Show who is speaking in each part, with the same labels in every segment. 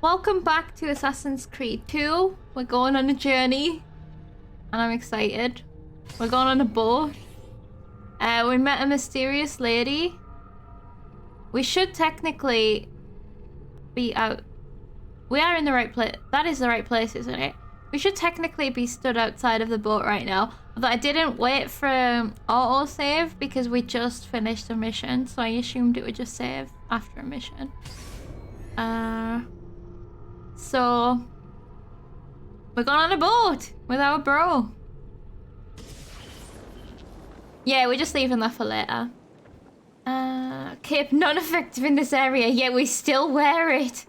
Speaker 1: Welcome back to Assassin's Creed 2. We're going on a journey, and I'm excited. We're going on a boat. We met a mysterious lady. We should technically be out. We are in the right place. That is the right place, isn't it? We should technically be stood outside of the boat right now. Although I didn't wait for autosave because we just finished a mission, so I assumed it would just save after a mission. So we're going on a boat with our bro. Yeah, we're just leaving that for later. Cape non-effective in this area, yet we still wear it.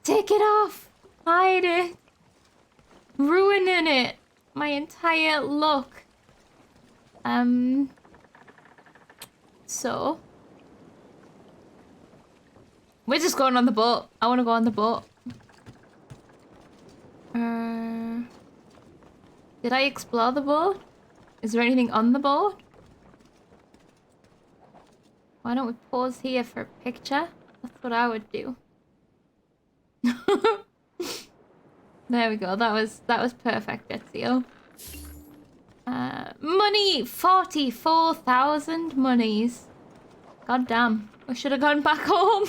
Speaker 1: Take it off. Hide it. Ruining it. My entire look. So we're just going on the boat. I want to go on the boat. Did I explore the boat? Is there anything on the boat? Why don't we pause here for a picture? That's what I would do. There we go. That was perfect, Ezio. Money! 44,000 monies. God damn. I should have gone back home.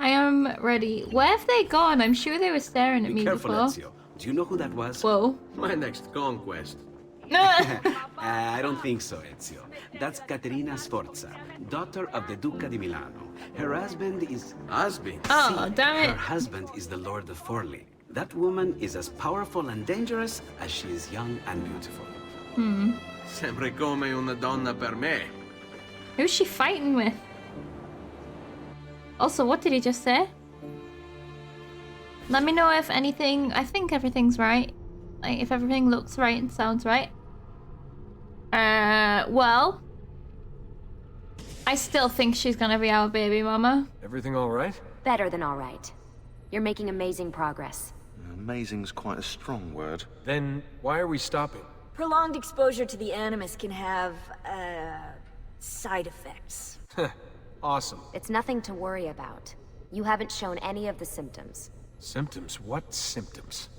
Speaker 1: I am ready. Where have they gone? I'm sure they were staring at me
Speaker 2: careful,
Speaker 1: before.
Speaker 2: Ezio. Do you know who that was?
Speaker 1: Whoa.
Speaker 3: My next conquest.
Speaker 2: I don't think so, Ezio. That's Caterina Sforza, daughter of the Duca di Milano. Her husband is...
Speaker 3: Husband?
Speaker 1: Oh, damn it.
Speaker 2: Her husband is the Lord of Forli. That woman is as powerful and dangerous as she is young and beautiful.
Speaker 3: Sempre come una donna per me.
Speaker 1: Who's she fighting with? Also, what did he just say? Let me know if anything... I think everything's right. Like, if everything looks right and sounds right. Well... I still think she's gonna be our baby mama.
Speaker 4: Everything all right?
Speaker 5: Better than all right. You're making amazing progress.
Speaker 6: Amazing's quite a strong word.
Speaker 4: Then why are we stopping?
Speaker 7: Prolonged exposure to the Animus can have, side effects.
Speaker 4: Awesome.
Speaker 5: It's nothing to worry about. You haven't shown any of the symptoms.
Speaker 4: Symptoms? What symptoms?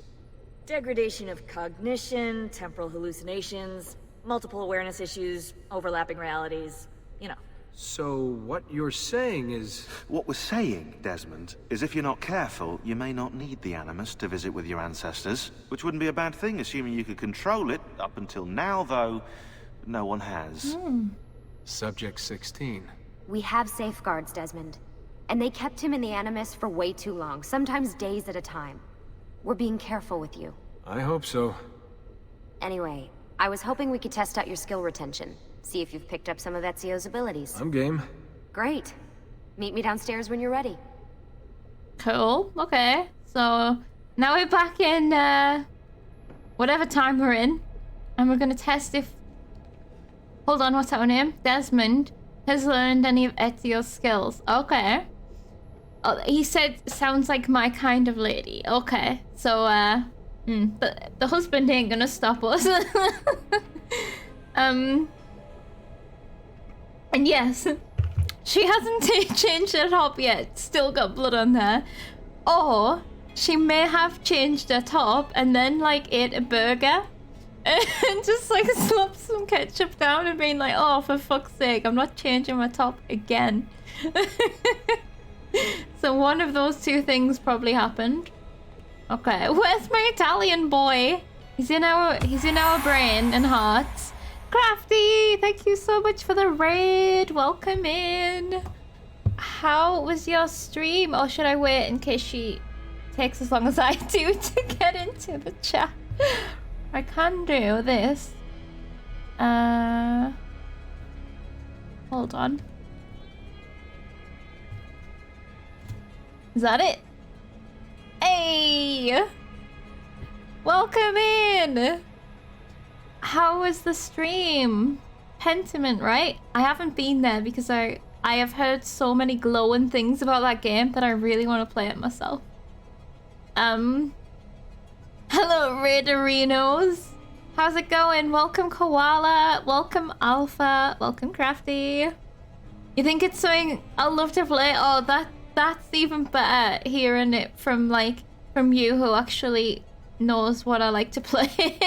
Speaker 7: Degradation of cognition, temporal hallucinations, multiple awareness issues, overlapping realities, you know.
Speaker 4: So what you're saying is...
Speaker 6: What we're saying, Desmond, is if you're not careful, you may not need the Animus to visit with your ancestors, which wouldn't be a bad thing, assuming you could control it. Up until now, though, no one has.
Speaker 4: Subject 16.
Speaker 5: We have safeguards, Desmond. And they kept him in the Animus for way too long, sometimes days at a time. We're being careful with you.
Speaker 4: I hope so.
Speaker 5: Anyway, I was hoping we could test out your skill retention. See if you've picked up some of Ezio's abilities.
Speaker 4: I'm game.
Speaker 5: Great. Meet me downstairs when you're ready.
Speaker 1: Cool. Okay. So now we're back in whatever time we're in. And we're gonna test if... Hold on, what's our name? Desmond has learned any of Ezio's skills. Okay. Oh, he said sounds like my kind of lady. Okay. So the husband ain't gonna stop us. And yes, she hasn't changed her top yet. Still got blood on there. Or she may have changed her top and then like ate a burger and just like slapped some ketchup down and being like, oh, for fuck's sake, I'm not changing my top again. So one of those two things probably happened. Okay, where's my Italian boy? He's in our brain and hearts. Crafty, thank you so much for the raid. Welcome in. How was your stream? Or should I wait in case she takes as long as I do to get into the chat? I can do this. Hold on. Is that it? Hey! Welcome in! How was the stream? Pentiment, right? I haven't been there because I have heard so many glowing things about that game that I really want to play it myself. Hello, Raiderinos. How's it going? Welcome, Koala. Welcome, Alpha. Welcome, Crafty. You think it's something I'll love to play? Oh, that's even better hearing it from you who actually knows what I like to play.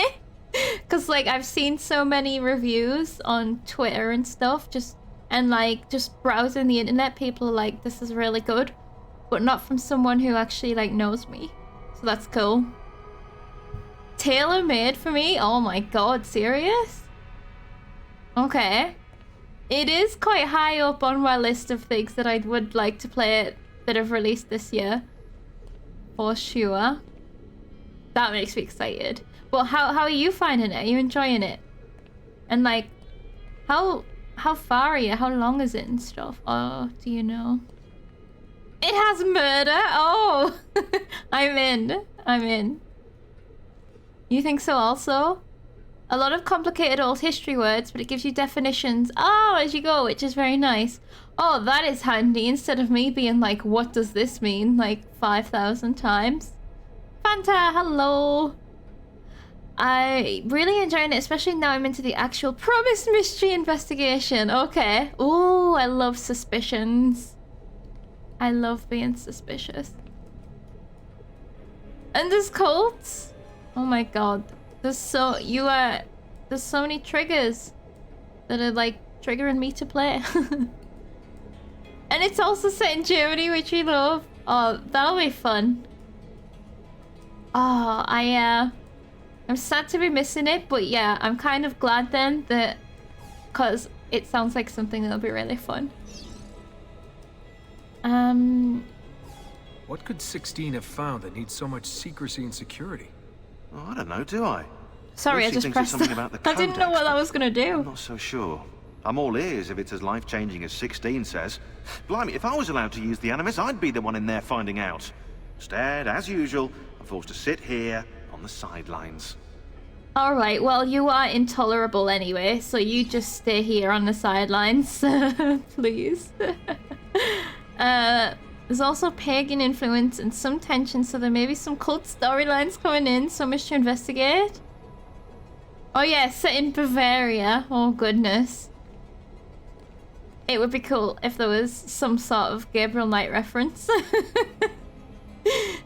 Speaker 1: Cause like I've seen so many reviews on Twitter and stuff, just browsing the internet, people are like, this is really good, but not from someone who actually like knows me. So that's cool. Tailor made for me? Oh my god, serious? Okay. It is quite high up on my list of things that I would like to play that have released this year. For sure. That makes me excited. But how are you finding it? Are you enjoying it? And like, how far are you? How long is it and stuff? Oh, do you know? It has murder? Oh! I'm in. You think so also? A lot of complicated old history words, but it gives you definitions as you go, which is very nice. Oh, that is handy, instead of me being like, what does this mean? Like 5,000 times. Fanta, hello! I really enjoying it, especially now I'm into the actual Promised Mystery investigation. Okay. Ooh, I love suspicions. I love being suspicious. And there's cults. Oh my god. There's so many triggers that are like triggering me to play. And it's also set in Germany, which we love. Oh, that'll be fun. Oh, I'm sad to be missing it, but yeah, I'm kind of glad then that, cause it sounds like something that'll be really fun.
Speaker 4: What could 16 have found that needs so much secrecy and security?
Speaker 6: Oh, I don't know, do I?
Speaker 1: Sorry, I
Speaker 6: Lucy
Speaker 1: just
Speaker 6: thinks
Speaker 1: pressed
Speaker 6: it's something about the
Speaker 1: I didn't know
Speaker 6: codex,
Speaker 1: what that
Speaker 6: but
Speaker 1: was gonna do.
Speaker 6: I'm not so sure. I'm all ears if it's as life-changing as 16 says. Blimey, if I was allowed to use the Animus, I'd be the one in there finding out. Instead, as usual, I'm forced to sit here on the sidelines.
Speaker 1: Alright, well, you are intolerable anyway, so you just stay here on the sidelines, please. There's also pagan influence and some tension, so there may be some cult storylines coming in, so much to investigate. Oh yeah, set in Bavaria. Oh goodness. It would be cool if there was some sort of Gabriel Knight reference.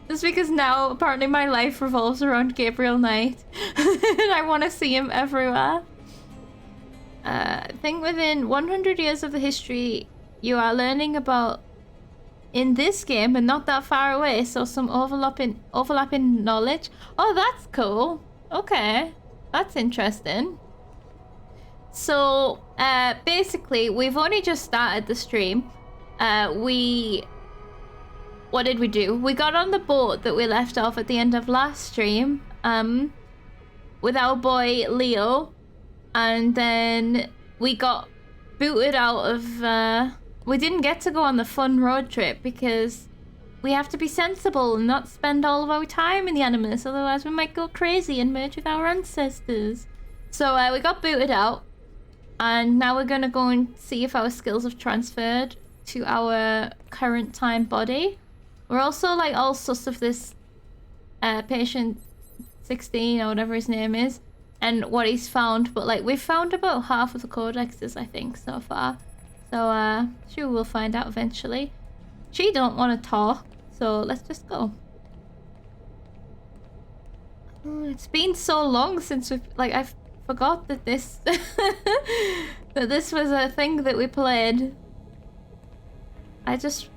Speaker 1: Just because now apparently my life revolves around Gabriel Knight. And I want to see him everywhere. I think within 100 years of the history you are learning about in this game and not that far away, so some overlapping knowledge. Oh, that's cool. Okay, that's interesting. So basically we've only just started the stream. What did we do? We got on the boat that we left off at the end of last stream with our boy Leo, and then we got booted out of we didn't get to go on the fun road trip because we have to be sensible and not spend all of our time in the Animus, otherwise we might go crazy and merge with our ancestors. So we got booted out, and now we're gonna go and see if our skills have transferred to our current time body. We're also like all sus of this patient 16 or whatever his name is and what he's found, but like we've found about half of the codexes I think so far. So sure, we'll find out eventually. She don't want to talk, so let's just go. Oh, it's been so long since we've I forgot that this that this was a thing that we played. I just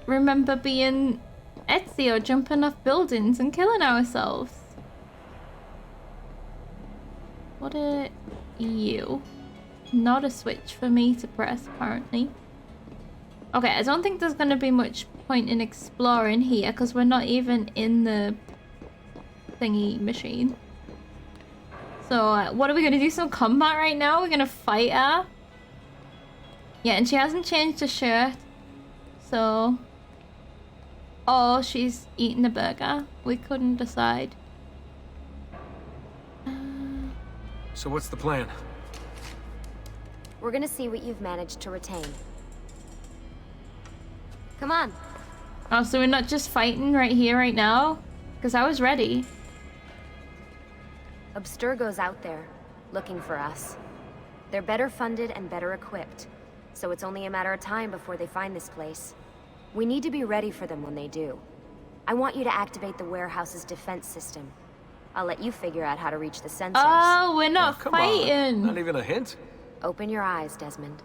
Speaker 1: remember being Ezio, jumping off buildings and killing ourselves. What are you? Not a switch for me to press, apparently. Okay, I don't think there's going to be much point in exploring here because we're not even in the thingy machine. So what are we going to do? Some combat right now? We're going to fight her? Yeah, and she hasn't changed her shirt. So... oh, she's eating a burger. We couldn't decide.
Speaker 4: So what's the plan?
Speaker 5: We're gonna see what you've managed to retain. Come on.
Speaker 1: Oh, so we're not just fighting right here, right now? Because I was ready.
Speaker 5: Abstergo's out there, looking for us. They're better funded and better equipped, so it's only a matter of time before they find this place. We need to be ready for them when they do. I want you to activate the warehouse's defense system. I'll let you figure out how to reach the sensors.
Speaker 1: Oh, we're not
Speaker 4: Come
Speaker 1: fighting.
Speaker 4: on. Not even a hint?
Speaker 5: Open your eyes, Desmond.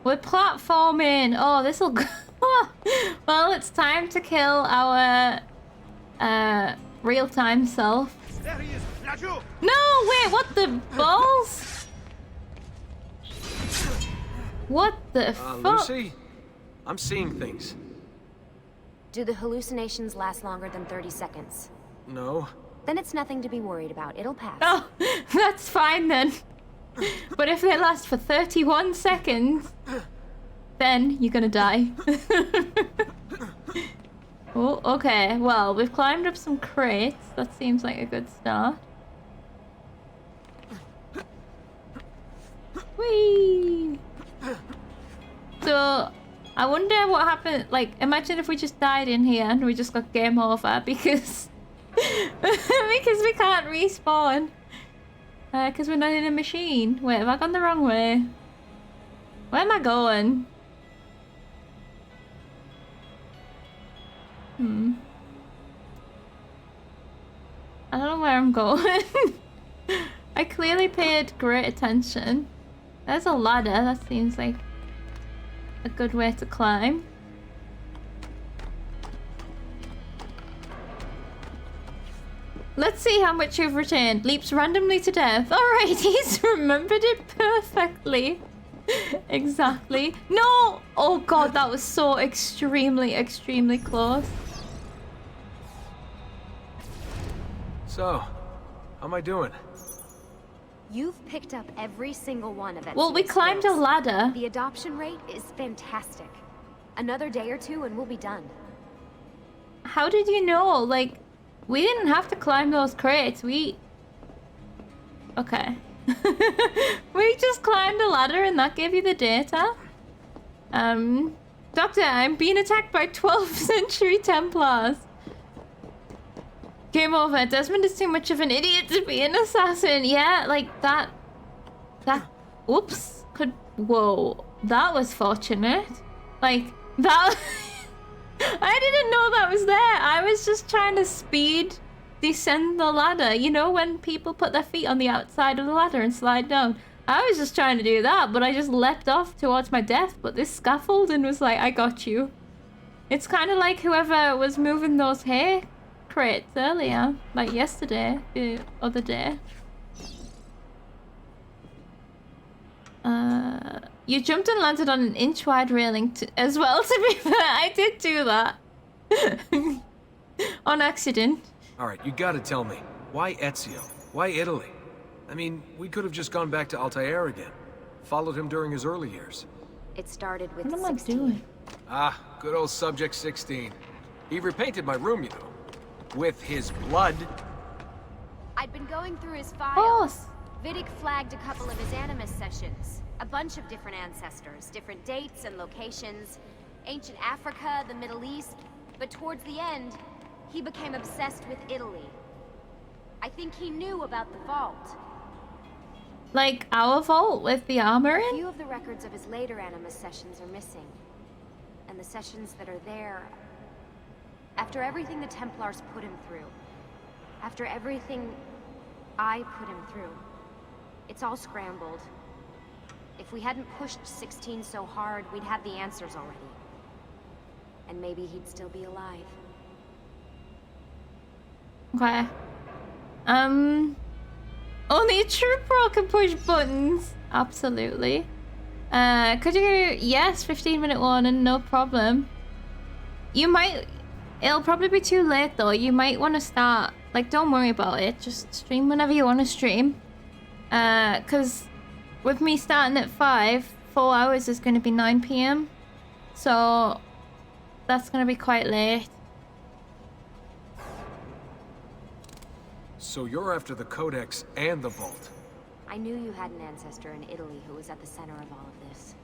Speaker 1: We're platforming. Oh, this'll go. Well, it's time to kill our real-time self.
Speaker 6: There he is! Raju!
Speaker 1: No, wait, what the balls? What the fuck?
Speaker 4: Lucy? I'm seeing things.
Speaker 5: Do the hallucinations last longer than 30 seconds?
Speaker 4: No.
Speaker 5: Then it's nothing to be worried about. It'll pass.
Speaker 1: Oh, that's fine then. But if they last for 31 seconds, then you're gonna die. Oh, okay. Well, we've climbed up some crates. That seems like a good start. Whee! So, I wonder what happened. Like, imagine if we just died in here and we just got game over because because we can't respawn. Because we're not in a machine. Wait, have I gone the wrong way? Where am I going? I don't know where I'm going. I clearly paid great attention. There's a ladder. That seems like a good way to climb. Let's see how much you've retained. Leaps randomly to death. Alright, he's remembered it perfectly. Exactly. No! Oh god, that was so extremely, extremely close.
Speaker 4: So, how am I doing?
Speaker 5: You've picked up every single one of it.
Speaker 1: Well, we climbed a ladder.
Speaker 5: The adoption rate is fantastic. Another day or two and we'll be done.
Speaker 1: How did you know? Like, we didn't have to climb those crates. Okay. We just climbed a ladder and that gave you the data. Doctor, I'm being attacked by 12th century Templars. Game over. Desmond is too much of an idiot to be an assassin. Yeah, like that. Oops. Whoa. That was fortunate. Like, that. I didn't know that was there. I was just trying to speed descend the ladder. You know when people put their feet on the outside of the ladder and slide down? I was just trying to do that, but I just leapt off towards my death. But this scaffolding was like, I got you. It's kind of like whoever was moving those hay crates earlier. Like yesterday, the other day. You jumped and landed on an inch-wide railing as well, to be fair. I did do that. On accident.
Speaker 4: Alright, you gotta tell me. Why Ezio? Why Italy? I mean, we could have just gone back to Altair again. Followed him during his early years.
Speaker 5: It started with
Speaker 1: What am I
Speaker 5: 16.
Speaker 1: doing?
Speaker 4: Ah, good old Subject 16. He repainted my room, you know. With his blood.
Speaker 5: I'd been going through his files.
Speaker 1: Boss.
Speaker 5: Vidic flagged a couple of his Animus sessions. A bunch of different ancestors, different dates and locations. Ancient Africa, the Middle East. But towards the end, he became obsessed with Italy. I think he knew about the vault.
Speaker 1: Like our vault with the armor
Speaker 5: A
Speaker 1: in?
Speaker 5: few of the records of his later Animus sessions are missing. And the sessions that are there... After everything the Templars put him through. After everything I put him through. It's all scrambled. If we hadn't pushed 16 so hard, we'd have the answers already. And maybe he'd still be alive.
Speaker 1: Okay. Only a true pro can push buttons. Absolutely. Could you... Yes, 15-minute warning, no problem. You might... It'll probably be too late, though. You might want to start... Like, don't worry about it. Just stream whenever you want to stream. Because with me starting at 5, 4 hours is going to be 9 PM. So, that's going to be quite late.
Speaker 4: So you're after the Codex and the Vault.
Speaker 5: I knew you had an ancestor in Italy who was at the center of all of this.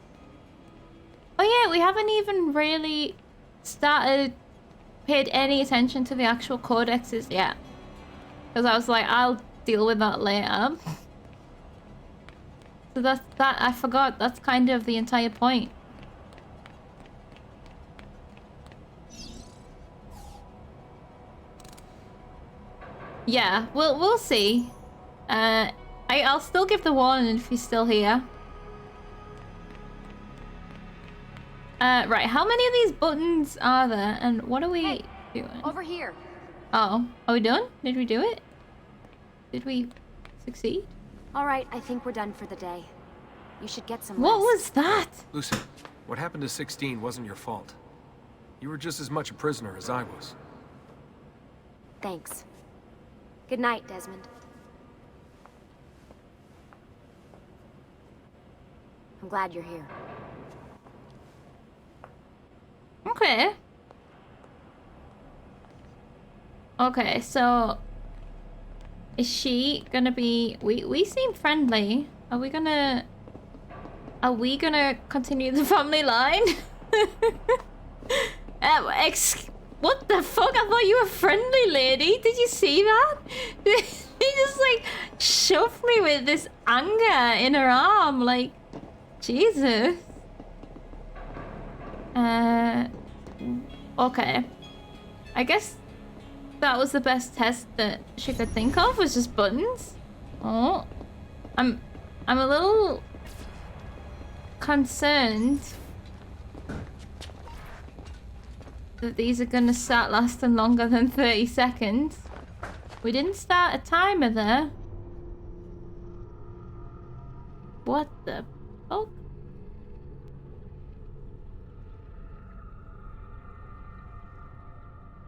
Speaker 1: Oh yeah, we haven't even really paid any attention to the actual codexes yet. Because I was like, I'll deal with that later. So I forgot, that's kind of the entire point. Yeah, we'll see. I'll still give the warning if he's still here. Right, how many of these buttons are there, and what are we doing?
Speaker 5: Over here.
Speaker 1: Oh, are we done? Did we do it? Did we succeed?
Speaker 5: All right, I think we're done for the day. You should get some
Speaker 1: What
Speaker 5: rest.
Speaker 1: was that?
Speaker 4: Lucy, what happened to 16 wasn't your fault. You were just as much a prisoner as I was.
Speaker 5: Thanks. Good night, Desmond. I'm glad you're here.
Speaker 1: Okay. Okay, so is she gonna be we seem friendly. Are we gonna continue the family line? What the fuck? I thought you were a friendly lady. Did you see that? He just like shoved me with this anger in her arm, like Jesus. Okay. I guess that was the best test that she could think of, was just buttons. Oh. I'm a little concerned that these are gonna start lasting longer than 30 seconds. We didn't start a timer there. What the fuck?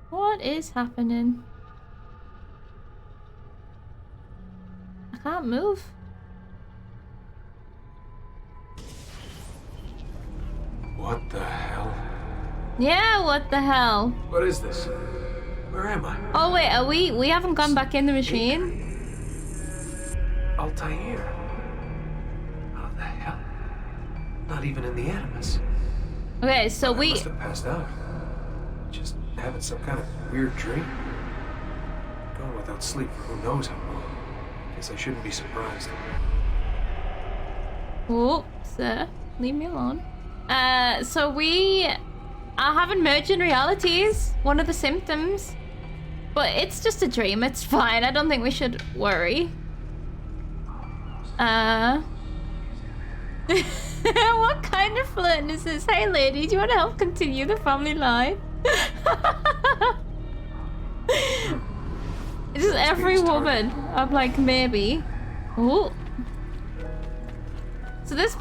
Speaker 1: What is happening? I can't move.
Speaker 4: What the hell?
Speaker 1: Yeah, what the hell?
Speaker 4: What is this? Where am I?
Speaker 1: Oh wait, are we haven't gone back in the machine?
Speaker 4: Altair. How the hell? Not even in the Animus.
Speaker 1: Okay, so
Speaker 4: I
Speaker 1: we
Speaker 4: must have passed out. Just having some kind of weird dream. Going without sleep for who knows how long. Guess I shouldn't be surprised.
Speaker 1: Oh, sir, leave me alone. So we are having merging realities, one of the symptoms. But it's just a dream, it's fine. I don't think we should worry. What kind of flirting is this? Hey lady, do you want to help continue the family line? It's just every woman. I'm like, maybe. Oh. So this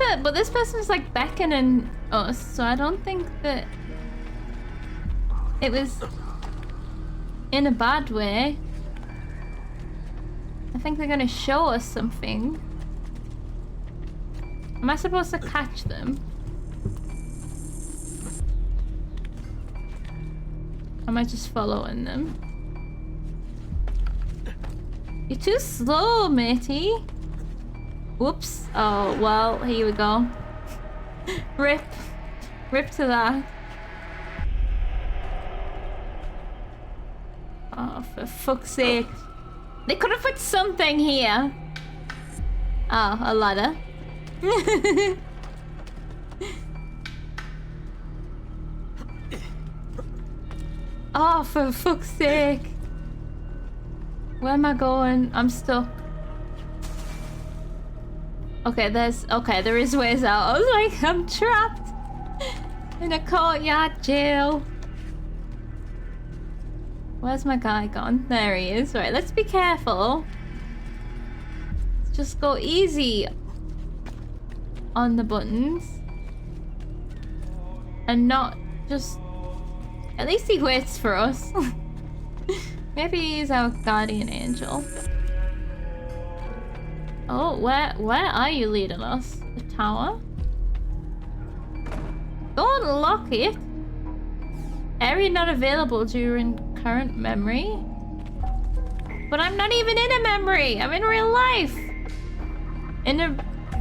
Speaker 1: person's like beckoning us, so I don't think that it was in a bad way. I think they're gonna show us something. Am I supposed to catch them? Am I just following them? You're too slow, matey. Whoops. Oh, well, here we go. Rip. Rip to that. Oh, for fuck's sake. They could have put something here. Oh, a ladder. Oh, for fuck's sake. Where am I going? I'm stuck. Okay, there is ways out. I was like, I'm trapped in a courtyard jail. Where's my guy gone? There he is. Right, let's be careful. Let's just go easy on the buttons. And not just... At least he waits for us. Maybe he's our guardian angel. Oh, where are you leading us? The tower? Don't lock it. Area not available during current memory. But I'm not even in a memory. I'm in real life. In a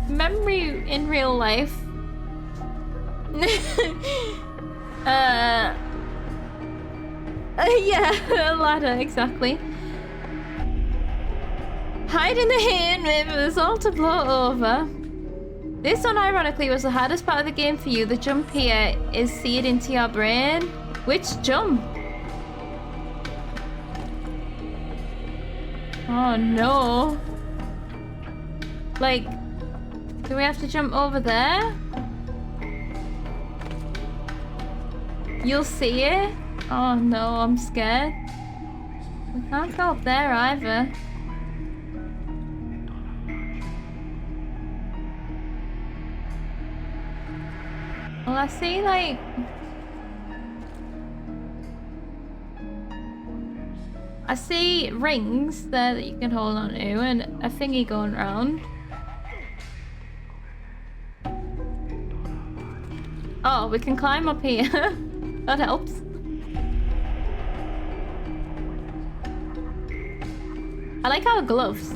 Speaker 1: memory in real life. Yeah, a ladder, exactly. Hide in the hand, wait for this all to blow over. This, unironically, was the hardest part of the game for you. The jump here is seared into your brain. Which jump? Oh no. Like, do we have to jump over there? You'll see it? Oh no, I'm scared. We can't go up there either. Well, I see like... I see rings there that you can hold on to and a thingy going around. Oh, we can climb up here. That helps. I like our gloves.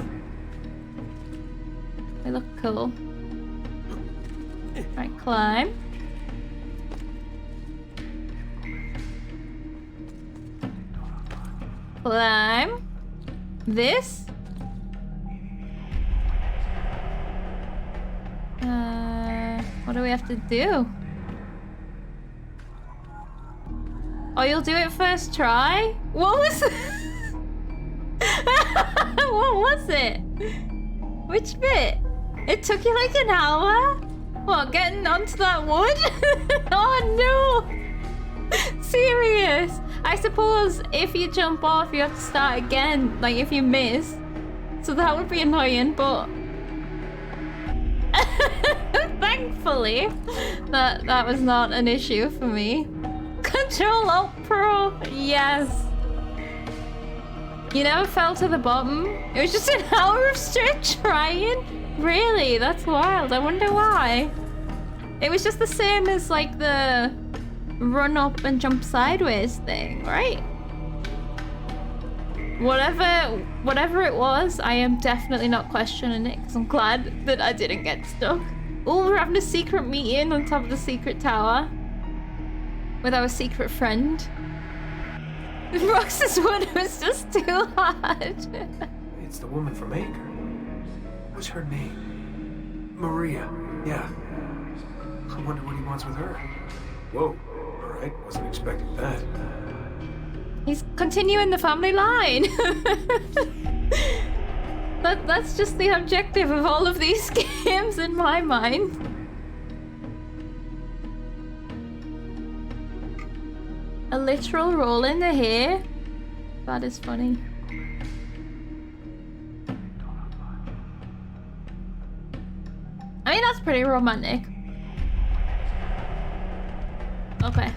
Speaker 1: They look cool. Right, climb. Climb. This. What do we have to do? Oh, you'll do it first try? What was it? What was it? Which bit? It took you like an hour? What, getting onto that wood? Oh no! Serious? I suppose if you jump off, you have to start again, like if you miss. So that would be annoying, but... Thankfully, that was not an issue for me. Ctrl-Alt Pro, yes. You never fell to the bottom? It was just an hour of straight trying? Really? That's wild. I wonder why. It was just the same as like the run up and jump sideways thing, right? Whatever it was, I am definitely not questioning it because I'm glad that I didn't get stuck. Oh, we're having a secret meeting on top of the secret tower with our secret friend. Rox's wood was just too hard.
Speaker 4: It's the woman from Acre. What's her name? Maria. Yeah. I wonder what he wants with her. Whoa. Alright, wasn't expecting that.
Speaker 1: He's continuing the family line. That's just the objective of all of these games in my mind. A literal roll in the hair? That is funny. I mean, that's pretty romantic. Okay.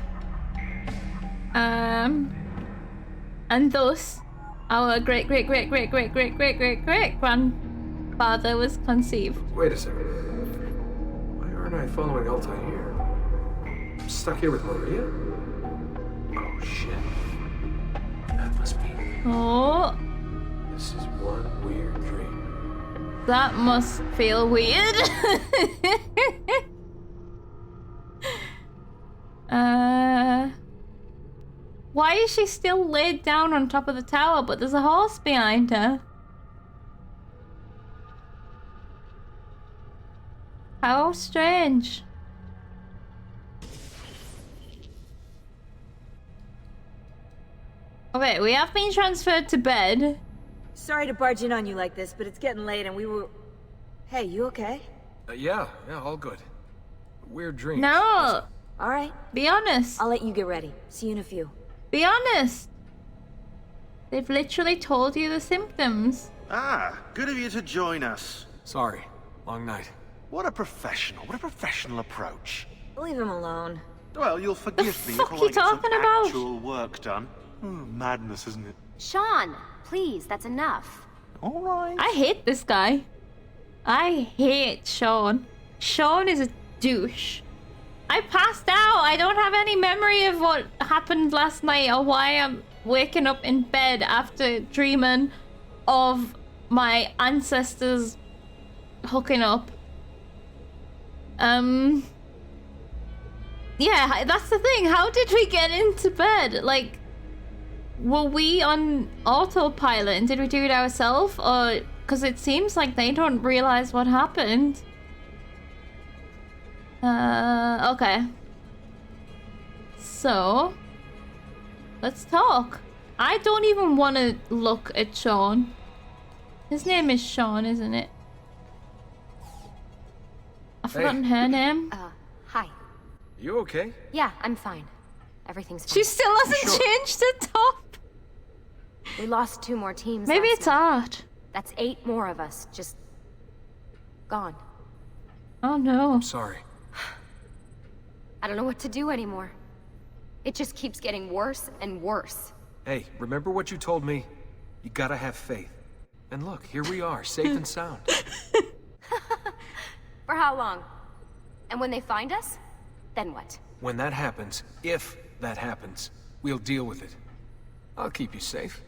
Speaker 1: And thus, our great-great-great-great-great-great-great-great-great-grandfather was conceived.
Speaker 4: Wait a second. Why aren't I following Altair? I'm stuck here with Maria? Oh, shit. That must be...
Speaker 1: Oh.
Speaker 4: This is one weird dream.
Speaker 1: That must feel weird. Why is she still laid down on top of the tower, but there's a horse behind her? How strange. Okay, we have been transferred to bed.
Speaker 7: Sorry to barge in on you like this, but it's getting late and we were... Hey, you okay?
Speaker 4: Yeah, all good. Weird dream.
Speaker 1: No!
Speaker 7: All right.
Speaker 1: Be honest.
Speaker 7: I'll let you get ready. See you in a few.
Speaker 1: Be honest. They've literally told you the symptoms.
Speaker 6: Ah, good of you to join us.
Speaker 4: Sorry. Long night.
Speaker 6: What a professional approach.
Speaker 7: Leave him alone.
Speaker 6: Well, you'll forgive me
Speaker 1: fuck
Speaker 6: if
Speaker 1: you
Speaker 6: I get some
Speaker 1: talking about?
Speaker 6: actual work done. Madness, isn't it?
Speaker 5: Sean, please, that's enough.
Speaker 6: All right.
Speaker 1: I hate this guy. I hate Sean. Sean is a douche. I passed out. I don't have any memory of what happened last night or why I'm waking up in bed after dreaming of my ancestors hooking up. Yeah, that's the thing. How did we get into bed? Like, were we on autopilot and did we do it ourselves? Or, because it seems like they don't realize what happened. Okay. So, let's talk. I don't even want to look at Sean. His name is Sean, isn't it? I've forgotten her name.
Speaker 5: Hi.
Speaker 4: You okay?
Speaker 5: Yeah, I'm fine. Everything's fine.
Speaker 1: She still hasn't changed the top.
Speaker 5: We lost 2 more teams.
Speaker 1: Maybe
Speaker 5: last
Speaker 1: it's
Speaker 5: night.
Speaker 1: art.
Speaker 5: That's 8 more of us, just gone.
Speaker 1: Oh no.
Speaker 4: I'm sorry.
Speaker 5: I don't know what to do anymore. It just keeps getting worse and worse.
Speaker 4: Hey, remember what you told me? You gotta have faith. And look, here we are, safe and sound.
Speaker 5: For how long? And when they find us, then what?
Speaker 4: When that happens, if that happens, we'll deal with it. I'll keep you safe.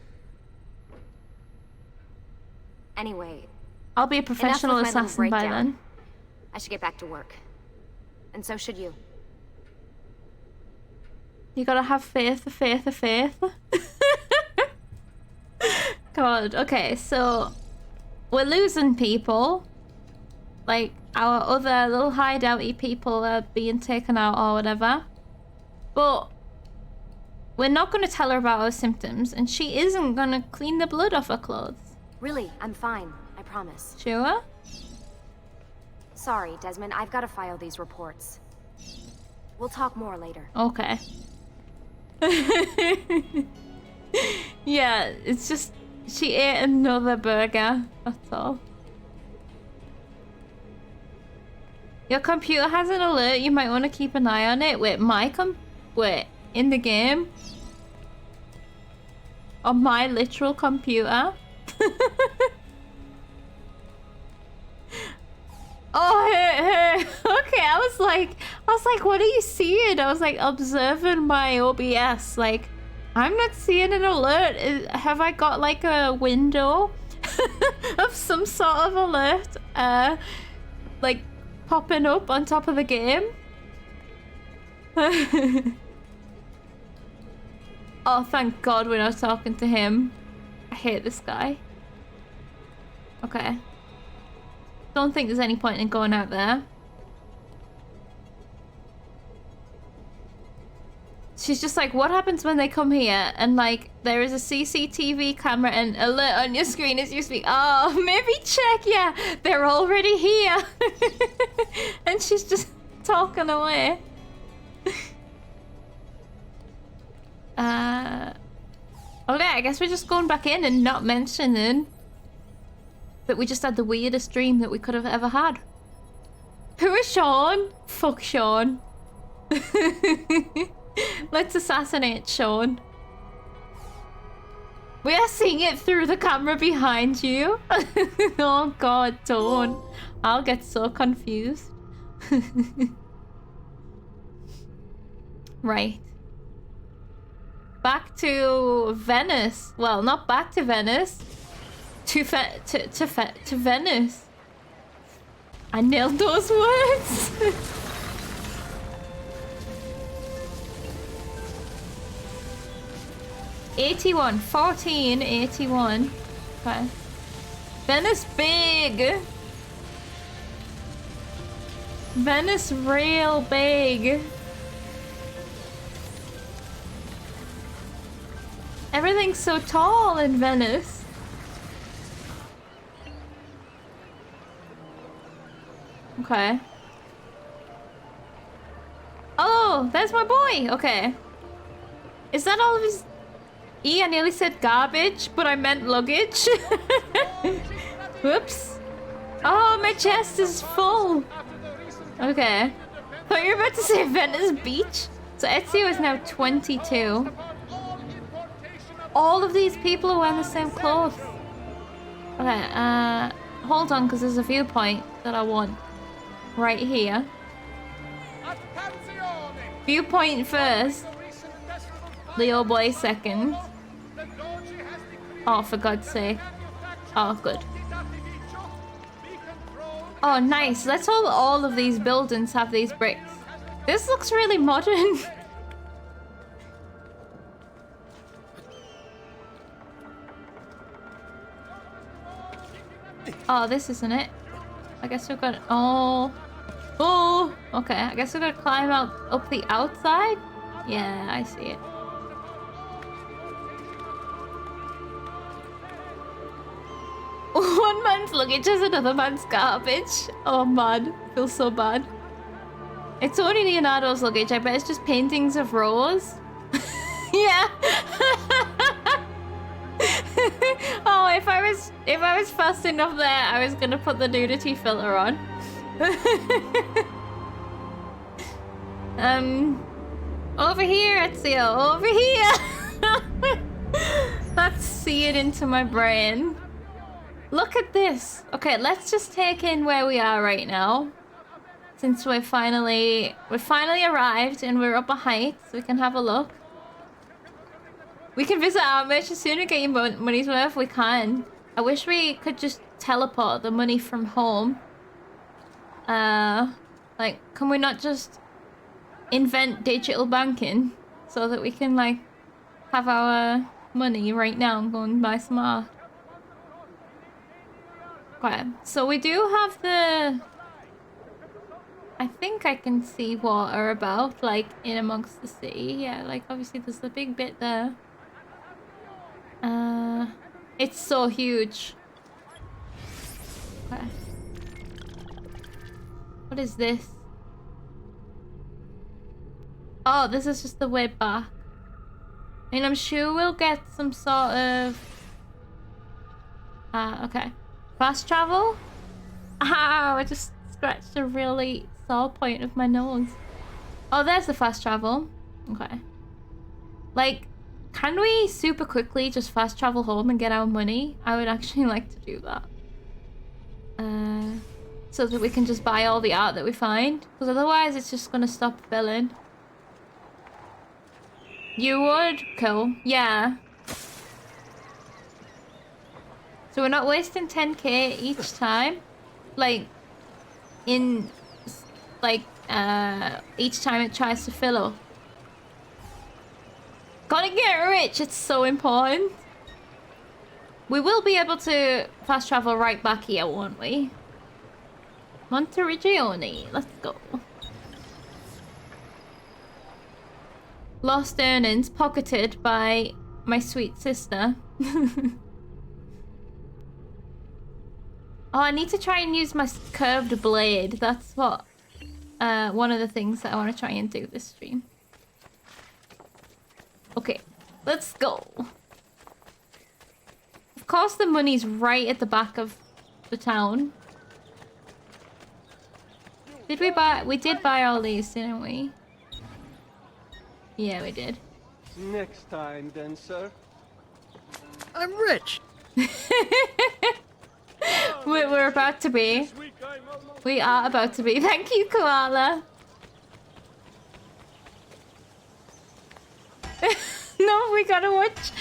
Speaker 5: Anyway,
Speaker 1: I'll be a professional
Speaker 5: enough with my little
Speaker 1: assassin by
Speaker 5: breakdown.
Speaker 1: then.
Speaker 5: I should get back to work. And so should you.
Speaker 1: You gotta have faith, faith. God, okay, so we're losing people. Like, our other little hideouty people are being taken out or whatever. But we're not gonna tell her about our symptoms, and she isn't gonna clean the blood off her clothes.
Speaker 5: Really, I'm fine. I promise.
Speaker 1: Sure?
Speaker 5: Sorry, Desmond, I've got to file these reports. We'll talk more later.
Speaker 1: Okay. Yeah, it's just she ate another burger. That's all. Your computer has an alert. You might want to keep an eye on it. Wait, wait, in the game? On my literal computer? Oh, hey. Okay, I was like, what are you seeing? I was like observing my OBS. Like, I'm not seeing an alert. Have I got like a window of some sort of alert, like popping up on top of the game? Oh, thank God we're not talking to him. I hate this guy. Okay. Don't think there's any point in going out there. She's just like, what happens when they come here? And like, there is a CCTV camera and alert on your screen as you speak. Oh, maybe check, yeah. They're already here. And she's just talking away. Okay, I guess we're just going back in and not mentioning that we just had the weirdest dream that we could have ever had. Who is Sean? Fuck Sean. Let's assassinate Sean. We are seeing it through the camera behind you. Oh God, don't. I'll get so confused. Right. Back to Venice. Well, not back to Venice. To Venice. I nailed those words. '81, 1481. Okay. Venice big. Venice real big. Everything's so tall in Venice. Okay. Oh, there's my boy. Okay. Is that all of his... I nearly said garbage, but I meant luggage. Whoops. Oh, my chest is full. Okay. Thought you were about to say Venice Beach. So Ezio is now 22. All of these people are wearing the same clothes. Okay, hold on, because there's a viewpoint that I want. Right here. Viewpoint first. Leo boy second. Oh, for God's sake. Oh, good. Oh, nice. Let's hope all of these buildings have these bricks. This looks really modern. Oh, this isn't it. I guess we've got... Oh. Oh. Okay, I guess we've got to climb up the outside. Yeah, I see it. One man's luggage is another man's garbage. Oh man, I feel so bad. It's only Leonardo's luggage. I bet it's just paintings of Rose. Yeah. Oh, if I was fast enough there, I was gonna put the nudity filter on. Over here, Ezio, over here. Let's see it into my brain. Look at this. Okay, let's just take in where we are right now. Since we've finally arrived and we're up a height, so we can have a look. We can visit our merchant soon and get your money's worth. We can. I wish we could just teleport the money from home. Like, can we not just invent digital banking so that we can, like, have our money right now and go and buy some art? Okay, so we do have the... I think I can see water about, like, in amongst the sea. Yeah, like, obviously there's the big bit there. It's so huge. Okay. What is this? Oh, this is just the way back. I mean, I'm sure we'll get some sort of... okay. Fast travel? Ow, I just scratched a really sore point of my nose. Oh, there's the fast travel. Okay. Like, can we super quickly just fast travel home and get our money? I would actually like to do that. So that we can just buy all the art that we find. Because otherwise it's just gonna stop filling. You would? Cool. Yeah. So we're not wasting 10k each time. Like, in... Like, each time it tries to fill up. Gotta get rich, it's so important. We will be able to fast travel right back here, won't we? Monteriggioni, let's go. Lost earnings pocketed by my sweet sister. Oh, I need to try and use my curved blade. That's what one of the things that I want to try and do this stream. Okay, let's go. Of course the money's right at the back of the town. Did we buy... We did buy all these, didn't we? Yeah, we did.
Speaker 8: Next time then, sir.
Speaker 3: I'm rich.
Speaker 1: We're about to be. We are about to be. Thank you, Koala. No, we gotta watch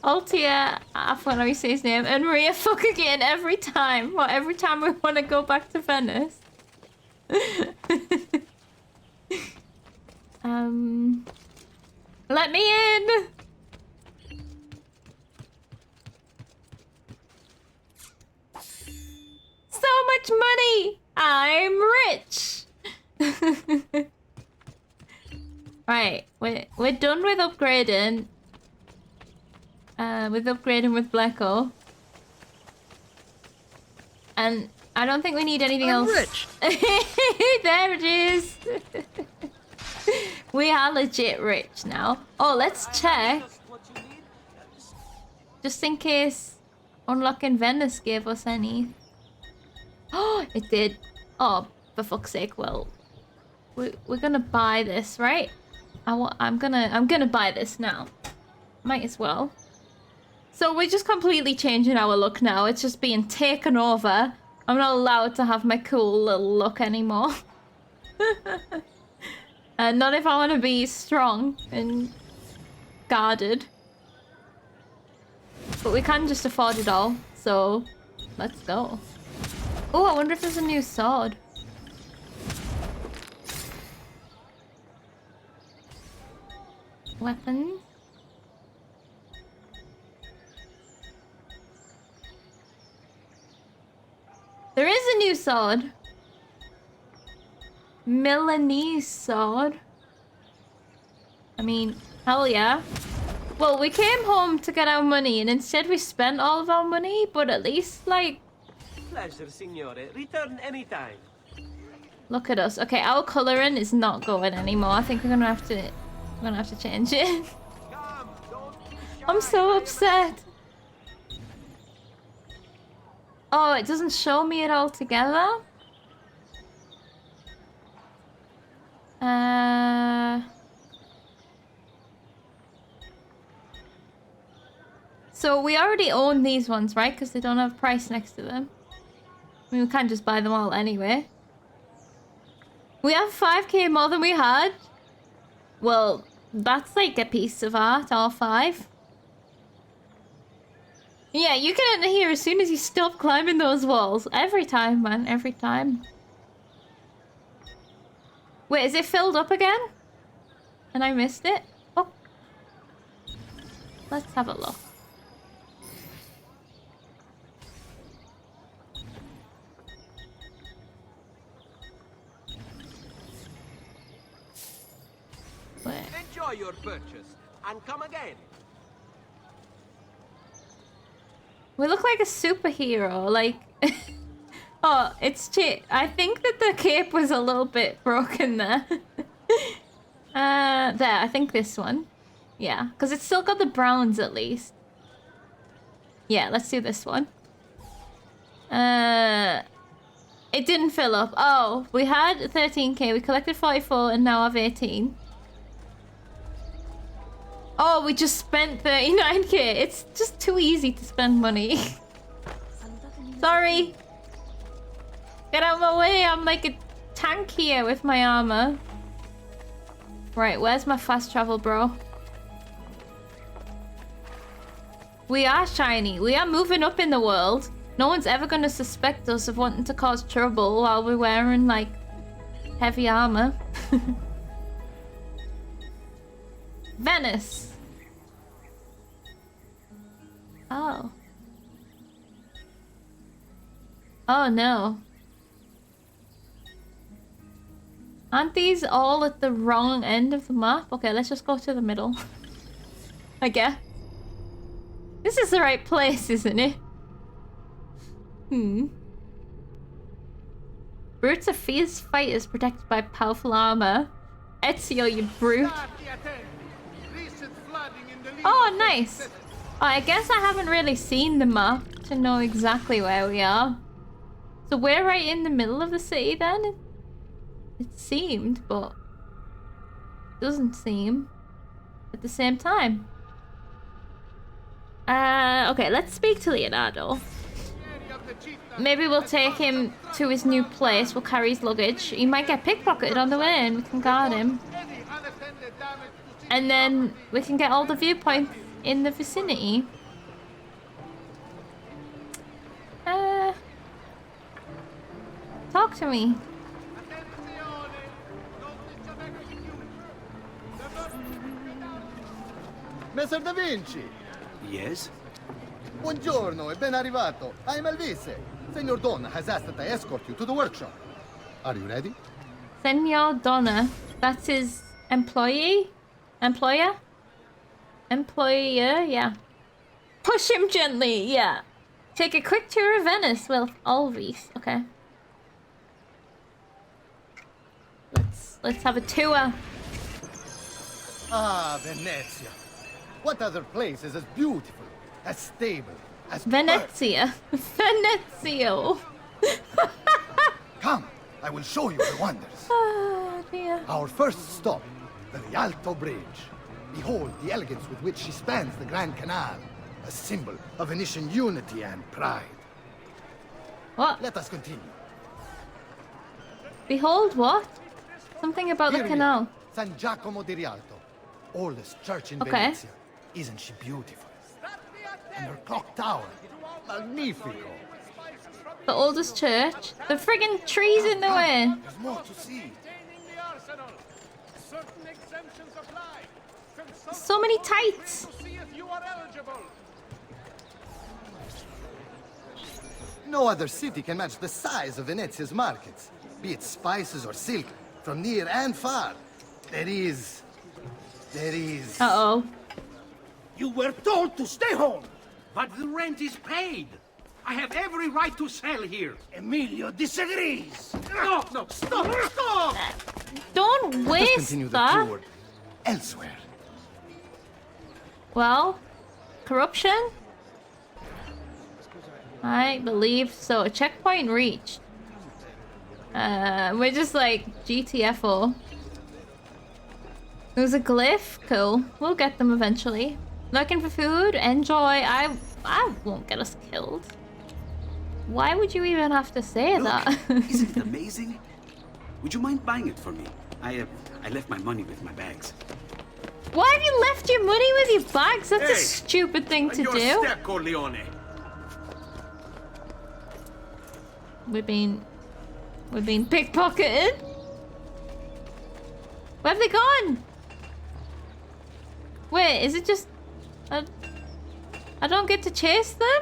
Speaker 1: Altia, I forgot how you say his name, and Maria fuck again every time. What, every time we want to go back to Venice? Let me in! So much money! I'm rich! Right, we're done with upgrading. With upgrading with Blacko. And I don't think we need anything else.
Speaker 3: Rich.
Speaker 1: There it is. We are legit rich now. Oh, let's check. Just in case unlocking Venice gave us any. Oh, it did. Oh, for fuck's sake. Well, we're gonna buy this, right? I'm gonna buy this now. Might as well. So we're just completely changing our look now. It's just being taken over. I'm not allowed to have my cool little look anymore. Not if I want to be strong and guarded. But we can just afford it all. So let's go. Oh, I wonder if there's a new sword. Weapons. There is a new sword. Milanese sword. I mean, hell yeah. Well, we came home to get our money and instead we spent all of our money, but at least, like,
Speaker 8: pleasure, signore. Return anytime.
Speaker 1: Look at us. Okay, our colouring is not going anymore. I think we're gonna have to change it. I'm so upset. Oh, it doesn't show me it all together. So we already own these ones, right? Because they don't have price next to them. I mean, we can't just buy them all anyway. We have 5k more than we had. Well, that's like a piece of art, all 5. Yeah, you get in here as soon as you stop climbing those walls. Every time, man. Every time. Wait, is it filled up again? And I missed it? Oh. Let's have a look. Wait.
Speaker 8: Enjoy your purchase and come again.
Speaker 1: We look like a superhero, like... Oh, it's cheap. I think that the cape was a little bit broken there. There, I think this one. Yeah, because it's still got the browns at least. Yeah, let's do this one. It didn't fill up. Oh, we had 13k, we collected 44 and now have 18. Oh, we just spent 39k. It's just too easy to spend money. Sorry. Get out of my way. I'm like a tank here with my armor. Right, where's my fast travel, bro? We are shiny. We are moving up in the world. No one's ever gonna suspect us of wanting to cause trouble while we're wearing, like, heavy armor. Venice. Oh. Oh no. Aren't these all at the wrong end of the map? Okay, let's just go to the middle. I guess. This is the right place, isn't it? Brutes are fierce fighters protected by powerful armor. Ezio, you brute. Oh, nice. Oh, I guess I haven't really seen the map to know exactly where we are. So we're right in the middle of the city then? It seemed, but doesn't seem at the same time. Okay, let's speak to Leonardo. Maybe we'll take him to his new place. We'll carry his luggage. He might get pickpocketed on the way and we can guard him. And then we can get all the viewpoints in the vicinity. Talk to me.
Speaker 9: Messer Da Vinci!
Speaker 2: Yes?
Speaker 9: Buongiorno e ben arrivato. I'm Elvise. Senor Donna has asked that I escort you to the workshop. Are you ready?
Speaker 1: Senor Donna. That's his employee? Employer? Employer, yeah. Push him gently, yeah. Take a quick tour of Venice with Alvis. Okay. Let's have a tour.
Speaker 9: Ah, Venezia. What other place is as beautiful, as stable, as
Speaker 1: Venezia. Venezio.
Speaker 9: Come, I will show you the wonders.
Speaker 1: Oh, dear.
Speaker 9: Our first stop, the Rialto Bridge. Behold the elegance with which she spans the Grand Canal, a symbol of Venetian unity and pride.
Speaker 1: What?
Speaker 9: Let us continue.
Speaker 1: Behold what? Something about
Speaker 9: Here
Speaker 1: the canal.
Speaker 9: San Giacomo di Rialto, oldest church in
Speaker 1: Okay.
Speaker 9: Venezia. Isn't she beautiful? And her clock tower, magnifico.
Speaker 1: The oldest church. The friggin' tree's in the way.
Speaker 9: There's more to see.
Speaker 1: So many tights.
Speaker 9: No other city can match the size of Venezia's markets, be it spices or silk, from near and far. There is...
Speaker 1: Uh-oh.
Speaker 2: You were told to stay home, but the rent is paid.
Speaker 10: I have every right to sell here.
Speaker 9: Emilio disagrees.
Speaker 10: No, no, stop, stop!
Speaker 1: Don't
Speaker 9: Let us
Speaker 1: waste
Speaker 9: continue the
Speaker 1: that.
Speaker 9: tour elsewhere.
Speaker 1: Well, corruption? I believe so. Checkpoint reached. We're just like GTFO. There's a glyph. Cool. We'll get them eventually. Looking for food? Enjoy. I won't get us killed. Why would you even have to say that?
Speaker 2: Isn't it amazing? Would you mind buying it for me? I left my money with my bags.
Speaker 1: Why have you left your money with your bags? That's a
Speaker 3: Hey,
Speaker 1: stupid thing to
Speaker 3: Your
Speaker 1: do.
Speaker 3: step, Corleone.
Speaker 1: We've been pickpocketed. Where have they gone? Wait, is it just... I don't get to chase them?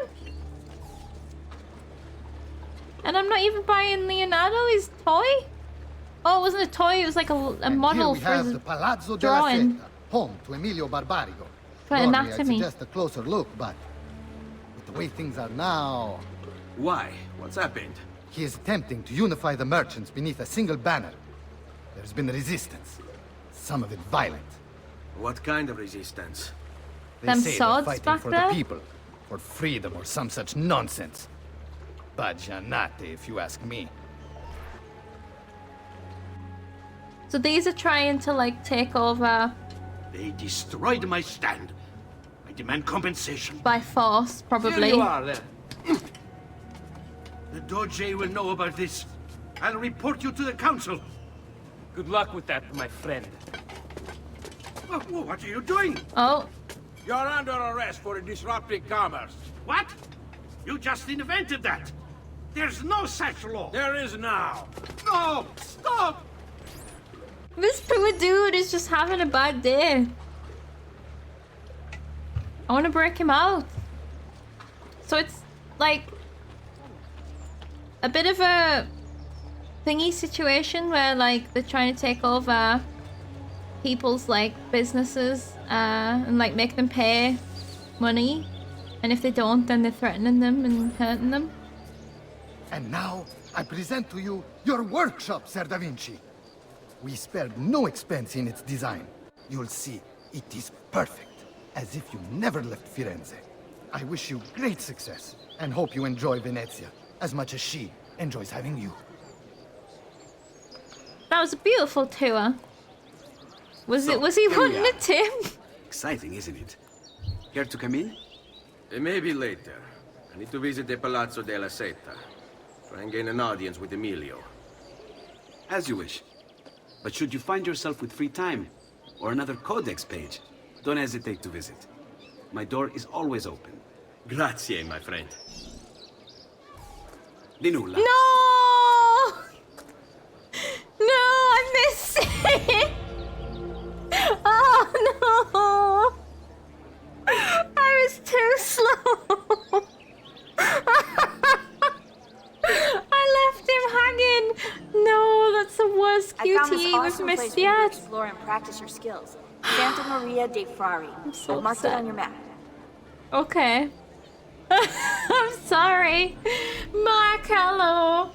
Speaker 1: And I'm not even buying Leonardo his toy? Oh, it wasn't a toy, it was like a
Speaker 9: And
Speaker 1: model
Speaker 9: here we
Speaker 1: for
Speaker 9: have
Speaker 1: his
Speaker 9: the Palazzo della
Speaker 1: drawing.
Speaker 9: Seta, home to Emilio Barbarigo.
Speaker 1: For
Speaker 9: Normally, I'd
Speaker 1: anatomy.
Speaker 9: suggest a closer look, but with the way things are now,
Speaker 3: Why? What's happened?
Speaker 9: he is attempting to unify the merchants beneath a single banner. There's been resistance, some of it violent.
Speaker 3: What kind of resistance?
Speaker 9: They
Speaker 1: Them
Speaker 9: say they're
Speaker 1: swords
Speaker 9: fighting
Speaker 1: back
Speaker 9: for
Speaker 1: there?
Speaker 9: the people, for freedom or some such nonsense. Baggianate, if you ask me.
Speaker 1: So these are trying to like take over
Speaker 10: They destroyed my stand. I demand compensation.
Speaker 1: by force,
Speaker 8: Here
Speaker 1: probably.
Speaker 8: you are, then.
Speaker 10: The Doge will know about this. I'll report you to the council.
Speaker 8: Good luck with that, my friend.
Speaker 10: What are you doing?
Speaker 1: Oh,
Speaker 8: You're under arrest for disrupting commerce.
Speaker 10: What? You just invented that. There's no such law.
Speaker 8: There is now.
Speaker 10: No! Stop!
Speaker 1: this poor dude is just having a bad day. I want to break him out. So it's like a bit of a thingy situation where like they're trying to take over people's like businesses and like make them pay money, and if they don't, then they're threatening them and hurting them.
Speaker 9: And now, I present to you your workshop, Ser Da Vinci. We spared no expense in its design. You'll see, it is perfect, as if you never left Firenze. I wish you great success, and hope you enjoy Venezia, as much as she enjoys having you.
Speaker 1: That was a beautiful tour. Was he
Speaker 2: Here we
Speaker 1: wanting
Speaker 2: are.
Speaker 1: a Tim?
Speaker 2: Exciting, isn't it? Care to come in?
Speaker 3: Maybe later. I need to visit the Palazzo della Seta. Try and gain an audience with Emilio.
Speaker 2: As you wish. But should you find yourself with free time, or another codex page, don't hesitate to visit. My door is always open.
Speaker 3: Grazie, my friend.
Speaker 2: Di nulla.
Speaker 1: No! No, I missed it! Oh no! I was too slow! I left him hanging! No, that's the worst
Speaker 7: I found this
Speaker 1: QTE we've
Speaker 7: awesome place
Speaker 1: missed
Speaker 7: for you to
Speaker 1: yet.
Speaker 7: explore and practice your skills. Santa Maria dei Frari.
Speaker 1: so
Speaker 7: Mark it
Speaker 1: upset.
Speaker 7: on your map.
Speaker 1: Okay. I'm sorry. Mark, hello.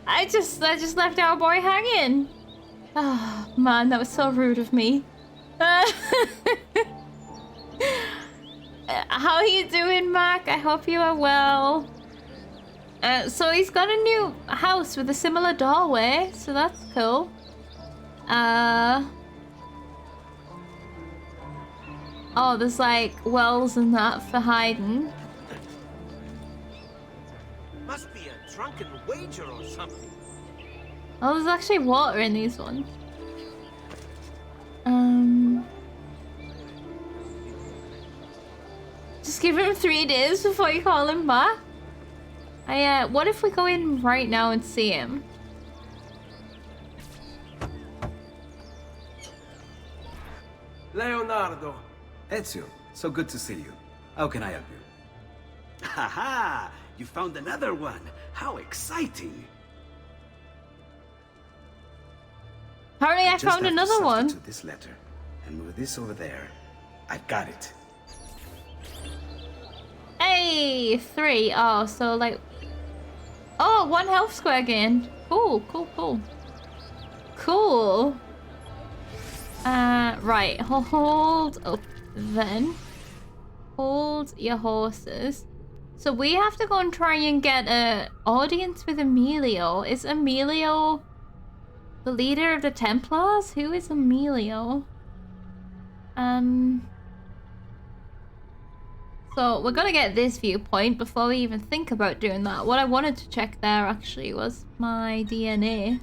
Speaker 1: I just left our boy hanging. Oh, man, that was so rude of me. How are you doing, Mark? I hope you are well. So he's got a new house with a similar doorway, so that's cool. Oh, there's like wells and that for hiding.
Speaker 8: Must be a drunken wager or something.
Speaker 1: Oh, there's actually water in these ones. Just give him 3 days before you call him back. What if we go in right now and see him?
Speaker 8: Leonardo.
Speaker 2: Ezio, so good to see you. How can I help you? Haha! You found another one! How exciting!
Speaker 1: Apparently I
Speaker 2: Just
Speaker 1: found
Speaker 2: have to
Speaker 1: another one.
Speaker 2: substitute this letter and move this over there. I've got it.
Speaker 1: Hey! see 3. Oh, so like... Oh, 1 health square gained. Cool, cool, cool. Cool. Right. Hold up then. Hold your horses. So we have to go and try and get an audience with Emilio. Is Emilio the leader of the Templars? Who is Emilio? So we're gonna get this viewpoint before we even think about doing that. What I wanted to check there actually was my DNA.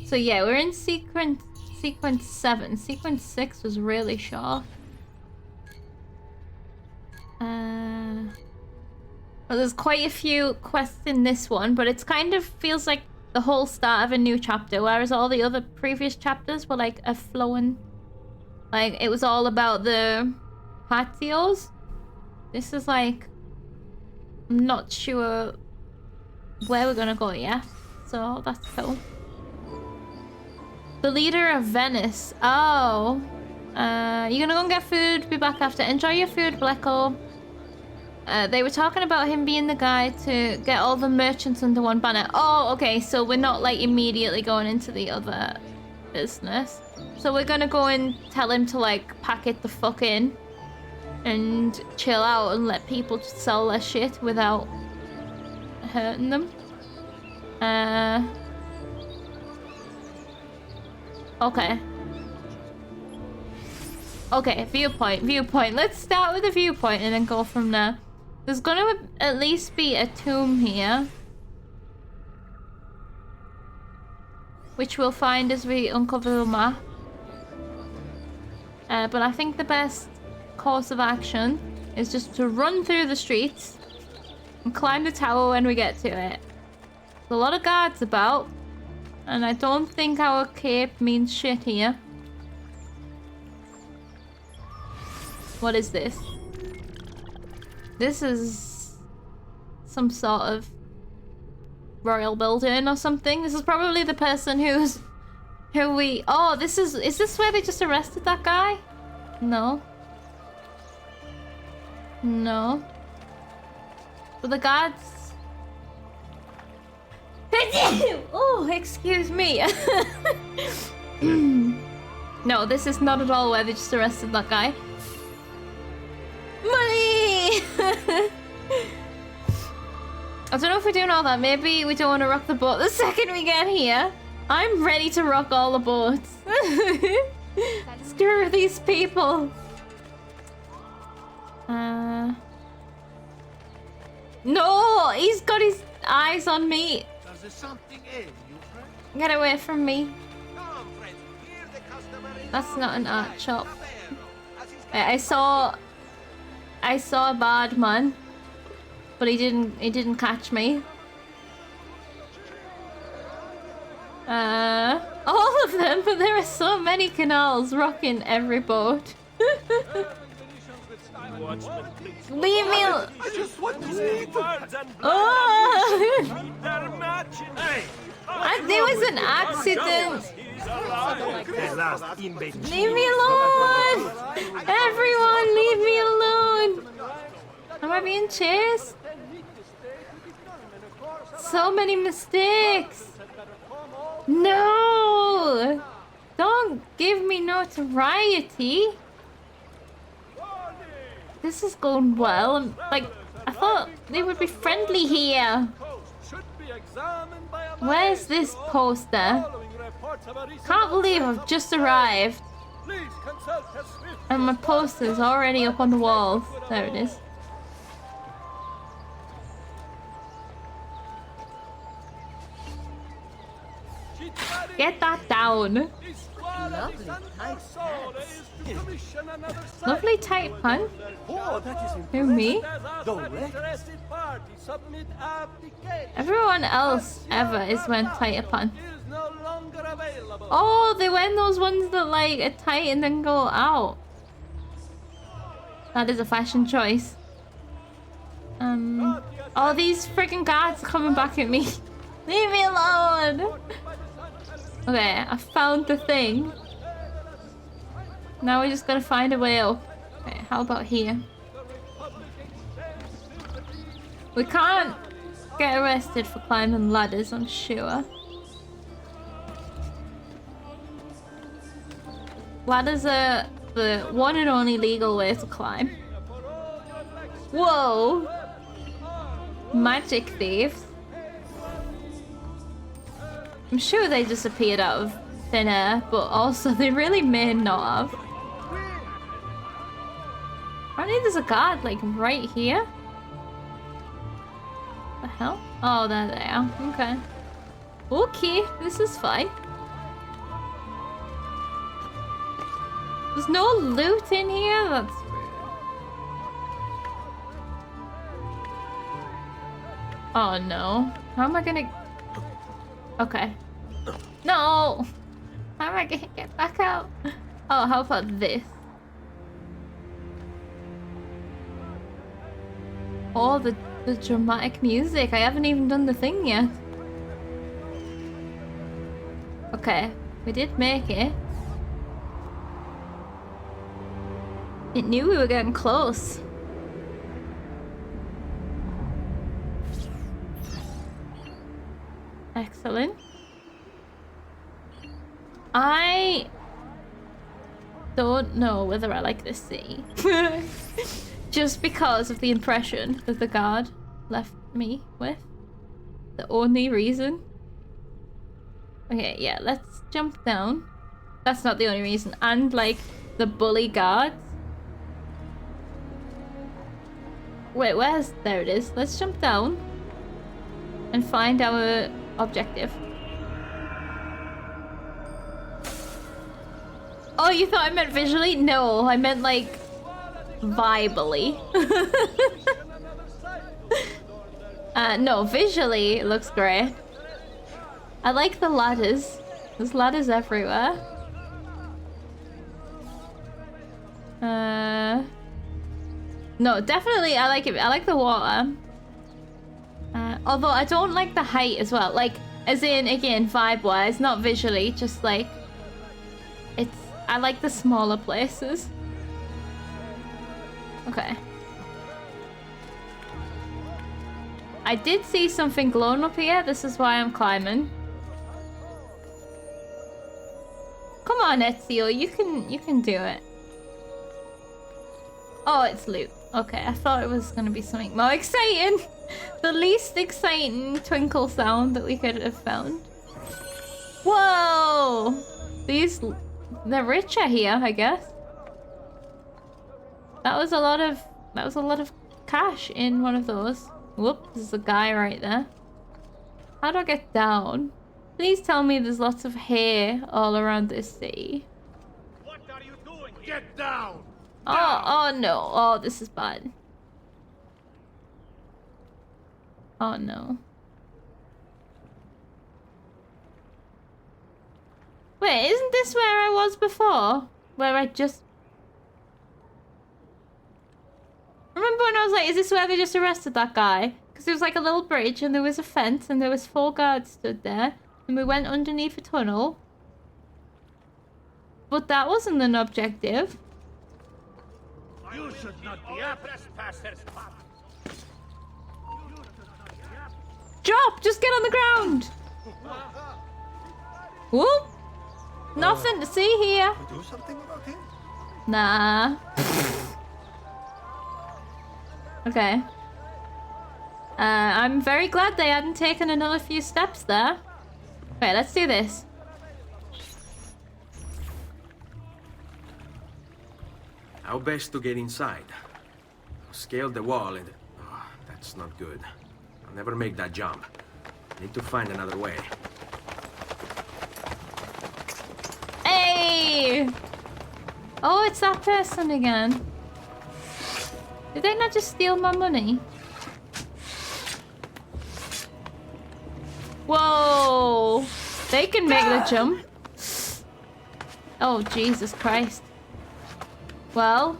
Speaker 1: So yeah, we're in sequence 7. Sequence 6 was really short. Well, there's quite a few quests in this one, but it's kind of feels like the whole start of a new chapter, whereas all the other previous chapters were like a flowing... Like, it was all about the patios. This is like... I'm not sure where we're gonna go yet, so that's cool. The leader of Venice. Oh. You're gonna go and get food, be back after. Enjoy your food, Blacko. They were talking about him being the guy to get all the merchants under one banner. Oh, okay, so we're not like immediately going into the other business. So we're gonna go and tell him to like pack it the fuck in and chill out and let people just sell their shit without hurting them. Okay. Okay, viewpoint. Let's start with the viewpoint and then go from there. There's gonna at least be a tomb here, which we'll find as we uncover the map. But I think the best course of action is just to run through the streets and climb the tower when we get to it. There's a lot of guards about, and I don't think our cape means shit here. What is this? This is some sort of royal building or something. This is probably the person who we... Oh, is this where they just arrested that guy? No. No. But the guards... Oh, excuse me. No, this is not at all where they just arrested that guy. Money! I don't know if we're doing all that. Maybe we don't want to rock the boat the second we get here. I'm ready to rock all the boats. Screw these people. No! He's got his eyes on me. Get away from me. That's not an art shop. I saw a bad man, but he didn't catch me. All of them, but there are so many canals rocking every boat. Leave me alone. I just want to see there was an accident. Leave me alone! Everyone, leave me alone! Am I being chased? So many mistakes! No! Don't give me notoriety! This is going well. Like, I thought they would be friendly here. Where's this poster? Can't believe I've just arrived. And my poster's already up on the wall. There it is. Get that down. Lovely tight pants. Who, me? Everyone else ever is wearing tighter pants. Oh, they wear those ones that like are tight and then go out. That is a fashion choice. All these freaking guards are coming back at me. Leave me alone. Okay, I found the thing. Now we just gotta find a way up. Okay, how about here? We can't get arrested for climbing ladders, I'm sure. Ladders are the one and only legal way to climb. Whoa! Magic thieves. I'm sure they just appeared out of thin air, but also they really may not have. Apparently there's a guard, like, right here. The hell? Oh, there they are. Okay. Okay, this is fine. There's no loot in here? That's weird. Oh no. How am I gonna... Okay. No! How am I gonna get back out? Oh, how about this? Oh, the dramatic music. I haven't even done the thing yet. Okay, we did make it. It knew we were getting close. Excellent. I don't know whether I like this city. Just because of the impression that the guard left me with. The only reason. Okay, yeah, let's jump down. That's not the only reason. And, like, the bully guards. Wait, where's... There it is. Let's jump down. And find our objective. Oh, you thought I meant visually? No, I meant, like, vibally. No, visually it looks great. I like the ladders. There's ladders everywhere. No, definitely I like it. I like the water. Although I don't like the height as well. Like, as in, again, vibe-wise, not visually, just like... It's... I like the smaller places. Okay. I did see something glowing up here. This is why I'm climbing. Come on, Ezio. You can do it. Oh, it's loot. Okay, I thought it was gonna be something more exciting. The least exciting twinkle sound that we could have found. Whoa! They're richer here, I guess. That was a lot of cash in one of those. Whoop, there's a guy right there. How do I get down? Please tell me there's lots of hay all around this city.
Speaker 10: What are you doing? Get down!
Speaker 1: Oh no. Oh, this is bad. Oh no. Wait, isn't this where I was before? Where I just... Remember when I was like, is this where they just arrested that guy? Because there was like a little bridge and there was a fence and there was 4 guards stood there. And we went underneath a tunnel. But that wasn't an objective.
Speaker 10: You should not be a trespassers.
Speaker 1: Drop! Just get on the ground! Whoop! Nothing to see here.
Speaker 9: Do something about him?
Speaker 1: Nah. Okay. I'm very glad they hadn't taken another few steps there. Okay, let's do this.
Speaker 3: How best to get inside? Scale the wall and... Oh, that's not good. I'll never make that jump. Need to find another way.
Speaker 1: Hey! Oh, it's that person again. Did they not just steal my money? Whoa! They can make the jump. Oh, Jesus Christ. Well.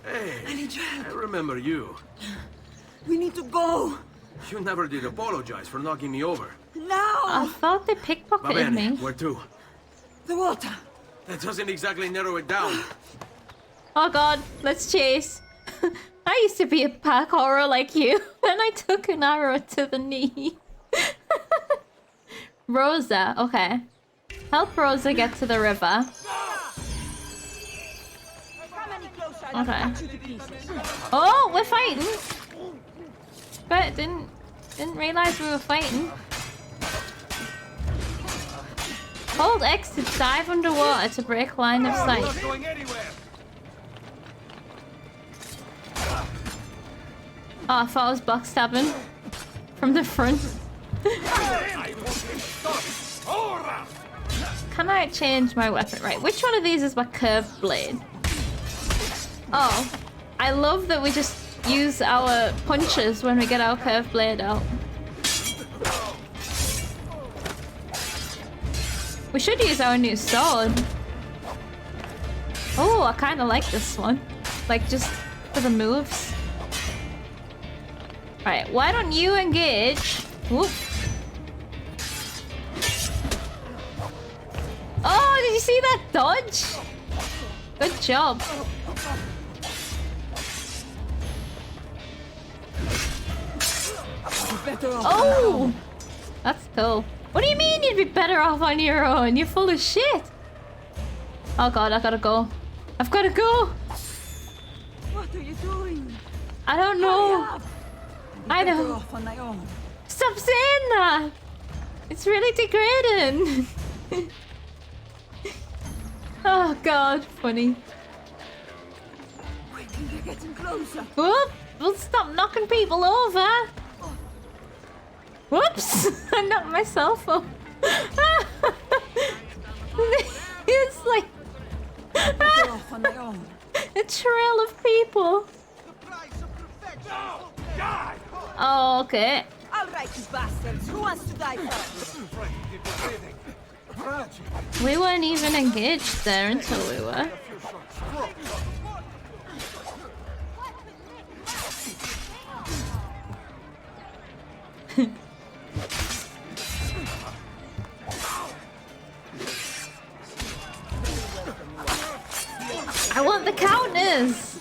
Speaker 3: Hey, I remember you.
Speaker 11: We need to go.
Speaker 3: You never did apologize for knocking me over.
Speaker 11: Now!
Speaker 1: I thought they pickpocketed me.
Speaker 3: Where to?
Speaker 11: The water.
Speaker 3: That doesn't exactly narrow it down.
Speaker 1: Oh god, let's chase. I used to be a parkourer like you, and I took an arrow to the knee. Rosa, okay. Help Rosa get to the river. Okay. Oh, we're fighting. But didn't realize we were fighting. Hold X to dive underwater to break line of sight. Oh, I thought I was backstabbing from the front. Can I change my weapon? Right, which one of these is my curved blade? Oh, I love that we just use our punches when we get our curved blade out. We should use our new sword. Oh, I kind of like this one. Like, just for the moves. Right, why don't you engage? Whoop. Oh, did you see that dodge? Good job. Oh! That's cool. What do you mean you'd be better off on your own? You're full of shit. Oh god, I gotta go. I've gotta go.
Speaker 11: What are you doing?
Speaker 1: I don't know. I
Speaker 11: Better
Speaker 1: know.
Speaker 11: off on my own.
Speaker 1: Stop saying that. It's really degrading. Oh god, funny.
Speaker 11: Quickly, they're getting closer.
Speaker 1: Whoop! We'll stop knocking people over. Whoops! I knocked myself up. It's like
Speaker 11: Better off on my own.
Speaker 1: a trail of people. Oh, okay.
Speaker 11: All right, you bastards. Who wants to die first?
Speaker 1: We weren't even engaged there until we were. I want the counters!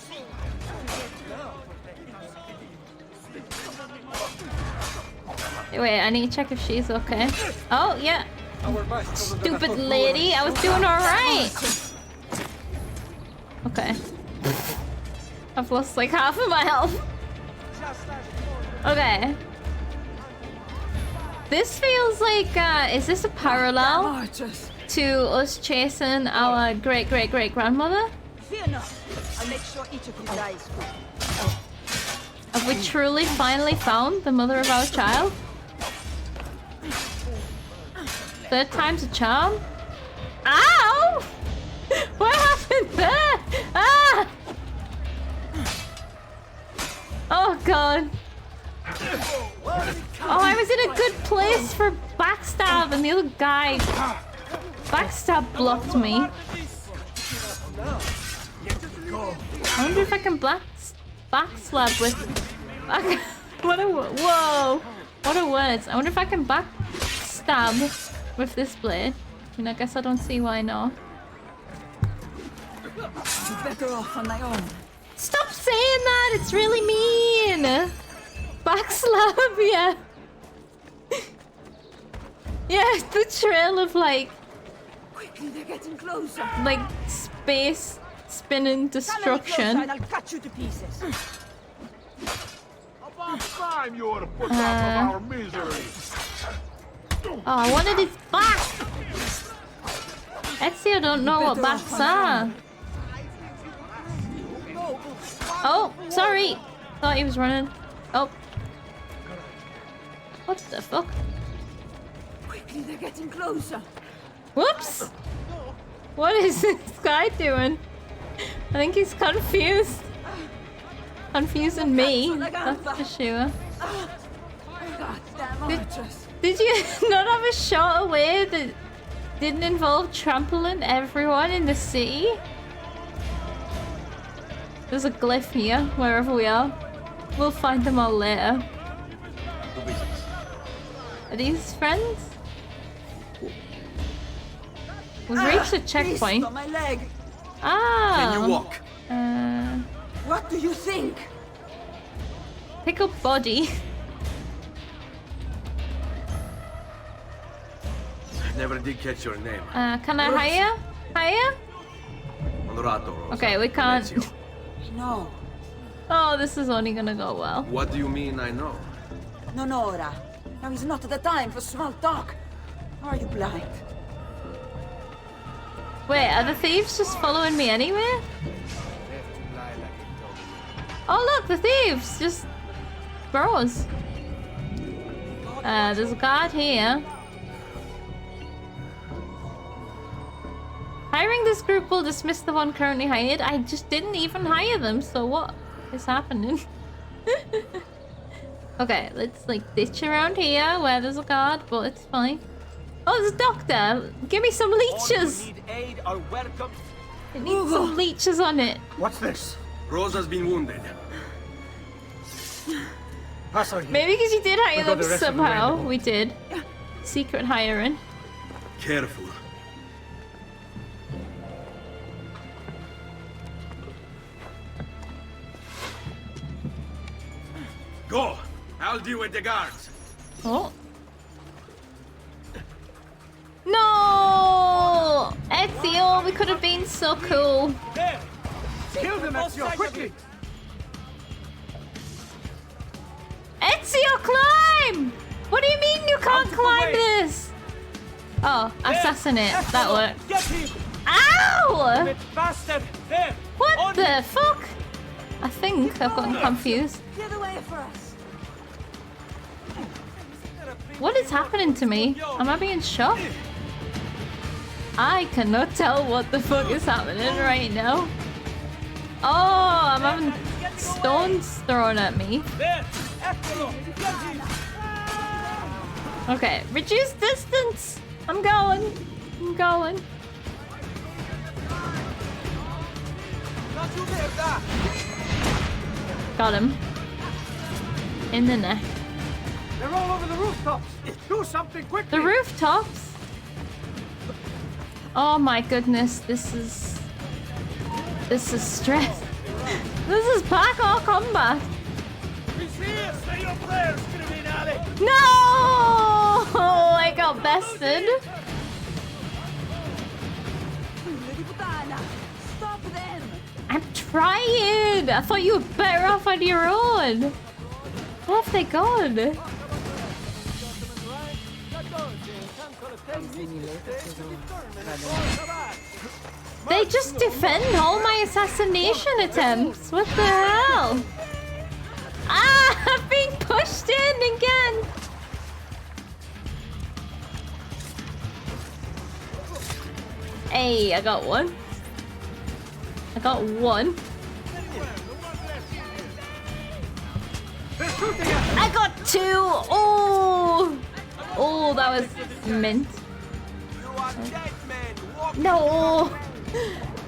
Speaker 1: Wait, I need to check if she's okay. Oh, yeah. Stupid lady, I was doing alright! Okay. I've lost like half of my health. Okay. This feels like, is this a parallel to us chasing our great-great-great-grandmother?
Speaker 11: Fear not. I'll make sure each of you dies quick.
Speaker 1: Have we truly finally found the mother of our child? Third time's a charm? Ow! What happened there? Ah! Oh god. Oh, I was in a good place for backstab and the other guy backstab blocked me. I wonder if I can backslap with... Whoa! What are words? I wonder if I can backstab with this blade. I mean, I guess I don't see why not.
Speaker 11: You're better off on my own.
Speaker 1: Stop saying that! It's really mean! Backslap, yeah. Yeah, the trail of like...
Speaker 11: Quickly, they're getting closer.
Speaker 1: Like, space spinning destruction.
Speaker 11: And I'll cut you to pieces.
Speaker 10: About time you were put out of our misery.
Speaker 1: Oh, I wanted his back! Ezio don't know what backs are. Oh, sorry! Thought he was running. Oh. What the fuck?
Speaker 11: Quickly, they're getting closer.
Speaker 1: Whoops! What is this guy doing? I think he's confused. Confusing me, that's for sure. Did you not have a shot away that didn't involve trampling everyone in the city? There's a glyph here, wherever we are. We'll find them all later. Are these friends? We've reached a checkpoint.
Speaker 11: On my leg.
Speaker 1: Ah.
Speaker 3: Can you walk?
Speaker 11: What do you think?
Speaker 1: Pick up body.
Speaker 3: Never did catch your name.
Speaker 1: Can I hire? Hire?
Speaker 3: Honorato, Rosa.
Speaker 1: Okay, we can't.
Speaker 3: Ven-ezio.
Speaker 11: No.
Speaker 1: Oh, this is only gonna go well.
Speaker 3: What do you mean I know?
Speaker 11: Non ora. Now is not the time for small talk. Are you blind?
Speaker 1: Wait, are the thieves just following me anywhere? Oh look, the thieves! Just bros. There's a guard here. Hiring this group will dismiss the one currently hired. I just didn't even hire them, so what is happening? Okay, let's like ditch around here where there's a guard, but it's fine. Oh, there's a doctor! Give me some leeches!
Speaker 8: Need aid are welcome.
Speaker 1: It needs some leeches on it.
Speaker 4: What's this?
Speaker 3: Rosa's been wounded.
Speaker 4: Pass on here.
Speaker 1: Maybe because you did hire
Speaker 4: We've got
Speaker 1: them
Speaker 4: the rest of the
Speaker 1: somehow.
Speaker 4: way.
Speaker 1: We did. Secret hiring.
Speaker 3: Careful. Go! I'll deal with the guards.
Speaker 1: Oh. No! Ezio, we could have been so cool.
Speaker 8: There!
Speaker 4: Kill them, Ezio, quickly!
Speaker 1: Ezio, climb! What do you mean you can't
Speaker 8: Out of the
Speaker 1: climb
Speaker 8: way.
Speaker 1: this? Oh, assassinate. That worked.
Speaker 8: Get him!
Speaker 1: Ow!
Speaker 8: Bit bastard! There!
Speaker 1: What
Speaker 8: On
Speaker 1: the fuck? I think I've gotten confused.
Speaker 11: Get away for us.
Speaker 1: What is happening to me? Am I being shot? I cannot tell what the fuck is happening right now. Oh, I'm having stones thrown at me.
Speaker 8: There! Eccolo! Get him!
Speaker 1: Okay, reduce distance. I'm going. I'm going. Got him. In the neck.
Speaker 4: They're all over the rooftops! Do something quickly!
Speaker 1: The rooftops? Oh my goodness, this is stress. This is parkour combat.
Speaker 8: He's here! Say your prayers, criminale!
Speaker 1: No! I got bested.
Speaker 11: Stop them.
Speaker 1: I'm trying. I thought you were better off on your own. Where have they gone? They just defend all my assassination attempts. What the hell? Ah, I've been pushed in again. Hey, I got one. I got one. I got two. Oh, oh, that was mint.
Speaker 8: You are dead, man! Walk
Speaker 1: No.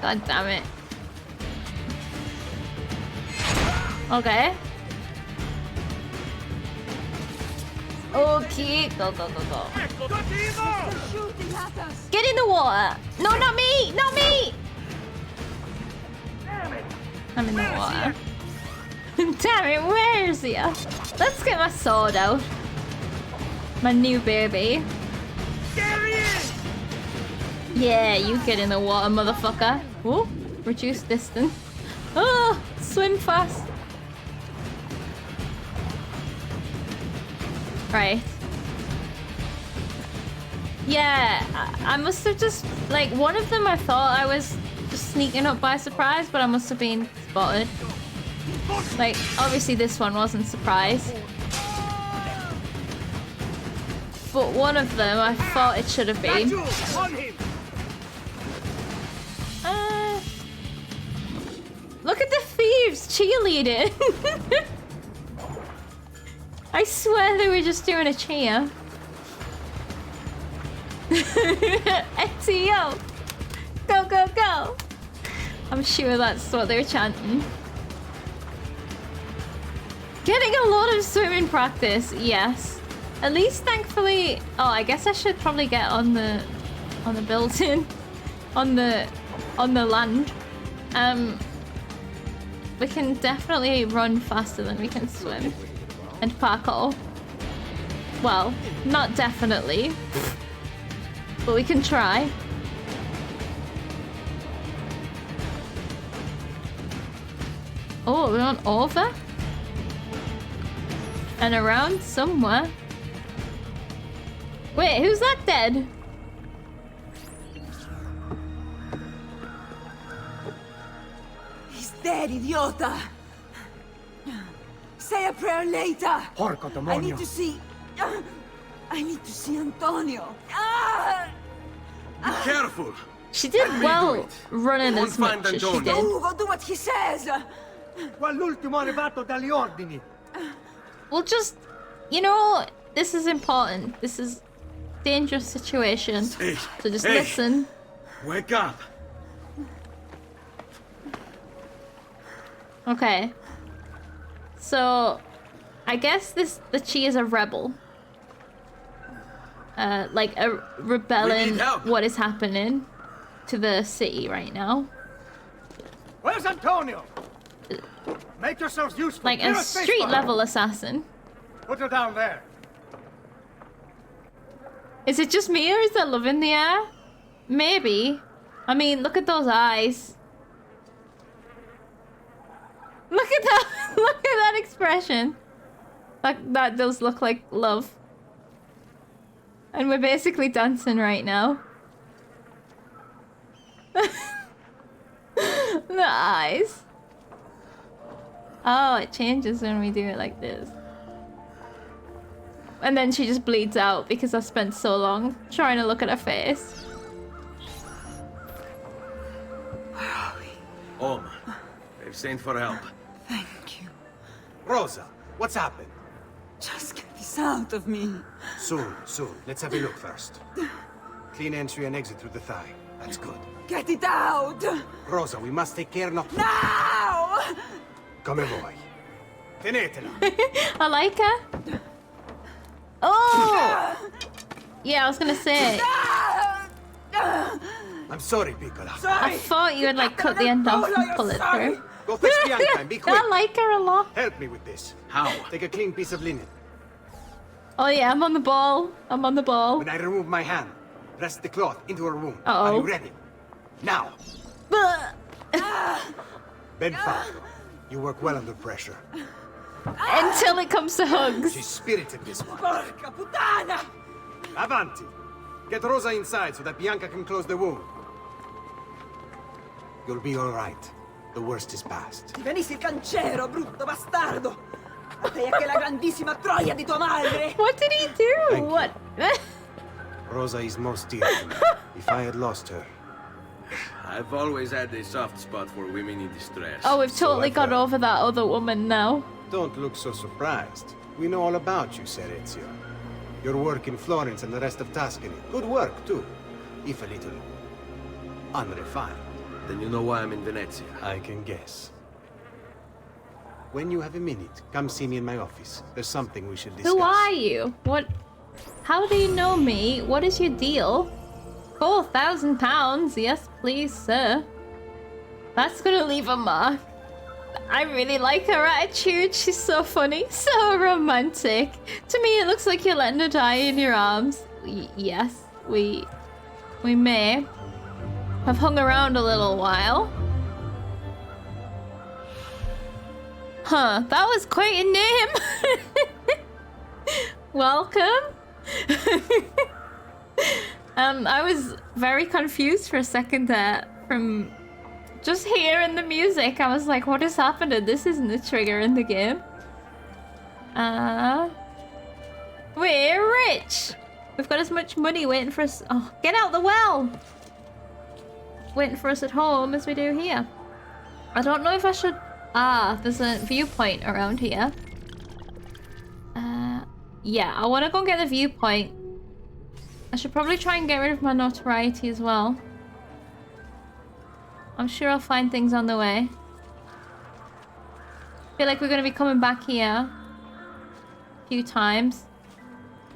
Speaker 1: God damn it. Okay. Okay, go, go, go, go.
Speaker 11: Shooting at us.
Speaker 1: Get in the water. No, not me, not me. I'm in the water. Damn it, where is he? Let's get my sword out. My new baby.
Speaker 8: There he is!
Speaker 1: Yeah, you get in the water, motherfucker. Oh, reduce distance. Oh, swim fast. Right. Yeah, I must have just, like, one of them I thought I was just sneaking up by surprise, but I must have been spotted. Like, obviously this one wasn't surprise. But one of them I thought it should have been.
Speaker 8: On him!
Speaker 1: Look at the thieves cheerleading. I swear they were just doing a cheer. Ezio! Go, go, go! I'm sure that's what they're chanting. Getting a lot of swimming practice, yes. At least thankfully... Oh, I guess I should probably get on the built-in. on the land. We can definitely run faster than we can swim and parkour. Well, not definitely, but we can try. Oh, we went over and around somewhere. Wait, who's that dead?
Speaker 11: He's dead, idiota! Say a prayer later!
Speaker 4: Porco
Speaker 11: I
Speaker 4: demonio!
Speaker 11: need to see... I need to see Antonio! Ah!
Speaker 3: Be careful!
Speaker 1: She did well running
Speaker 3: Won't
Speaker 1: as much
Speaker 3: find
Speaker 1: as she
Speaker 3: Antonio.
Speaker 1: did.
Speaker 11: Ugo, do what he says!
Speaker 4: Quell'ultimo arrivato dagli ordini!
Speaker 1: We'll just... You know, this is important. This is dangerous situation.
Speaker 3: Hey,
Speaker 1: So just
Speaker 3: hey.
Speaker 1: listen.
Speaker 3: Wake up!
Speaker 1: Okay. So, I guess that she is a rebel. Like a rebelling
Speaker 3: help.
Speaker 1: what is happening to the city right now.
Speaker 4: Where's Antonio? Make yourselves useful.
Speaker 1: Like
Speaker 4: Clear
Speaker 1: a
Speaker 4: space
Speaker 1: street
Speaker 4: bar.
Speaker 1: level assassin.
Speaker 4: Put her down there.
Speaker 1: Is it just me or is there love in the air? Maybe. I mean, look at those eyes. Look at that! Look at that expression. That does look like love. And we're basically dancing right now. The eyes. Oh, it changes when we do it like this. And then she just bleeds out because I spent so long trying to look at her face.
Speaker 3: Home. They've sent for help.
Speaker 11: Thank you.
Speaker 12: Rosa, what's happened?
Speaker 11: Just get this out of me.
Speaker 12: Soon. Let's have a look first. Clean entry and exit through the thigh. That's good.
Speaker 11: Get it out!
Speaker 12: Rosa, we must take care not...
Speaker 11: Now!
Speaker 12: Come vuoi. Tenetela.
Speaker 1: I like her. Oh! Yeah, I was gonna say.
Speaker 12: I'm sorry, Piccola.
Speaker 1: I thought you would like cut the end off and pull it through.
Speaker 12: Go fetch Bianca and be quick.
Speaker 1: I like her a lot.
Speaker 12: Help me with this.
Speaker 3: How?
Speaker 12: Take a clean piece of linen.
Speaker 1: Oh yeah, I'm on the ball. I'm on the ball.
Speaker 12: When I remove my hand, press the cloth into her wound.
Speaker 1: Uh-oh.
Speaker 12: Are you ready? Now. Ben Falco, you work well under pressure.
Speaker 1: Until it comes to hugs.
Speaker 12: She's spirited this one.
Speaker 11: Porca puttana!
Speaker 12: Avanti. Get Rosa inside so that Bianca can close the wound. You'll be all right. The worst is past.
Speaker 11: Ti venissi il cancero, brutto bastardo! A te e che la grandissima troia di tua madre!
Speaker 1: What did he do?
Speaker 12: Thank you.
Speaker 1: What?
Speaker 12: Rosa is most dear to me. If I had lost her...
Speaker 3: I've always had a soft spot for women in distress.
Speaker 1: Oh, we've
Speaker 12: So
Speaker 1: totally
Speaker 12: I've
Speaker 1: got
Speaker 12: heard.
Speaker 1: over that other woman now.
Speaker 12: Don't look so surprised. We know all about you, Ven-ezio. Your work in Florence and the rest of Tuscany. Good work, too. If a little... unrefined.
Speaker 3: Then you know why I'm in Venezia.
Speaker 12: I can guess. When you have a minute, come see me in my office. There's something we should discuss.
Speaker 1: Who are you? What? How do you know me? What is your deal? £4,000? Yes, please, sir. That's gonna leave a mark. I really like her attitude. She's so funny, so romantic. To me, it looks like you're letting her die in your arms. Yes, we may have hung around a little while. Huh, that was quite a name. Welcome. I was very confused for a second there from just hearing the music. I was like, what is happening? This isn't the trigger in the game. We're rich. We've got as much money waiting for us. Oh, get out the well. Waiting for us at home as we do here. I don't know if I should... Ah, there's a viewpoint around here. Yeah, I want to go and get the viewpoint. I should probably try and get rid of my notoriety as well. I'm sure I'll find things on the way. Feel like we're going to be coming back here a few times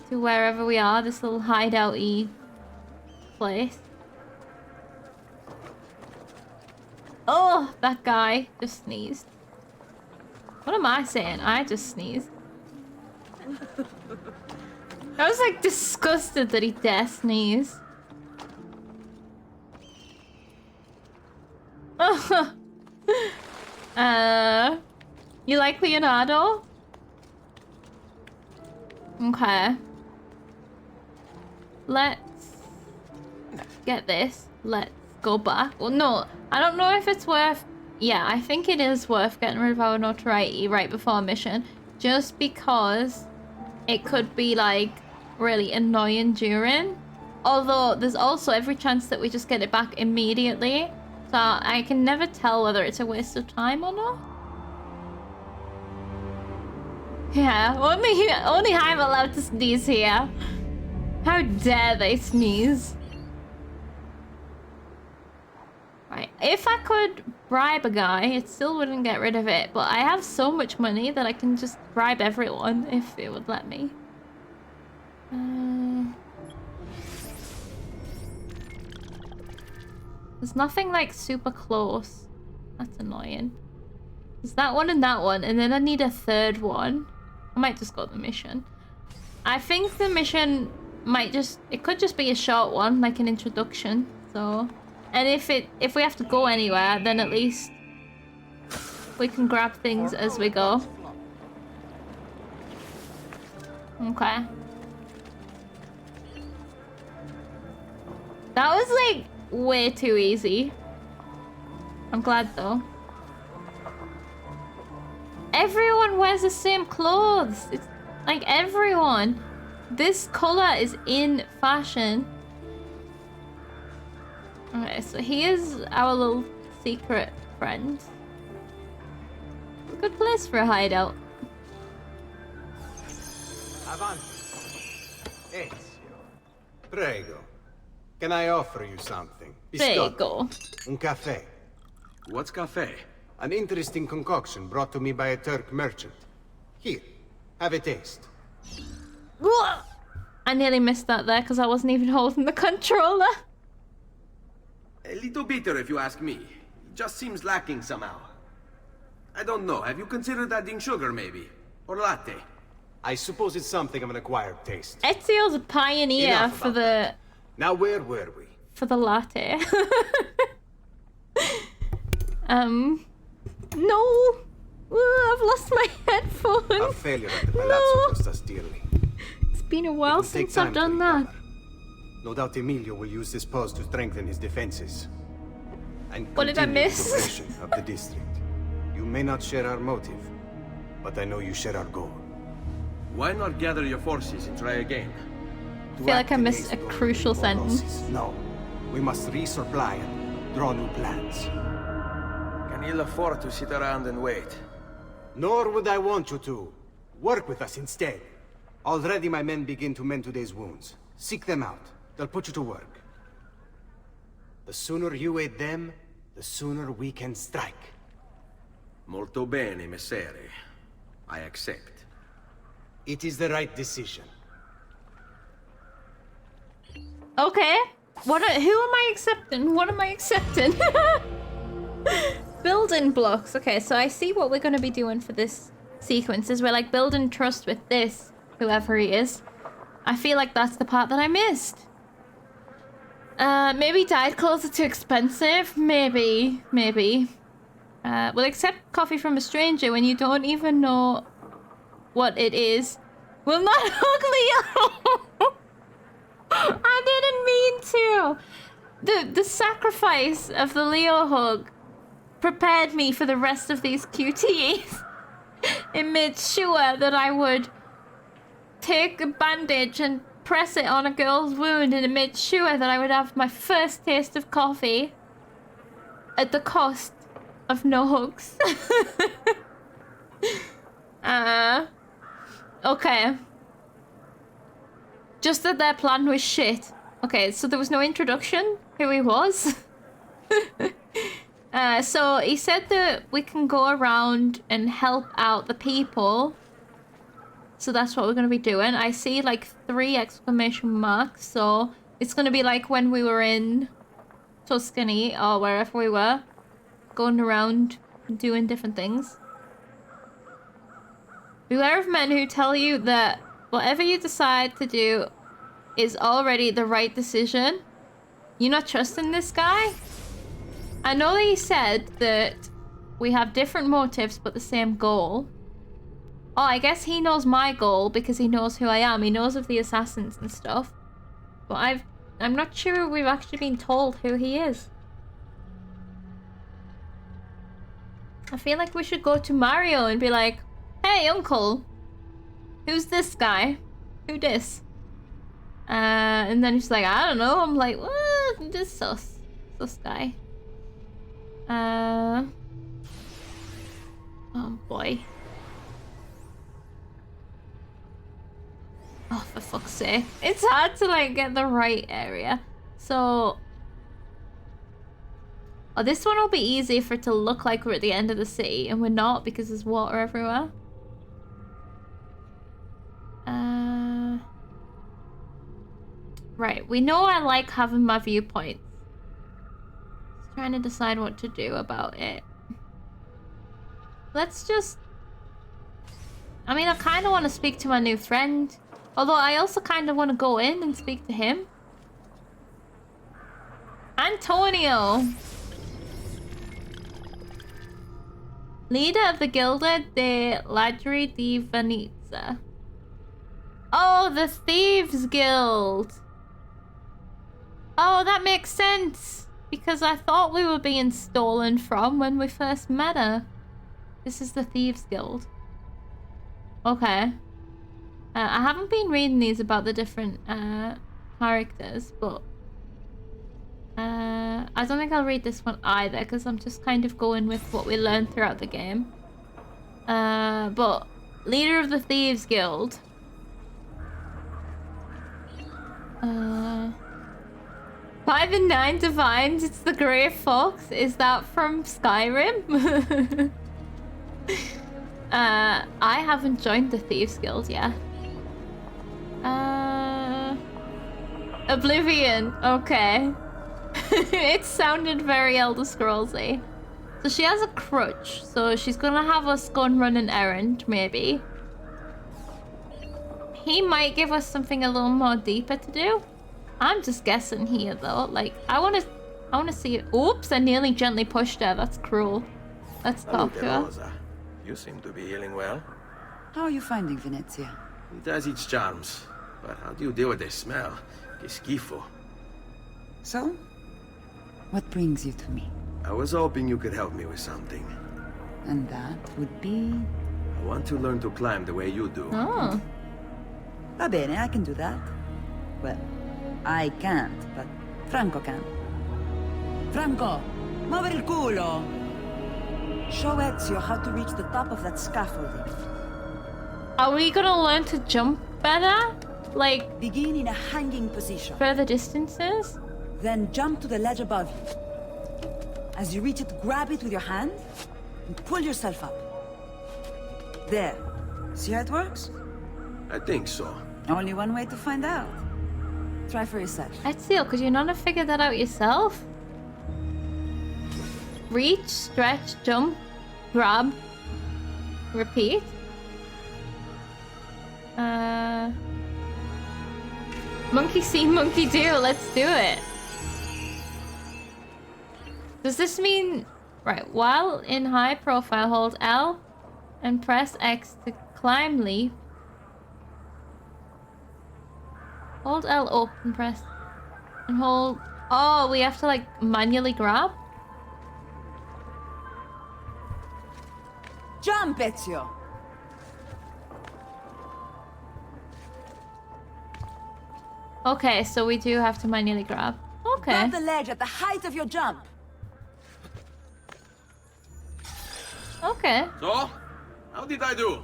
Speaker 1: to wherever we are, this little hideout-y place. Oh, that guy just sneezed. What am I saying? I just sneezed. I was like disgusted that he dare sneeze. You like Leonardo? Okay. Let's get this. Let's go back. Well, no, I don't know if it's worth... Yeah, I think it is worth getting rid of our notoriety right before a mission. Just because it could be, like, really annoying during. Although, there's also every chance that we just get it back immediately. So, I can never tell whether it's a waste of time or not. Yeah, only I'm allowed to sneeze here. How dare they sneeze? Right, if I could bribe a guy, it still wouldn't get rid of it, but I have so much money that I can just bribe everyone if it would let me. There's nothing like super close. That's annoying. There's that one, and then I need a third one. I might just go to the mission. I think the mission might just... It could just be a short one, like an introduction, so... And if we have to go anywhere, then at least we can grab things as we go. Okay. That was like way too easy. I'm glad though. Everyone wears the same clothes. It's like everyone. This color is in fashion. Okay, so he is our little secret friend. Good place for a hideout.
Speaker 12: Avanti. Ezio. Prego. Can I offer you something?
Speaker 1: Prego.
Speaker 12: Un caffè.
Speaker 3: What's cafe?
Speaker 12: An interesting concoction brought to me by a Turk merchant. Here, have a taste.
Speaker 1: I nearly missed that there because I wasn't even holding the controller.
Speaker 3: A little bitter if you ask me. It just seems lacking somehow. I don't know, have you considered adding sugar maybe? Or latte?
Speaker 12: I suppose it's something of an acquired taste.
Speaker 1: Ezio's a pioneer for the...
Speaker 12: That. Now where were we?
Speaker 1: For the latte. No! I've lost my headphones.
Speaker 12: Our failure at the Palazzo cost us dearly.
Speaker 1: It's been a while since I've done that.
Speaker 12: No doubt Emilio will use this post to strengthen his defenses. And
Speaker 1: what did I miss?
Speaker 12: The progression of the district. You may not share our motive, but I know you share our goal.
Speaker 3: Why not gather your forces and try again?
Speaker 1: I feel like I missed a crucial sentence.
Speaker 12: No, we must resupply and draw new plans.
Speaker 3: Can ill afford to sit around and wait.
Speaker 12: Nor would I want you to. Work with us instead. Already my men begin to mend today's wounds. Seek them out. They'll put you to work. The sooner you aid them, the sooner we can strike.
Speaker 3: Molto bene, messere. I accept.
Speaker 12: It is the right decision.
Speaker 1: Okay. Who am I accepting? What am I accepting? Building blocks. Okay, so I see what we're going to be doing for this sequence is we're like building trust with this, whoever he is. I feel like that's the part that I missed. Maybe dyed clothes are too expensive. Maybe. We'll accept coffee from a stranger when you don't even know what it is. Will not hug Leo. I didn't mean to. The sacrifice of the Leo hug prepared me for the rest of these QTEs. It made sure that I would take a bandage and press it on a girl's wound, and it made sure that I would have my first taste of coffee at the cost of no hugs. Okay. Just that their plan was shit. Okay, so there was no introduction who he was. So he said that we can go around and help out the people. So that's what we're going to be doing. I see like 3 exclamation marks. So it's going to be like when we were in Tuscany or wherever we were. going around doing different things. Beware of men who tell you that whatever you decide to do is already the right decision. You're not trusting this guy? I know that he said that we have different motives but the same goal. Oh, I guess he knows my goal because he knows who I am. He knows of the assassins and stuff. But I'm not sure we've actually been told who he is. I feel like we should go to Mario and be like, hey, uncle, who's this guy? Who this? And then he's like, I don't know. I'm like, what? This sus guy. Oh boy. Oh, for fuck's sake. It's hard to like get the right area. So... Oh, this one will be easy for it to look like we're at the end of the city, and we're not because there's water everywhere. Right, we know I like having my viewpoints. Just trying to decide what to do about it. Let's just... I mean, I kind of want to speak to my new friend. Although I also kind of want to go in and speak to him. Antonio! Leader of the Gilda de Ladri di Venezia. Oh, the Thieves Guild! Oh, that makes sense! Because I thought we were being stolen from when we first met her. This is the Thieves Guild. Okay. I haven't been reading these about the different characters, but I don't think I'll read this one either because I'm just kind of going with what we learned throughout the game. But leader of the Thieves Guild. 5 and 9 divines. It's the Grey Fox. Is that from Skyrim? I haven't joined the Thieves Guild yet. Oblivion. Okay. It sounded very Elder Scrollsy. So she has a crutch, so she's gonna have us go and run an errand, maybe. He might give us something a little more deeper to do. I'm just guessing here, though. Like, I wanna see it. Oops! I nearly gently pushed her. That's cruel. Let's talk to her.
Speaker 3: Rosa. You seem to be healing well.
Speaker 11: How are you finding Venezia?
Speaker 3: It has its charms, but how do you deal with the smell? Que schifo.
Speaker 11: So? What brings you to me?
Speaker 3: I was hoping you could help me with something.
Speaker 11: And that would be...
Speaker 3: I want to learn to climb the way you do.
Speaker 1: Oh.
Speaker 11: Va bene, I can do that. Well, I can't, but Franco can. Franco, muovere il culo! Show Ezio how to reach the top of that scaffolding.
Speaker 1: Are we gonna learn to jump better? Like...
Speaker 11: Begin in a hanging position.
Speaker 1: Further distances?
Speaker 11: Then jump to the ledge above you. As you reach it, grab it with your hand and pull yourself up. There. See how it works?
Speaker 3: I think so.
Speaker 11: Only one way to find out. Try for yourself.
Speaker 1: Ezio, could you not have figured that out yourself? Reach, stretch, jump, grab, repeat. Monkey see, monkey do. Let's do it. Does this mean... Right, while in high profile, hold L and press X to climb leap. Hold L up and press... And hold... Oh, we have to like manually grab?
Speaker 11: Jump, Ezio!
Speaker 1: Okay, so we do have to manually grab. Okay.
Speaker 11: Grab the ledge at the height of your jump.
Speaker 1: Okay.
Speaker 3: So? How did I do?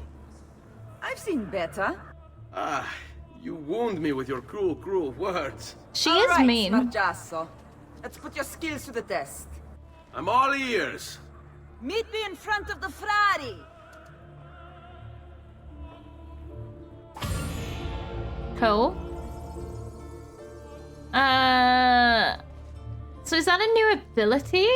Speaker 11: I've seen better.
Speaker 3: Ah, you wound me with your cruel, cruel words.
Speaker 1: She
Speaker 11: All
Speaker 1: is
Speaker 11: right,
Speaker 1: mean.
Speaker 11: Smargiasso. Let's put your skills to the test.
Speaker 3: I'm all ears.
Speaker 11: Meet me in front of the Frari.
Speaker 1: Cool. So is that a new ability?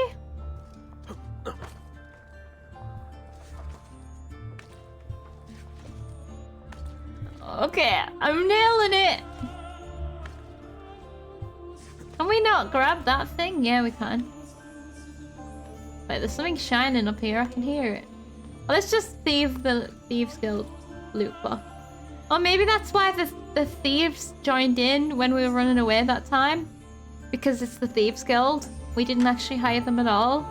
Speaker 1: I'm nailing it! Can we not grab that thing? Yeah, we can. Wait, there's something shining up here. I can hear it. Well, let's just thieve the Thieves Guild loot box. Or maybe that's why the thieves joined in when we were running away that time. Because it's the Thieves Guild. We didn't actually hire them at all.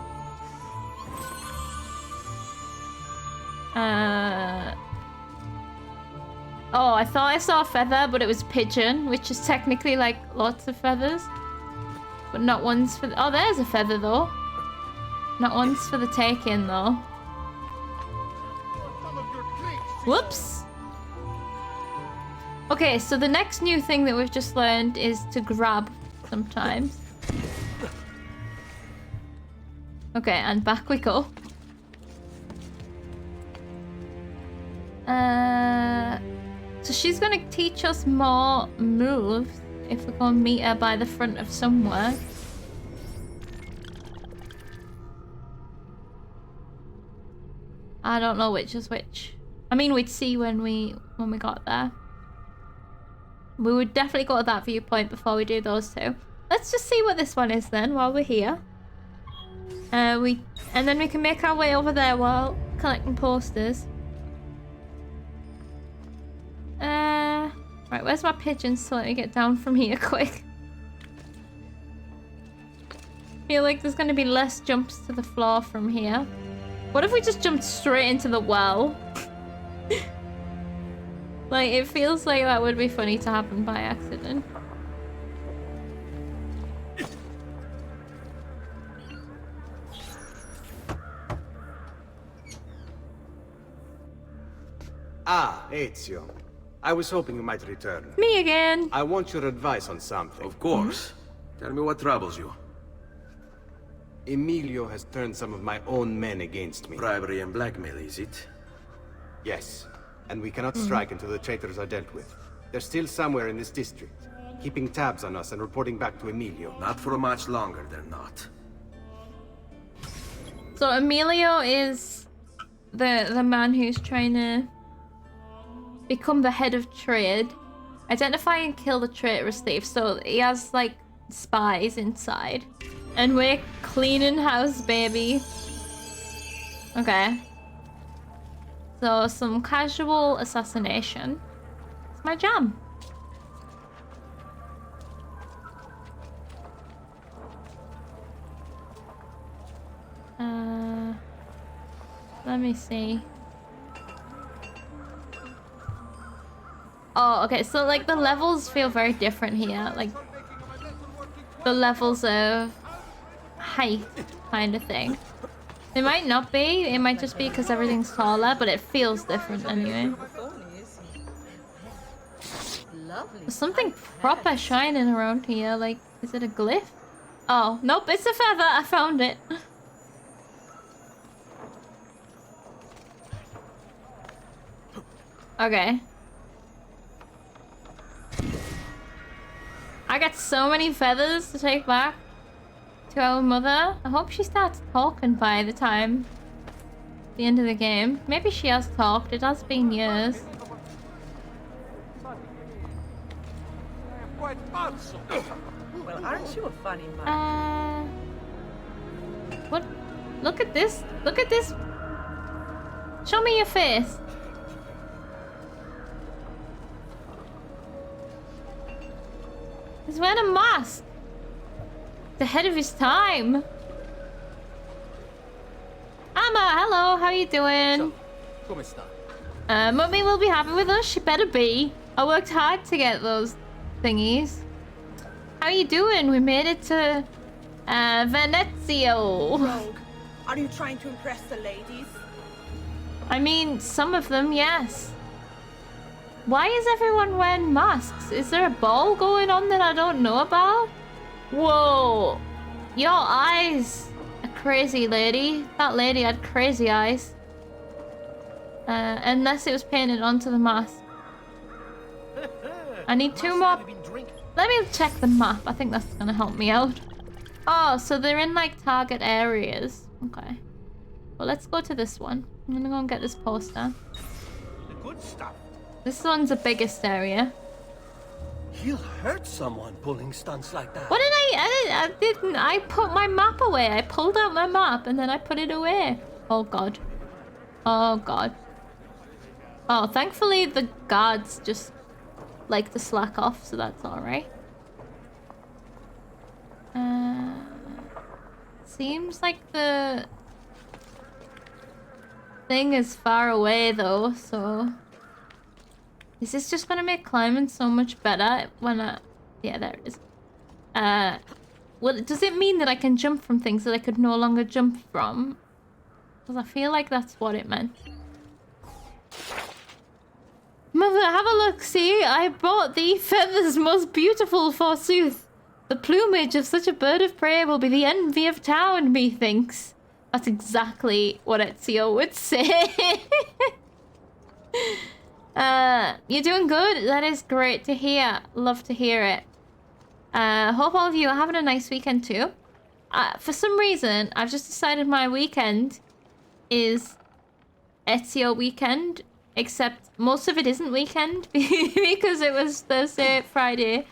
Speaker 1: Oh, I thought I saw a feather, but it was pigeon, which is technically like lots of feathers. But not ones for the... Oh, there's a feather though. Not ones for the take-in though. Whoops. Okay, so the next new thing that we've just learned is to grab sometimes. Okay, and back we go. So she's gonna teach us more moves if we go and meet her by the front of somewhere. I don't know which is which. I mean, we'd see when we got there. We would definitely go to that viewpoint before we do those two. Let's just see what this one is then while we're here. And then we can make our way over there while collecting posters. Right, where's my pigeons? So let me get down from here quick. Feel like there's gonna be less jumps to the floor from here. What if we just jumped straight into the well? Like, it feels like that would be funny to happen by accident.
Speaker 12: Ah, Ezio. I was hoping you might return.
Speaker 1: Me again.
Speaker 12: I want your advice on something.
Speaker 3: Of course. Tell me what troubles you.
Speaker 12: Emilio has turned some of my own men against me.
Speaker 3: Bribery and blackmail, is it?
Speaker 12: Yes. And we cannot strike until the traitors are dealt with. They're still somewhere in this district, keeping tabs on us and reporting back to Emilio.
Speaker 3: Not for much longer, they're not.
Speaker 1: So Emilio is the man who's trying to become the head of trade. Identify and kill the traitorous thief. So he has like spies inside. And we're cleaning house, baby. Okay. So some casual assassination. It's my jam. Let me see. Oh, okay, so like the levels feel very different here. Like the levels of height kind of thing. They might not be, it might just be because everything's taller, but it feels different anyway. There's something proper shining around here, like, is it a glyph? Oh, nope, it's a feather, I found it. Okay. I got so many feathers to take back to our mother. I hope she starts talking by the time the end of the game. Maybe she has talked. It has been years.
Speaker 8: Well, aren't you a funny
Speaker 1: man? What? Look at this. Look at this. Show me your face. He's wearing a mask. The head of his time. Amma, hello, how you doing? Mummy will be happy with us, she better be. I worked hard to get those thingies. How you doing? We made it to Ven-ezio.
Speaker 13: Rogue, are you trying to impress the ladies?
Speaker 1: I mean, some of them, yes. Why is everyone wearing masks? Is there a ball going on that I don't know about? Whoa! Your eyes are crazy, lady. That lady had crazy eyes. Unless it was painted onto the mask. I need 2 more. Let me check the map. I think that's gonna help me out. Oh, so they're in like target areas. Okay. Well, let's go to this one. I'm gonna go and get this poster.
Speaker 10: The good stuff.
Speaker 1: This one's the biggest area.
Speaker 8: He'll hurt someone pulling stunts like that.
Speaker 1: What did I didn't. I put my map away. I pulled out my map and then I put it away. Oh god. Oh god. Oh, thankfully the guards just like to slack off, so that's alright. Seems like the thing is far away though, so is this just gonna make climbing so much better when I... Yeah, there it is. Well, does it mean that I can jump from things that I could no longer jump from? Because I feel like that's what it meant. Mother, have a look, see? I brought thee feathers most beautiful, forsooth. The plumage of such a bird of prey will be the envy of town, methinks. That's exactly what Ezio would say. You're doing good. That is great to hear. Love to hear it. Hope all of you are having a nice weekend too. For some reason, I've just decided my weekend is Ezio weekend, except most of it isn't weekend because it was Thursday, Friday,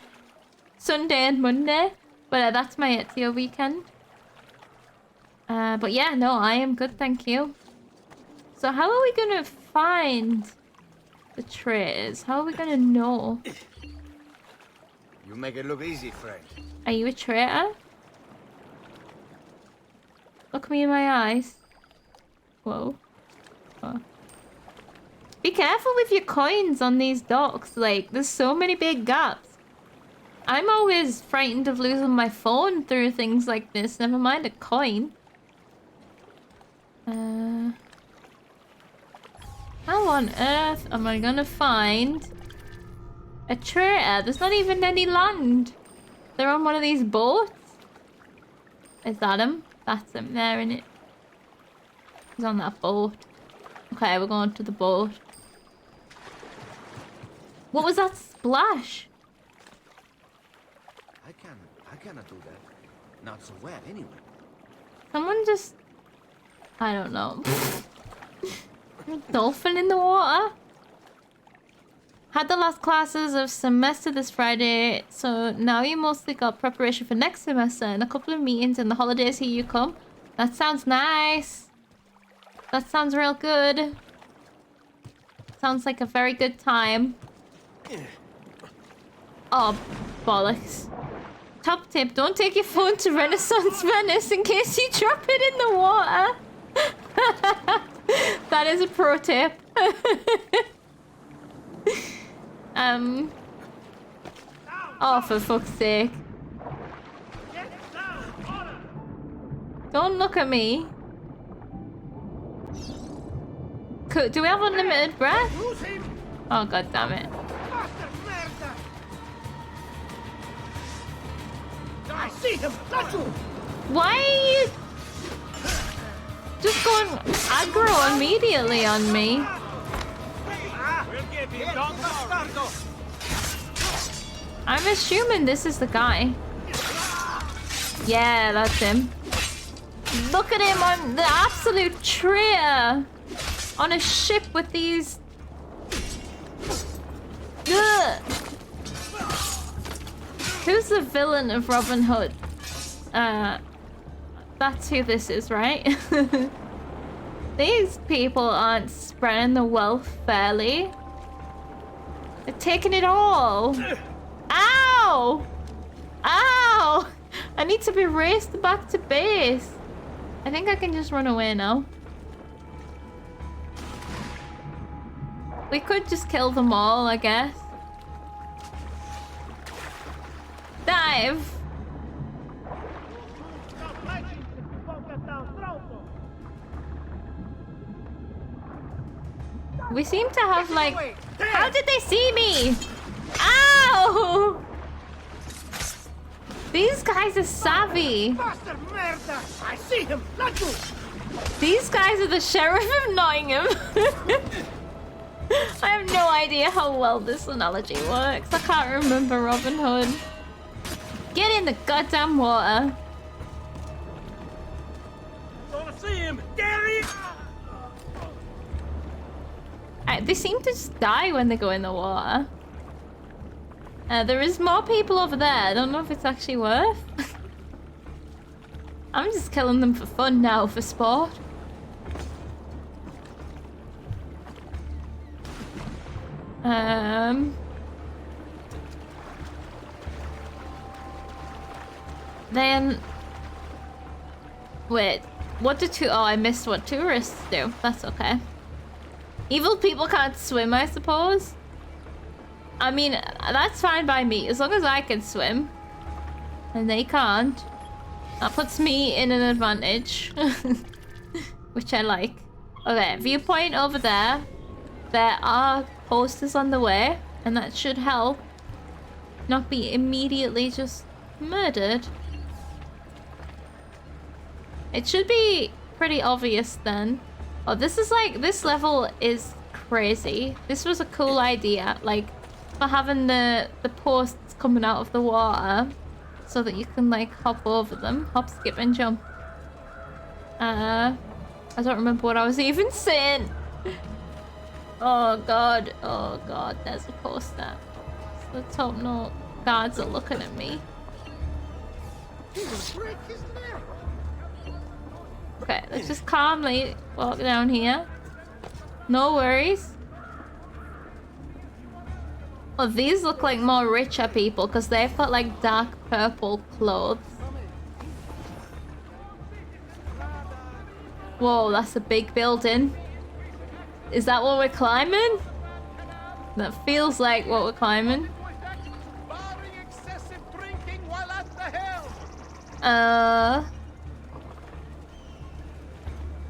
Speaker 1: Sunday and Monday. But that's my Ezio weekend. But yeah, no, I am good, thank you. So how are we gonna find the traitors? How are we gonna know?
Speaker 12: You make it look easy, friend.
Speaker 1: Are you a traitor? Look me in my eyes. Whoa. Oh. Be careful with your coins on these docks. Like, there's so many big gaps. I'm always frightened of losing my phone through things like this. Never mind a coin. How on earth am I gonna find a traitor? There's not even any land. They're on one of these boats. Is that him? That's him there, isn't it? He's on that boat. Okay, we're going to the boat. What was that splash?
Speaker 6: I cannot do that. Not so wet, anyway.
Speaker 1: Someone just... I don't know. A dolphin in the water? Had the last classes of semester this Friday, so now you mostly got preparation for next semester and a couple of meetings and the holidays. Here you come. That sounds nice. That sounds real good. Sounds like a very good time. Oh, bollocks. Top tip, don't take your phone to Renaissance Venice in case you drop it in the water. That is a pro tip. Oh, for fuck's sake. Don't look at me. Do we have unlimited breath? Oh, god damn it.
Speaker 10: I see him! Got you!
Speaker 1: Why are you just going aggro immediately on me? I'm assuming this is the guy. Yeah, that's him. Look at him on the absolute traitor on a ship with these. Ugh. Who's the villain of Robin Hood? That's who this is, right? These people aren't spreading the wealth fairly. They're taking it all. Ow! Ow! I need to be raced back to base. I think I can just run away now. We could just kill them all, I guess. Dive! We seem to have like... How did they see me? Ow! These guys are savvy.
Speaker 10: I see him! Not you!
Speaker 1: These guys are the Sheriff of Nottingham. I have no idea how well this analogy works. I can't remember Robin Hood. Get in the goddamn water.
Speaker 10: Don't see him! Gary!
Speaker 1: They seem to just die when they go in the water. There is more people over there. I don't know if it's actually worth. I'm just killing them for fun now, for sport. Then... Wait, what do I missed what tourists do. That's okay. Evil people can't swim, I suppose. I mean, that's fine by me, as long as I can swim. And they can't. That puts me in an advantage. Which I like. Okay, viewpoint over there. There are posters on the way, and that should help. Not be immediately just murdered. It should be pretty obvious then. Oh, this is like, this level is crazy. This was a cool idea, like, for having the posts coming out of the water so that you can like hop over them. Hop, skip, and jump. I don't remember what I was even saying. Oh god, there's a poster. So let's hope no guards are looking at me. Okay, let's just calmly walk down here. No worries. Oh, these look like more richer people because they've got like dark purple clothes. Whoa, that's a big building. Is that what we're climbing? That feels like what we're climbing.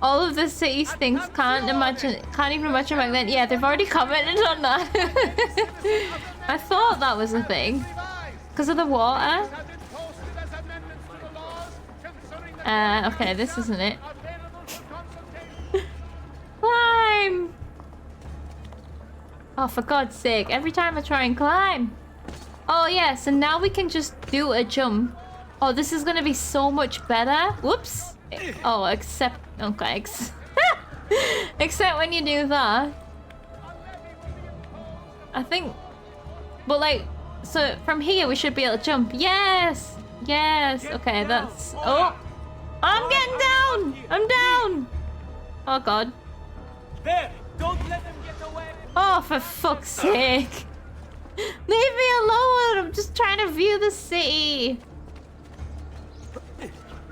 Speaker 1: All of the city's things can't even imagine back then. Yeah, they've already commented on that. I thought that was a thing. Because of the water. Okay, this isn't it. Climb! Oh, for God's sake, every time I try and climb. Oh yeah, so now we can just do a jump. Oh, this is gonna be so much better. Whoops. Oh, except... Okay. Except when you do that. I think... But like... So, from here we should be able to jump. Yes! Yes! Okay, that's... Oh! I'm getting down! I'm down! Oh, God.
Speaker 8: There! Don't let them get away!
Speaker 1: Oh, for fuck's sake! Leave me alone! I'm just trying to view the city!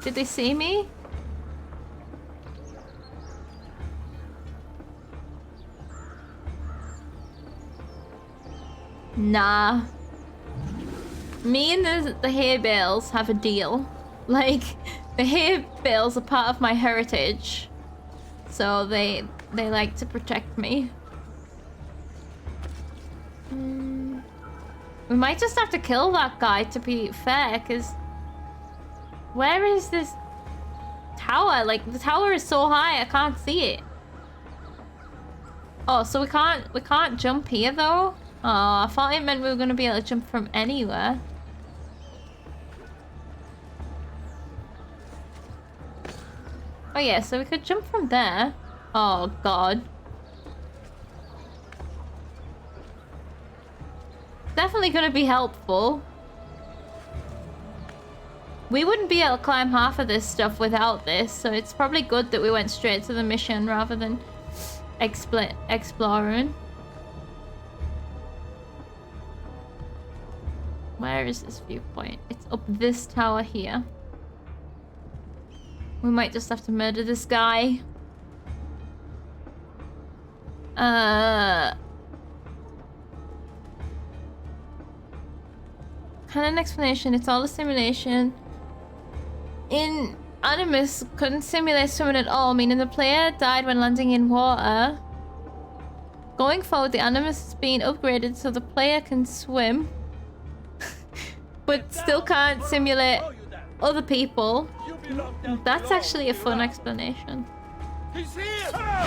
Speaker 1: Did they see me? Nah. Me and the hay bales have a deal. Like, the hay bales are part of my heritage. So they like to protect me. We might just have to kill that guy to be fair, because... Where is this tower? Like, the tower is so high, I can't see it. Oh, so we can't jump here, though? Oh, I thought it meant we were going to be able to jump from anywhere. Oh yeah, so we could jump from there. Oh god. Definitely going to be helpful. We wouldn't be able to climb half of this stuff without this, so it's probably good that we went straight to the mission rather than exploring. Where is this viewpoint? It's up this tower here. We might just have to murder this guy. Kind of an explanation. It's all a simulation. In Animus, couldn't simulate swimming at all, meaning the player died when landing in water. Going forward, the Animus is being upgraded so the player can swim. But still can't simulate other people. That's actually a fun explanation.
Speaker 8: He's here!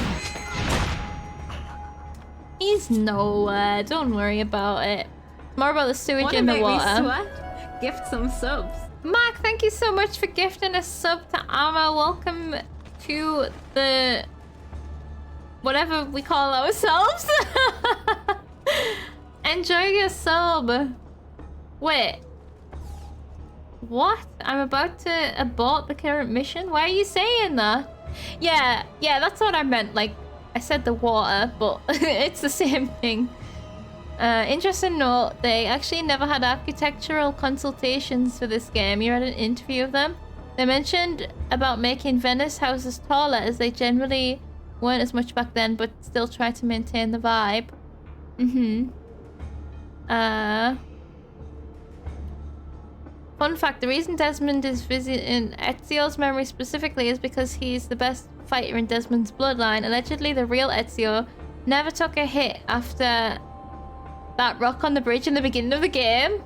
Speaker 1: He's nowhere. Don't worry about it. More about the sewage in the water.
Speaker 14: Sweat? Gift some subs.
Speaker 1: Mark, thank you so much for gifting a sub to Amma. Welcome to the... whatever we call ourselves. Enjoy your sub. Wait. What? I'm about to abort the current mission? Why are you saying that? Yeah, that's what I meant. Like, I said the water, but it's the same thing. Interesting note, they actually never had architectural consultations for this game. You read an interview of them? They mentioned about making Venice houses taller as they generally weren't as much back then, but still try to maintain the vibe. Fun fact, the reason Desmond is visiting Ezio's memory specifically is because he's the best fighter in Desmond's bloodline. Allegedly, the real Ezio never took a hit after that rock on the bridge in the beginning of the game.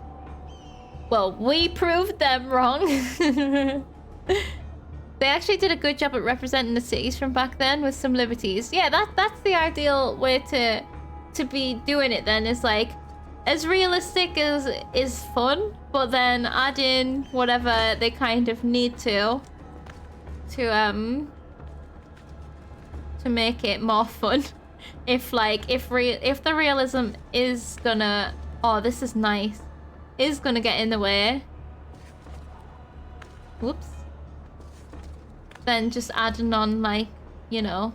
Speaker 1: Well, we proved them wrong. They actually did a good job at representing the cities from back then with some liberties. Yeah, that's the ideal way to be doing it then, is like as realistic as is fun, but then add in whatever they kind of need to make it more fun. If the realism is gonna, oh, this is nice, is gonna get in the way, whoops, then just adding on, like, you know,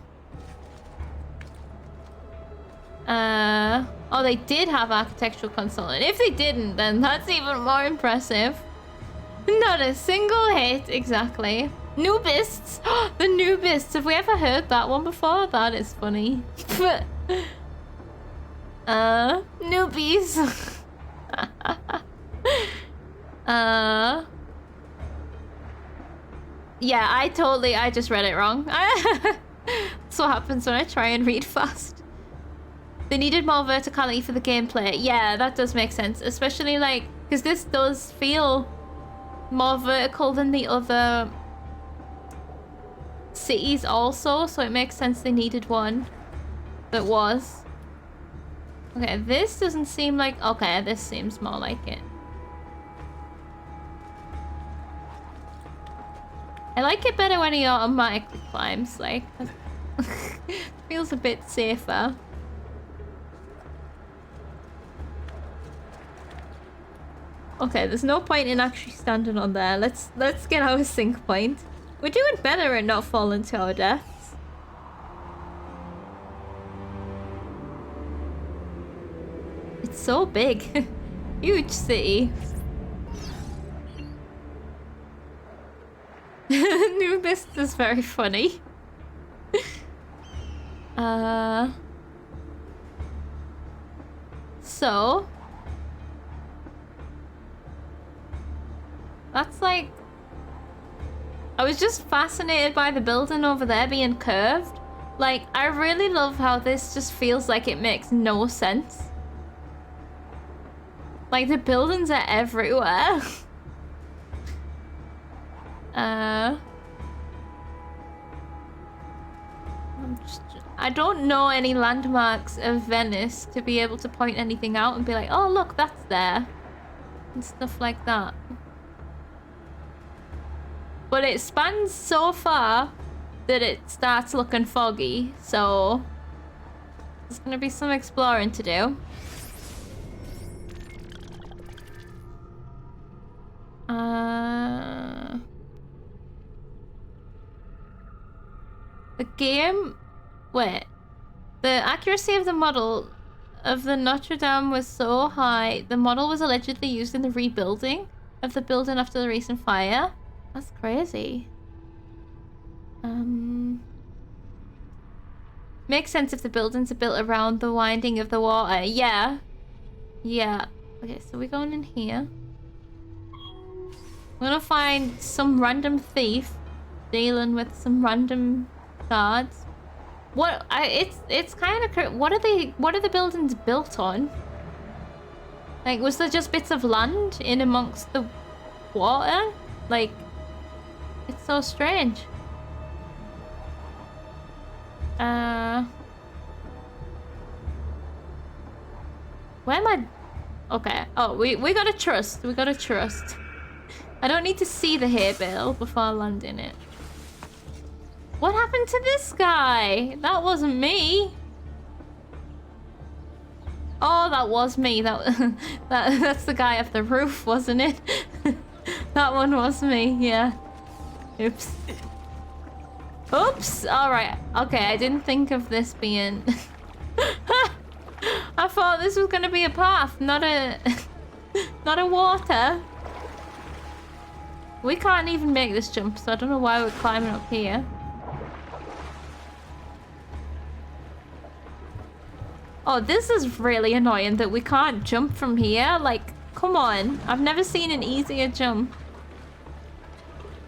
Speaker 1: oh, they did have architectural consultant. If they didn't, then that's even more impressive. Not a single hit, exactly. Noobists! The Noobists! Have we ever heard that one before? That is funny. Newbies. Yeah, I just read it wrong. That's what happens when I try and read fast. They needed more verticality for the gameplay. Yeah, that does make sense. Especially, like, because this does feel more vertical than the other cities also, so it makes sense they needed one that was. Okay, this doesn't seem like... Okay, this seems more like it. I like it better when he automatically climbs, like... feels a bit safer. Okay, there's no point in actually standing on there. Let's get our sync point. We're doing better at not falling to our deaths. It's so big. Huge city. New Mist is very funny. So that's like, I was just fascinated by the building over there being curved. Like, I really love how this just feels like it makes no sense. Like, the buildings are everywhere. I don't know any landmarks of Venice to be able to point anything out and be like, oh look, that's there. And stuff like that. But it spans so far that it starts looking foggy, so there's gonna be some exploring to do. The game... Wait. The accuracy of the model of the Notre Dame was so high, the model was allegedly used in the rebuilding of the building after the recent fire. That's crazy. Makes sense if the buildings are built around the winding of the water. Yeah. Yeah. Okay, so we're going in here. We're gonna find some random thief dealing with some random guards. What? It's kind of... What are the buildings built on? Like, was there just bits of land in amongst the water? Like, it's so strange. Where am I? Okay. Oh, we gotta trust. We gotta trust. I don't need to see the hay bale before landing it. What happened to this guy? That wasn't me. Oh, that was me. That's the guy off the roof, wasn't it? That one was me, yeah. Oops. Oops! Alright. Okay, I didn't think of this being... I thought this was gonna be a path, not a... not a water. We can't even make this jump, so I don't know why we're climbing up here. Oh, this is really annoying that we can't jump from here. Like, come on. I've never seen an easier jump.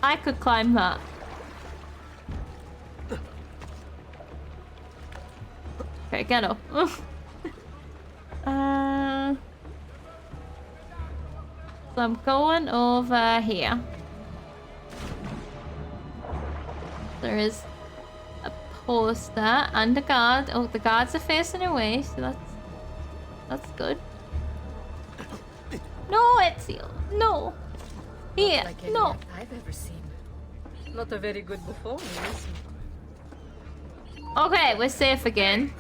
Speaker 1: I could climb that. Okay, get up. So I'm going over here. There is a poster and a guard. Oh, the guards are facing away, so that's good. No, Ezio, no. Here,
Speaker 15: Like any
Speaker 1: no.
Speaker 15: I've ever seen. Not a very good buffon, is he?
Speaker 1: Okay, we're safe again.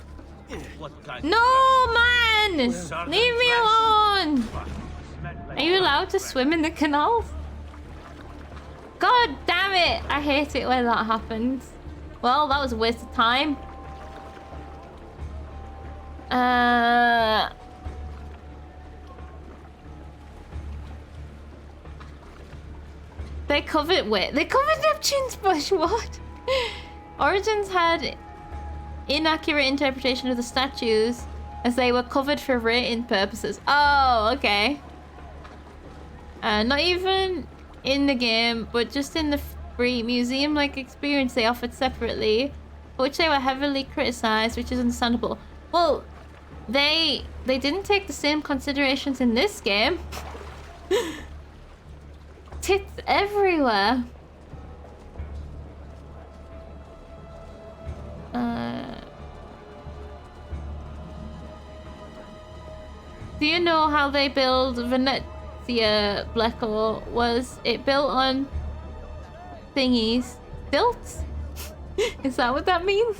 Speaker 1: No, man! Leave me alone! Are you allowed to swim in the canal? God damn it! I hate it when that happens. Well, that was a waste of time. They covered Neptune's bush, what? Origins had inaccurate interpretation of the statues as they were covered for rating purposes. Oh, okay. Not even in the game, but just in the free museum-like experience they offered separately, for which they were heavily criticized, which is understandable. Well, they didn't take the same considerations in this game. Tits everywhere. Do you know how they build Ven-ezio, Blacko? Was it built on thingies? Stilts? Is that what that means?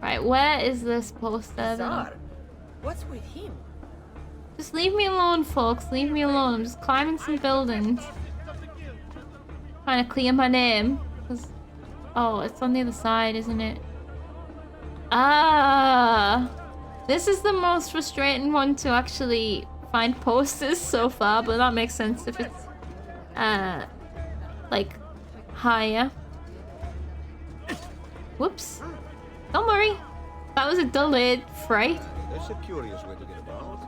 Speaker 1: Right, where is this poster then?
Speaker 15: What's with him?
Speaker 1: Just leave me alone, folks. Leave me alone. I'm just climbing some buildings. Trying to clear my name. Oh, it's on the other side, isn't it? Ah! This is the most frustrating one to actually find posters so far, but that makes sense if it's, like, higher. Whoops. Don't worry. That was a delayed fright.
Speaker 16: That's a curious way to get about.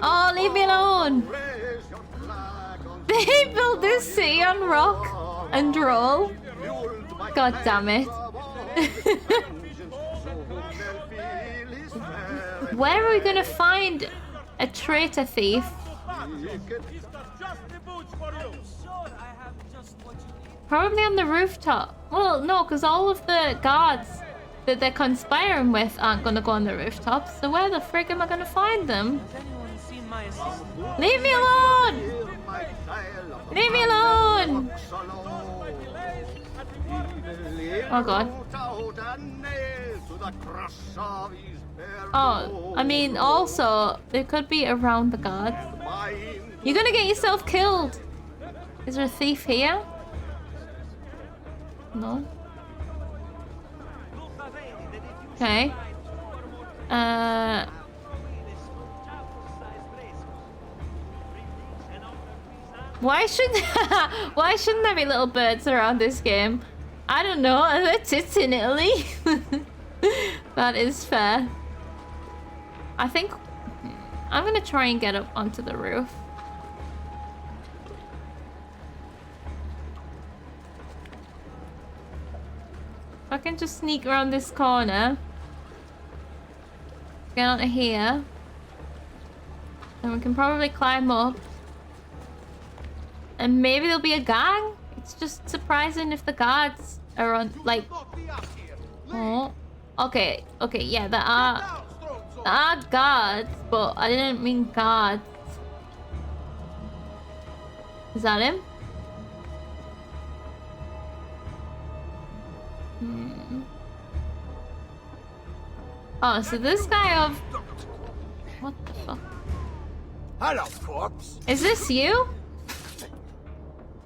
Speaker 1: Oh, leave me alone! They built this city on rock and roll. God damn it. Where are we gonna find a traitor thief? Probably on the rooftop. Well, no, because all of the guards that they're conspiring with aren't gonna go on the rooftops. So where the frig am I gonna find them? Leave me alone! Leave me alone! Oh god. Oh, I mean, also, they could be around the guards. You're gonna get yourself killed! Is there a thief here? No? Okay. Why shouldn't there be little birds around this game? I don't know, there are tits in Italy. That is fair. I think I'm gonna try and get up onto the roof. If I can just sneak around this corner, get onto here, and we can probably climb up. And maybe there'll be a gang? It's just surprising if the guards are on, like... Oh. Okay, yeah, there are guards, but I didn't mean guards. Is that him? Oh, so this guy of... What the fuck?
Speaker 16: Hello, corpse.
Speaker 1: Is this you?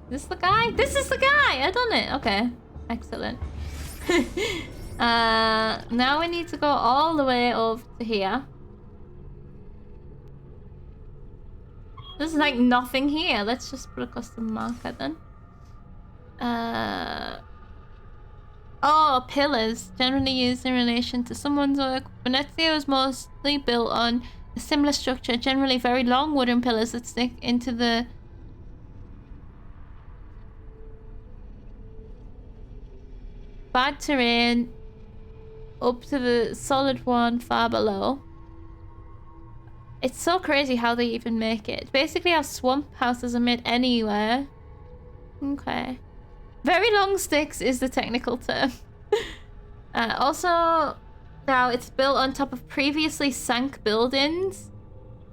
Speaker 1: This the guy? This is the guy! I done it. Okay. Excellent. Now we need to go all the way over to here. There's like nothing here. Let's just put a custom marker then. Oh, pillars. Generally used in relation to someone's work. Ven-ezio is mostly built on a similar structure. Generally very long wooden pillars that stick into the... bad terrain up to the solid one far below. It's so crazy how they even make it. Basically how swamp houses are made anywhere. Okay. Very long sticks is the technical term. Also, now it's built on top of previously sank buildings.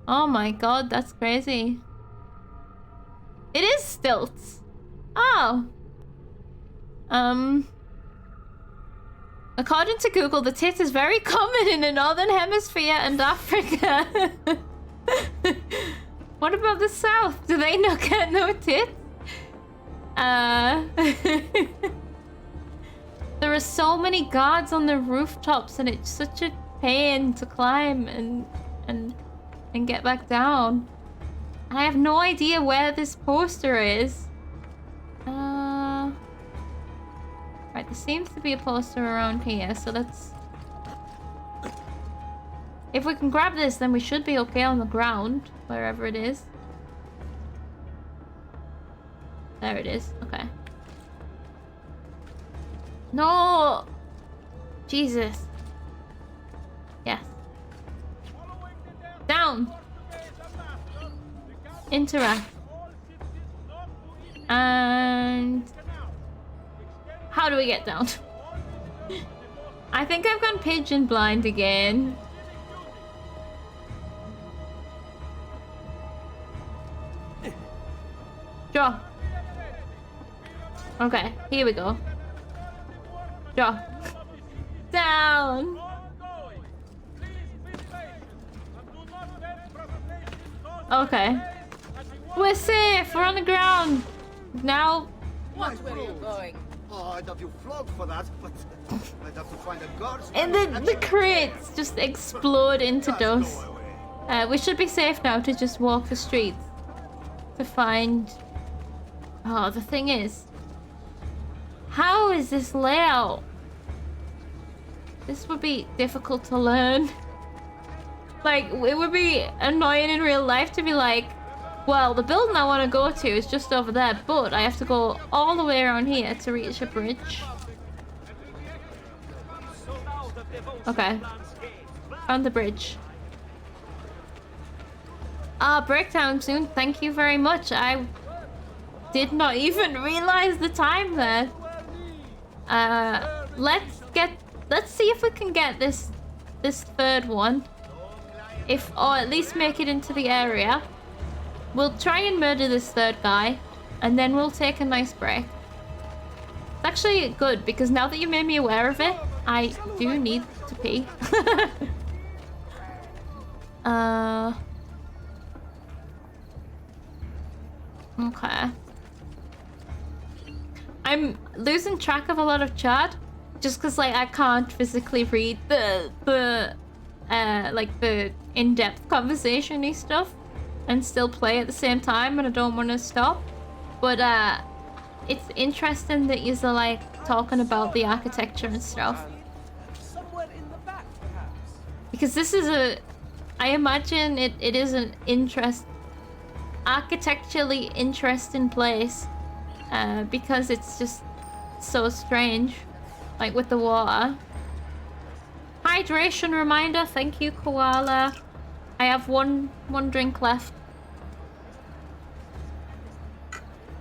Speaker 1: Oh my god, that's crazy. It is stilts. Oh. According to Google, the tit is very common in the Northern Hemisphere and Africa. What about the South? Do they not get no tits? There are so many guards on the rooftops and it's such a pain to climb and get back down. And I have no idea where this poster is. Right, there seems to be a poster around here, so let's... If we can grab this, then we should be okay on the ground, wherever it is. There it is, okay. No! Jesus. Yes. Down! Interact. And... How do we get down? I think I've gone pigeon blind again. Draw. Okay, here we go. Draw. Down. Okay. We're safe. We're on the ground. Now.
Speaker 13: Watch where you're going.
Speaker 16: Oh, I'd have you flogged for that, but I'd have to find a guard.
Speaker 1: And the crates just explode into dust. We should be safe now to just walk the streets to find... Oh, the thing is... How is this layout? This would be difficult to learn. Like, it would be annoying in real life to be like, well, the building I want to go to is just over there, but I have to go all the way around here to reach a bridge. Okay. Found the bridge. Breakdown soon. Thank you very much. I did not even realize the time there. Let's see if we can get this third one. Or at least make it into the area. We'll try and murder this third guy, and then we'll take a nice break. It's actually good, because now that you made me aware of it, I do need to pee. Okay. I'm losing track of a lot of chat, just because like I can't physically read the in-depth conversation-y stuff and still play at the same time, and I don't want to stop. But it's interesting that you're like talking about the architecture and stuff, because this is I imagine it is an architecturally interesting place, because it's just so strange, like with the water. Hydration reminder, thank you, Koala. I have one drink left.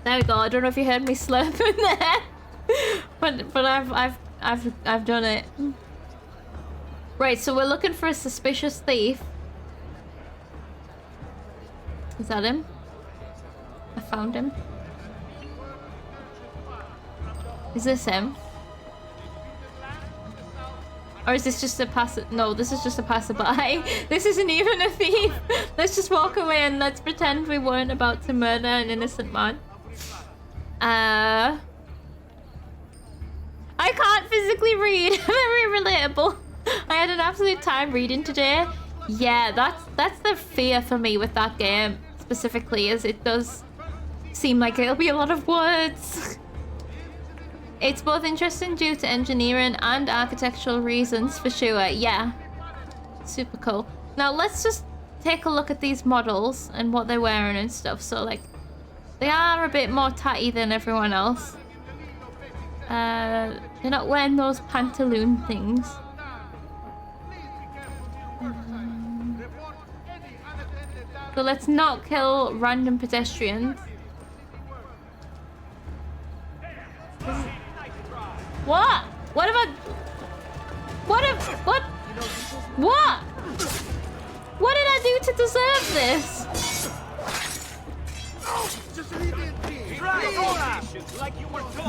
Speaker 1: There we go. I don't know if you heard me slurping there, but I've done it. Right, so we're looking for a suspicious thief. Is that him? I found him. Is this him? Or is this just a no, this is just a passerby. This isn't even a thief. Let's just walk away and let's pretend we weren't about to murder an innocent man. I can't physically read. Very relatable. I had an absolute time reading today. Yeah, that's the fear for me with that game specifically, as it does seem like it'll be a lot of words. It's both interesting due to engineering and architectural reasons for sure. Yeah, super cool. Now let's just take a look at these models and what they're wearing and stuff. So like, they are a bit more tatty than everyone else. They're not wearing those pantaloon things. So let's not kill random pedestrians. What? What about... What if... What? What? What did I do to deserve this?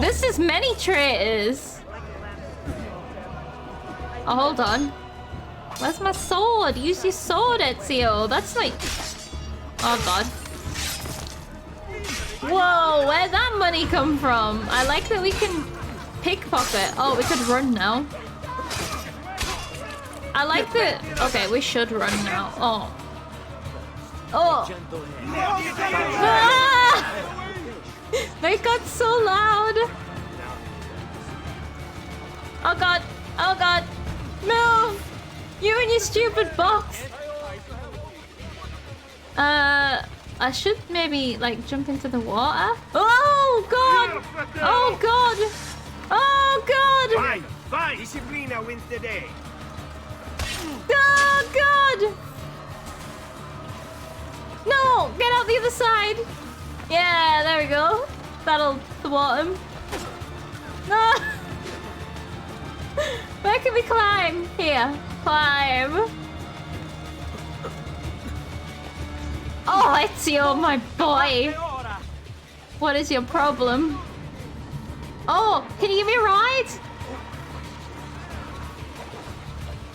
Speaker 1: This is many traitors. Oh, hold on. Where's my sword? Use your sword, Ezio. That's like... Oh, God. Whoa, where'd that money come from? I like that we can pickpocket. Oh, we could run now. I like that... Okay, we should run now. Oh. Oh. Ah! They got so loud. Oh, God. Oh, God. Move. You and your stupid box. I should maybe, like, jump into the water. Oh, God! Oh, God! Oh, God!
Speaker 10: Fine, fine! Disciplina wins the day.
Speaker 1: Oh, God! No! Get out the other side! Yeah, there we go. That'll thwart him. No! Where can we climb? Here. Climb. Oh, Ezio, my boy! What is your problem? Oh, can you give me a ride?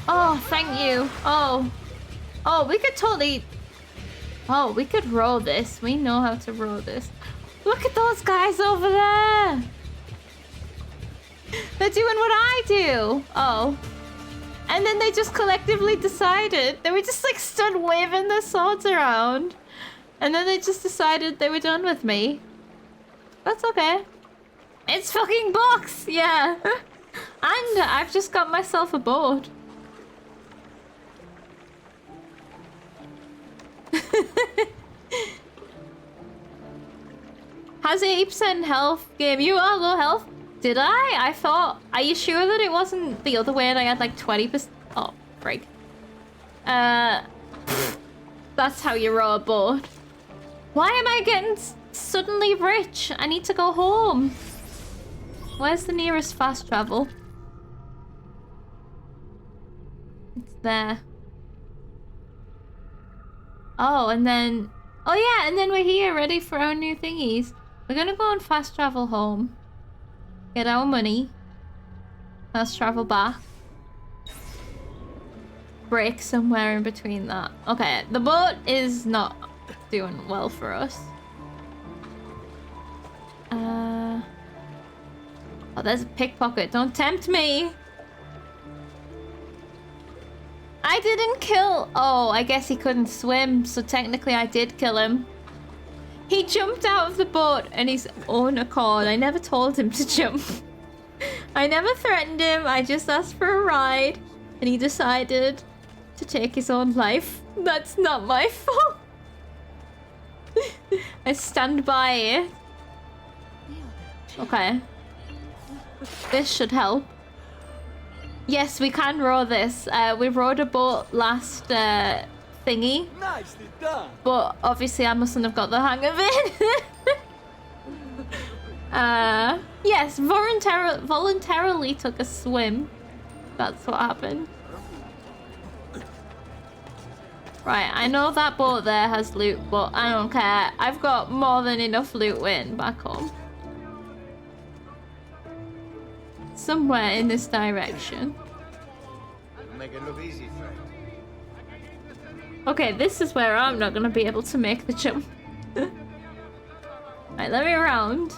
Speaker 1: Oh, thank you. Oh. Oh, we could totally... Oh, we could row this. We know how to row this. Look at those guys over there! They're doing what I do! Oh. And then they just collectively decided. They were just like stood waving their swords around. And then they just decided they were done with me. That's okay. It's fucking box! Yeah. And I've just got myself a boat. Has 8% health. Game, you are low health? Did I? I thought... Are you sure that it wasn't the other way and I had like 20%? Oh, frig. That's how you row a boat. Why am I getting suddenly rich? I need to go home. Where's the nearest fast travel? It's there. Oh, and then... Oh yeah, and then we're here ready for our new thingies. We're gonna go and fast travel home. Get our money. Fast travel back. Break somewhere in between that. Okay, the boat is not doing well for us. Oh, there's a pickpocket. Don't tempt me. I didn't kill... Oh, I guess he couldn't swim, so technically I did kill him. He jumped out of the boat on his own accord. I never told him to jump. I never threatened him. I just asked for a ride, and he decided to take his own life. That's not my fault. I stand by it. Okay. This should help. Yes, we can row this. We rowed a boat last thingy.
Speaker 8: Nicely done.
Speaker 1: But obviously I mustn't have got the hang of it. Yes, voluntarily took a swim. That's what happened. Right, I know that boat there has loot, but I don't care. I've got more than enough loot waiting back home. Somewhere in this direction.
Speaker 16: make it look easy, friend.
Speaker 1: Okay, this is where I'm not gonna be able to make the jump. Right, let me around.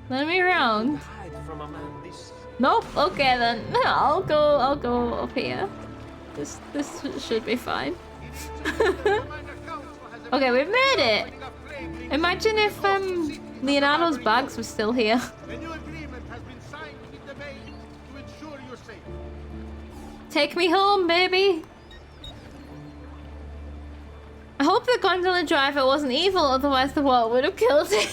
Speaker 1: Let me around. Nope. Okay then. I'll go up here. This should be fine. Okay, we've made it. Imagine if Leonardo's bags were still here.
Speaker 10: A new agreement has been signed with the base to ensure your safety.
Speaker 1: Take me home, baby. I hope the gondola driver wasn't evil, otherwise the water would have killed him.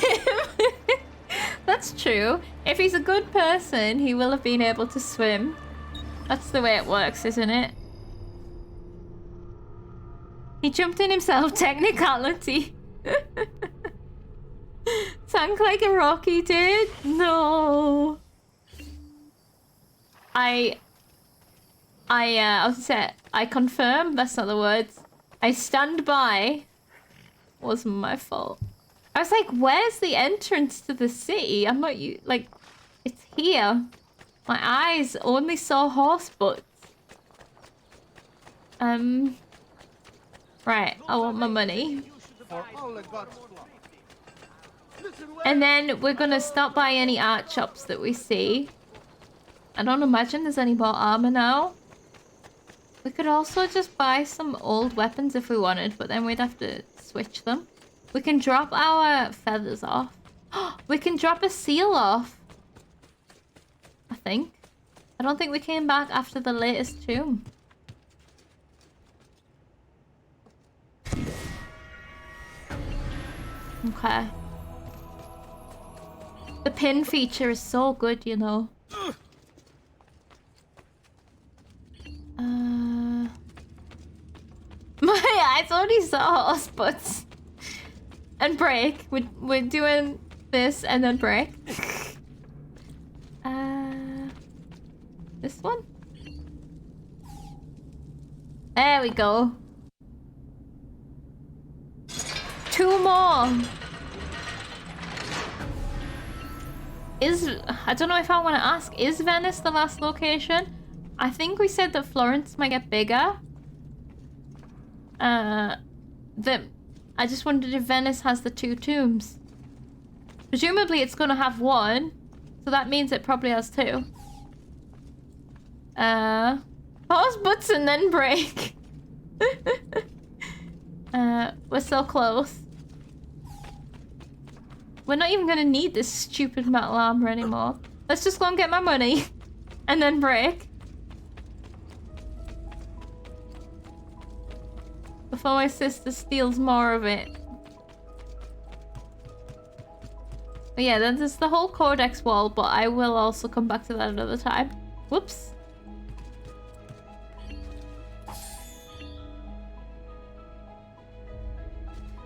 Speaker 1: That's true. If he's a good person, he will have been able to swim. That's the way it works, isn't it? He jumped in himself, technicality. Sank like a rocky, dude. No. I confirm, that's not the words. I stand by. Wasn't my fault. I was like, where's the entrance to the city? I'm not, like, it's here. My eyes only saw horse butts. Right, I want my money. And then we're gonna stop by any art shops that we see. I don't imagine there's any more armor now. We could also just buy some old weapons if we wanted, but then we'd have to switch them. We can drop our feathers off. We can drop a seal off. I think. I don't think we came back after the latest tomb. Okay. The pin feature is so good, you know. My eyes only saw horse butts. And break. We're doing this and then break. This one? There we go. 2 more. I don't know if I want to ask, is Venice the last location? I think we said that Florence might get bigger. I just wondered if Venice has the 2 tombs. Presumably it's gonna have 1, so that means it probably has 2. Pause butts and then break. We're so close. We're not even gonna need this stupid metal armor anymore. Let's just go and get my money. And then break. Before my sister steals more of it. But yeah, then there's the whole codex wall, but I will also come back to that another time. Whoops.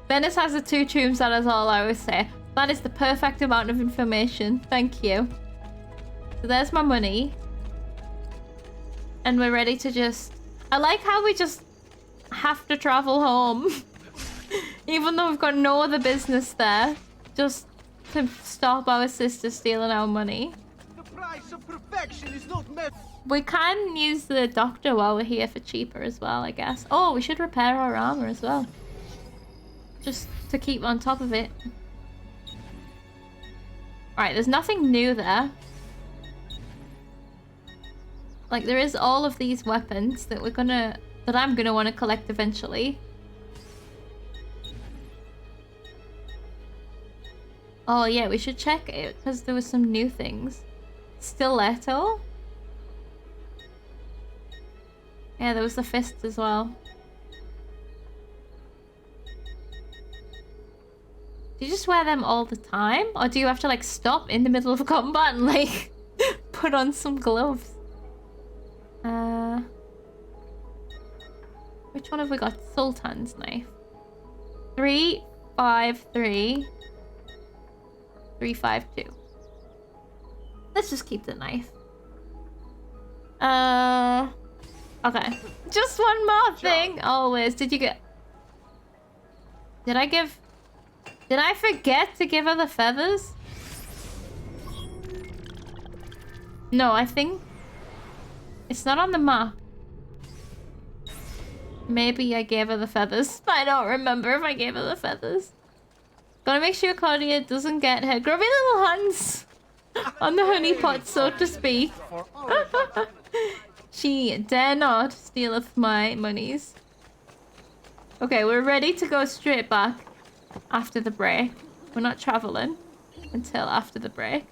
Speaker 1: Venice has the 2 tombs, that is all I would say. That is the perfect amount of information. Thank you. So there's my money. And we're ready to just... I like how we just have to travel home. Even though we've got no other business there. Just to stop our sister stealing our money.
Speaker 16: The price of perfection is not met.
Speaker 1: We can use the doctor while we're here for cheaper as well, I guess. Oh, we should repair our armor as well. Just to keep on top of it. Alright, there's nothing new there. Like, there is all of these weapons that I'm gonna want to collect eventually. Oh yeah, we should check it, because there were some new things. Stiletto? Yeah, there was the fist as well. Do you just wear them all the time? Or do you have to like stop in the middle of combat and like put on some gloves? Which one have we got? Sultan's knife. 353 352. Let's just keep the knife. Okay. Just one more thing. Always. Did I forget to give her the feathers? No, I think It's not on the map. Maybe I gave her the feathers. I don't remember if I gave her the feathers. Gotta make sure Claudia doesn't get her grubby little hands on the honeypot, so to speak. She dare not stealeth my monies. Okay, we're ready to go straight back after the break. We're not traveling until after the break.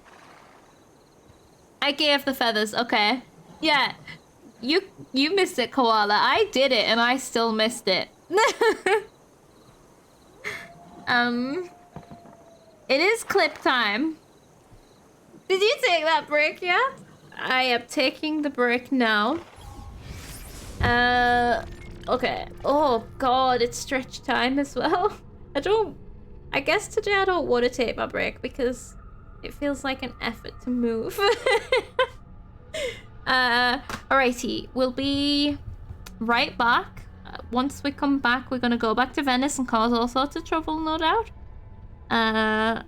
Speaker 1: I gave the feathers, okay. Yeah, you missed it, Koala. I did it and I still missed it. It is clip time. Did you take that break yet? I am taking the break now. Okay. Oh god, it's stretch time as well. I guess today I don't want to take my break because it feels like an effort to move. Alrighty, we'll be right back. Once we come back, we're gonna go back to Venice and cause all sorts of trouble, no doubt. And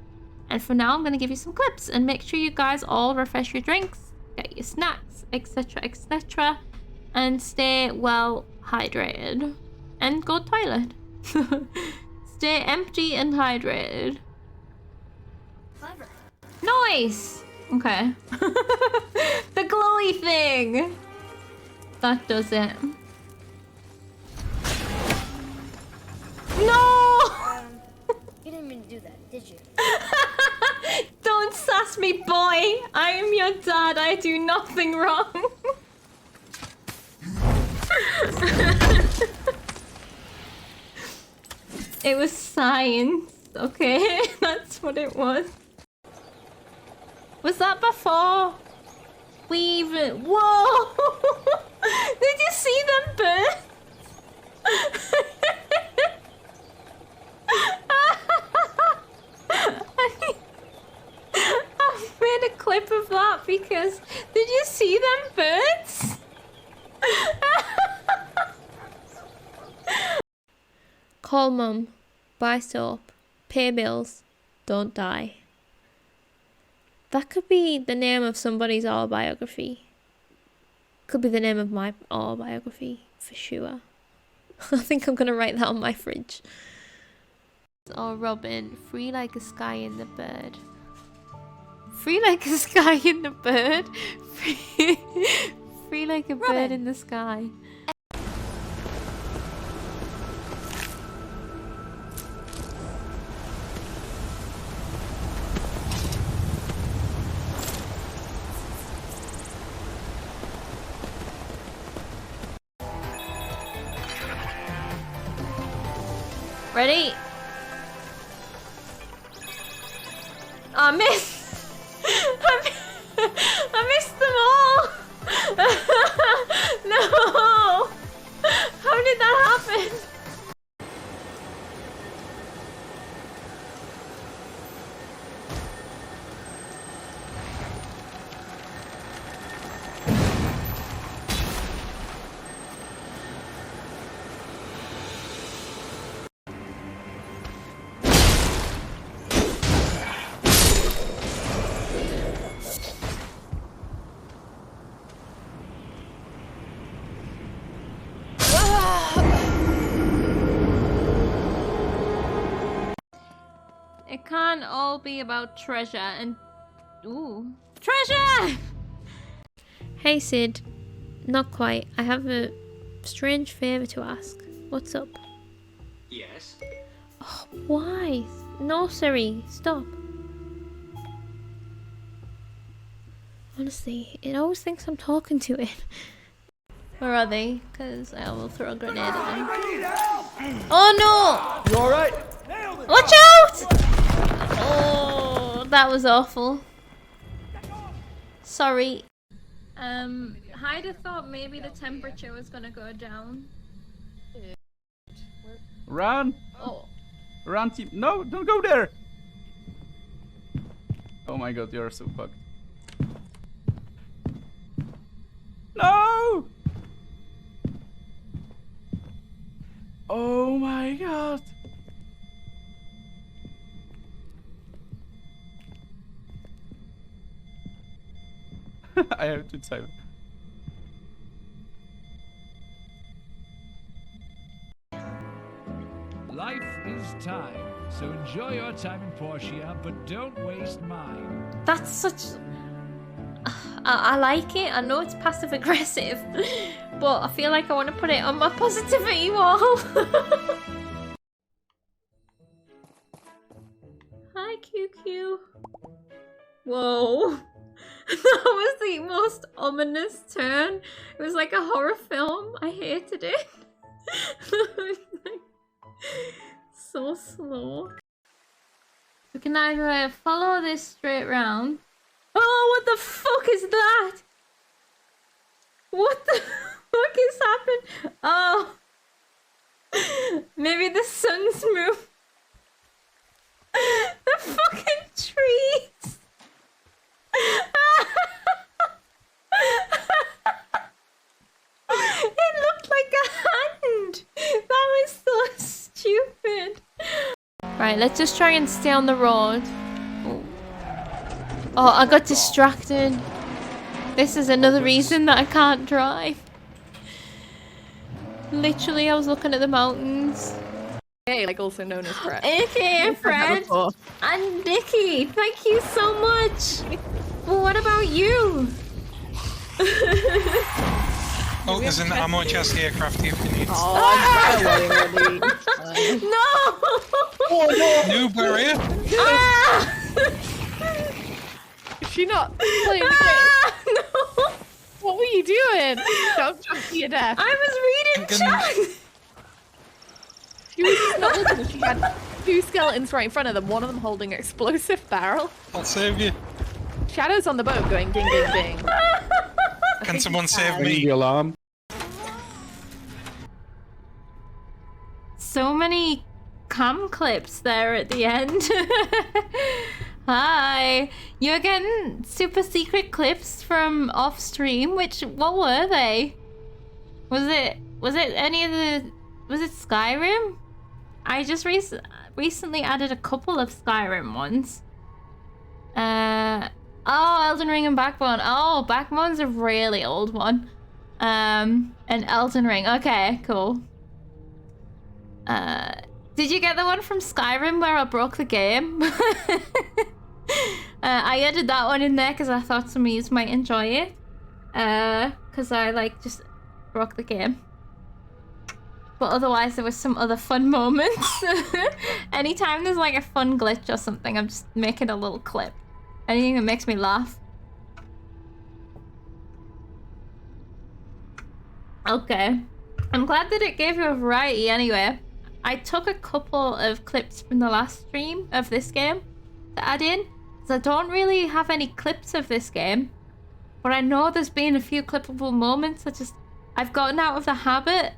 Speaker 1: for now, I'm gonna give you some clips and make sure you guys all refresh your drinks, get your snacks, etc, etc, and stay well hydrated and go toilet. Stay empty and hydrated.
Speaker 5: Clever.
Speaker 1: Nice. Okay. The glowy thing. That does it. No!
Speaker 5: You didn't mean to do that, did you?
Speaker 1: Don't sass me, boy. I am your dad. I do nothing wrong. It was science, okay? That's what it was. Was that before we even... Whoa! Did you see them burn? I made a clip of that because... Did you see them birds? Call mum, buy soap, pay bills, don't die. That could be the name of somebody's autobiography. Could be the name of my autobiography, for sure. I think I'm gonna write that on my fridge. Oh, Robin, free like a sky in the bird. Free like a sky in the bird? Free like a bird in the sky. Ready? I missed! I missed them all! No! How did that happen? It can't all be about treasure and... Ooh. Treasure! Hey Sid. Not quite. I have a strange favour to ask. What's up?
Speaker 17: Yes?
Speaker 1: Oh, why? No, Siri. Stop. Honestly, it always thinks I'm talking to it. Where are they? Because I will throw a grenade at them. Oh no!
Speaker 17: You alright?
Speaker 1: Watch out! Oh, that was awful. Sorry. Hyder thought maybe the temperature was gonna go down.
Speaker 18: Run!
Speaker 1: Oh.
Speaker 18: Run, team! No, don't go there! Oh my god, you're so fucked. No! Oh my god! I have to time.
Speaker 17: Life is time, so enjoy your time in Portia, but don't waste mine.
Speaker 1: That's such... I like it. I know it's passive aggressive, but I feel like I want to put it on my positivity wall. Hi, QQ. Whoa. That was the most ominous turn. It was like a horror film. I hated it. So slow. We can either follow this straight round. Oh, what the fuck is that? What the fuck is happening? Oh. Maybe the sun's moved. The fucking trees. It looked like a hand. That was so stupid. Right, let's just try and stay on the road. Oh, I got distracted. This is another reason that I can't drive. Literally, I was looking at the mountains.
Speaker 19: Hey, like also known as Fred.
Speaker 1: AKA Fred and Nikki, thank you so much. Well, what about you?
Speaker 20: Oh, there's an ammo chest here, Crafty, if you need.
Speaker 1: No!
Speaker 20: Noob, where are you?
Speaker 19: Is she not playing the game?
Speaker 1: No!
Speaker 19: What were you doing? Don't jump to your death.
Speaker 1: I was reading chat!
Speaker 19: She was not looking. She had two skeletons right in front of them, one of them holding an explosive barrel.
Speaker 20: I'll save you.
Speaker 19: Shadow's on the boat going ding ding ding.
Speaker 20: Can someone save me?
Speaker 18: The alarm.
Speaker 1: So many cam clips there at the end. Hi. You're getting super secret clips from off stream. What were they? Was it any of the... Was it Skyrim? I just recently added a couple of Skyrim ones. Oh, Elden Ring and Backbone. Oh, Backbone's a really old one. And Elden Ring. Okay, cool. Did you get the one from Skyrim where I broke the game? I added that one in there because I thought some of you might enjoy it. Because I like just broke the game. But otherwise there was some other fun moments. Anytime there's like a fun glitch or something, I'm just making a little clip. Anything that makes me laugh. Okay. I'm glad that it gave you a variety anyway. I took a couple of clips from the last stream of this game to add in. Because I don't really have any clips of this game. But I know there's been a few clippable moments. I've gotten out of the habit.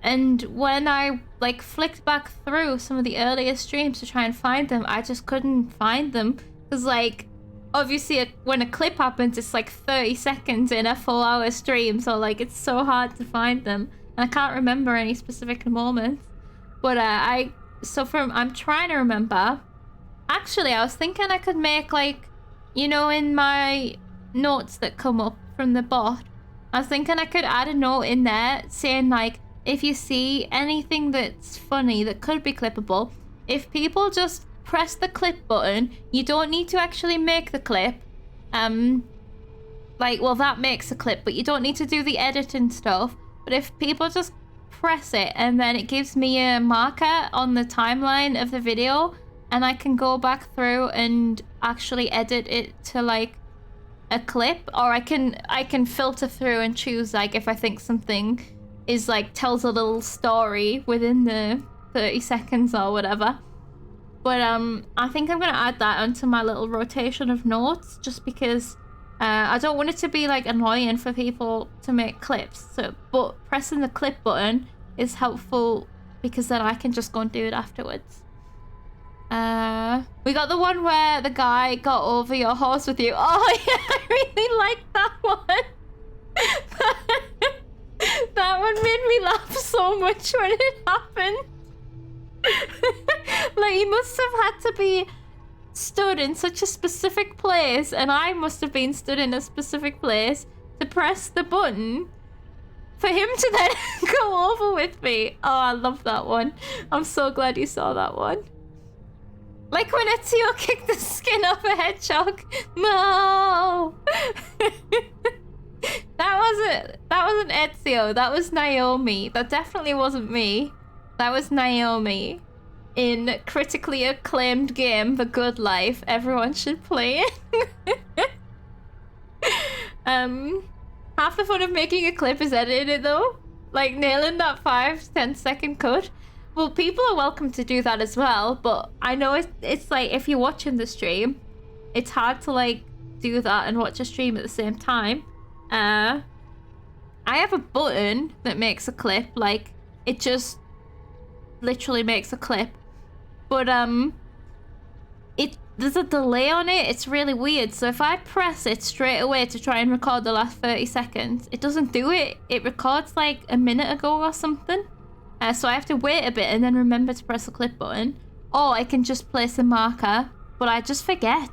Speaker 1: And when I like flicked back through some of the earlier streams to try and find them, I just couldn't find them. Because like, obviously when a clip happens, it's like 30 seconds in a 4-hour stream. So like, it's so hard to find them. And I can't remember any specific moments. But I'm trying to remember. Actually, I was thinking I could make like, you know, in my notes that come up from the bot, I was thinking I could add a note in there saying like, if you see anything that's funny that could be clippable, if people just press the clip button, you don't need to actually make the clip. Well, that makes a clip, but you don't need to do the editing stuff. But if people just press it and then it gives me a marker on the timeline of the video, and I can go back through and actually edit it to like a clip, or I can filter through and choose like if I think something is like tells a little story within the 30 seconds or whatever. But I think I'm gonna add that onto my little rotation of notes just because I don't want it to be like annoying for people to make clips. But pressing the clip button is helpful because then I can just go and do it afterwards. We got the one where the guy got over your horse with you. Oh yeah, I really like that one. That one made me laugh so much when it happened. Like, he must have had to be stood in such a specific place, and I must have been stood in a specific place to press the button for him to then go over with me. Oh, I love that one. I'm so glad you saw that one. Like when Ezio kicked the skin off a hedgehog. No! That wasn't Ezio. That was Naomi. That definitely wasn't me. That was Naomi in critically acclaimed game The Good Life. Everyone should play it. Half the fun of making a clip is editing it though. Like nailing that 5-10 second cut. Well, people are welcome to do that as well, but I know it's like if you're watching the stream, it's hard to like do that and watch a stream at the same time. I have a button that makes a clip, like it just literally makes a clip, but there's a delay on it. It's really weird. So if I press it straight away to try and record the last 30 seconds, it doesn't do it. It records like a minute ago or something. So I have to wait a bit and then remember to press the clip button. Or I can just place a marker, but I just forget.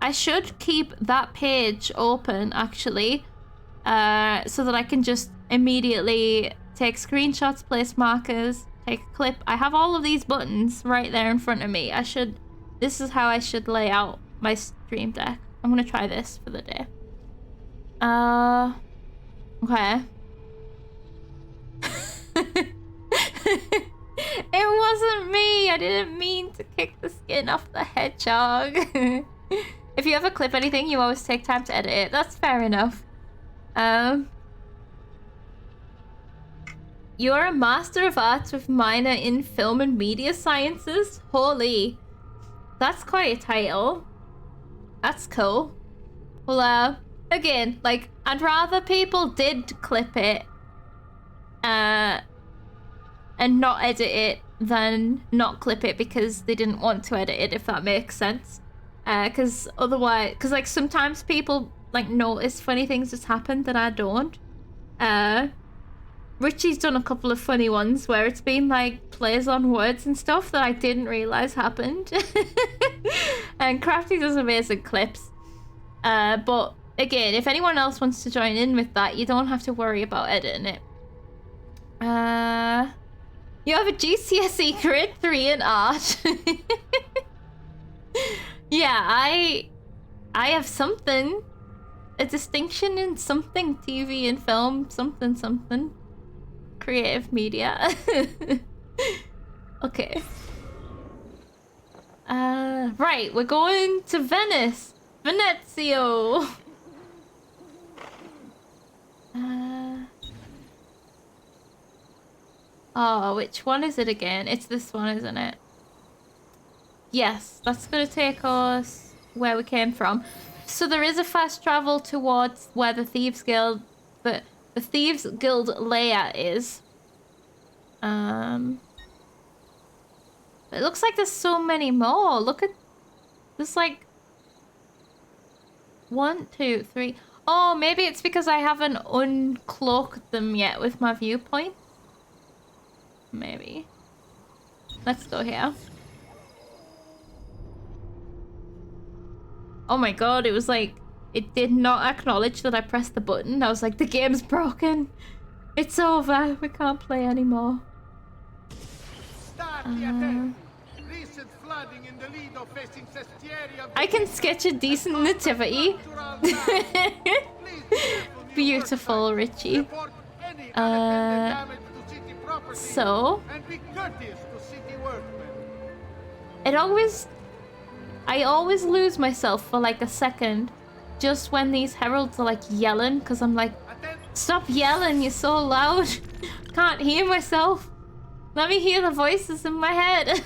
Speaker 1: I should keep that page open actually, so that I can just immediately take screenshots, place markers, take a clip. I have all of these buttons right there in front of me. This is how I should lay out my stream deck. I'm gonna try this for the day. Okay. It wasn't me. I didn't mean to kick the skin off the hedgehog. If you ever clip anything, you always take time to edit it. That's fair enough. You're a Master of Arts with minor in Film and Media Sciences? Holy. That's quite a title. That's cool. Well, again, like, I'd rather people did clip it, and not edit it than not clip it because they didn't want to edit it, if that makes sense. Because otherwise, like, sometimes people, like, notice funny things that's happened that I don't. Richie's done a couple of funny ones where it's been like plays on words and stuff that I didn't realize happened. And Crafty does amazing clips. But again, if anyone else wants to join in with that, you don't have to worry about editing it. You have a GCSE grade 3 in art. Yeah, I have something. A distinction in something, TV and film, something. Creative media. Okay. Right, we're going to Venice. Ven-ezio. Oh, which one is it again? It's this one, isn't it? Yes, that's gonna take us where we came from. So there is a fast travel towards where the Thieves Guild, the Thieves Guild layout is. It looks like there's so many more. Look at, there's like 1, 2, 3. Oh, maybe it's because I haven't uncloaked them yet with my viewpoint. Maybe. Let's go here. Oh my god, it was like, it did not acknowledge that I pressed the button. I was like, the game's broken. It's over. We can't play anymore. I can sketch a decent nativity. Beautiful, Richie. So I always lose myself for like a second just when these heralds are like yelling, because I'm like, stop yelling, you're so loud. Can't hear myself. Let me hear the voices in my head.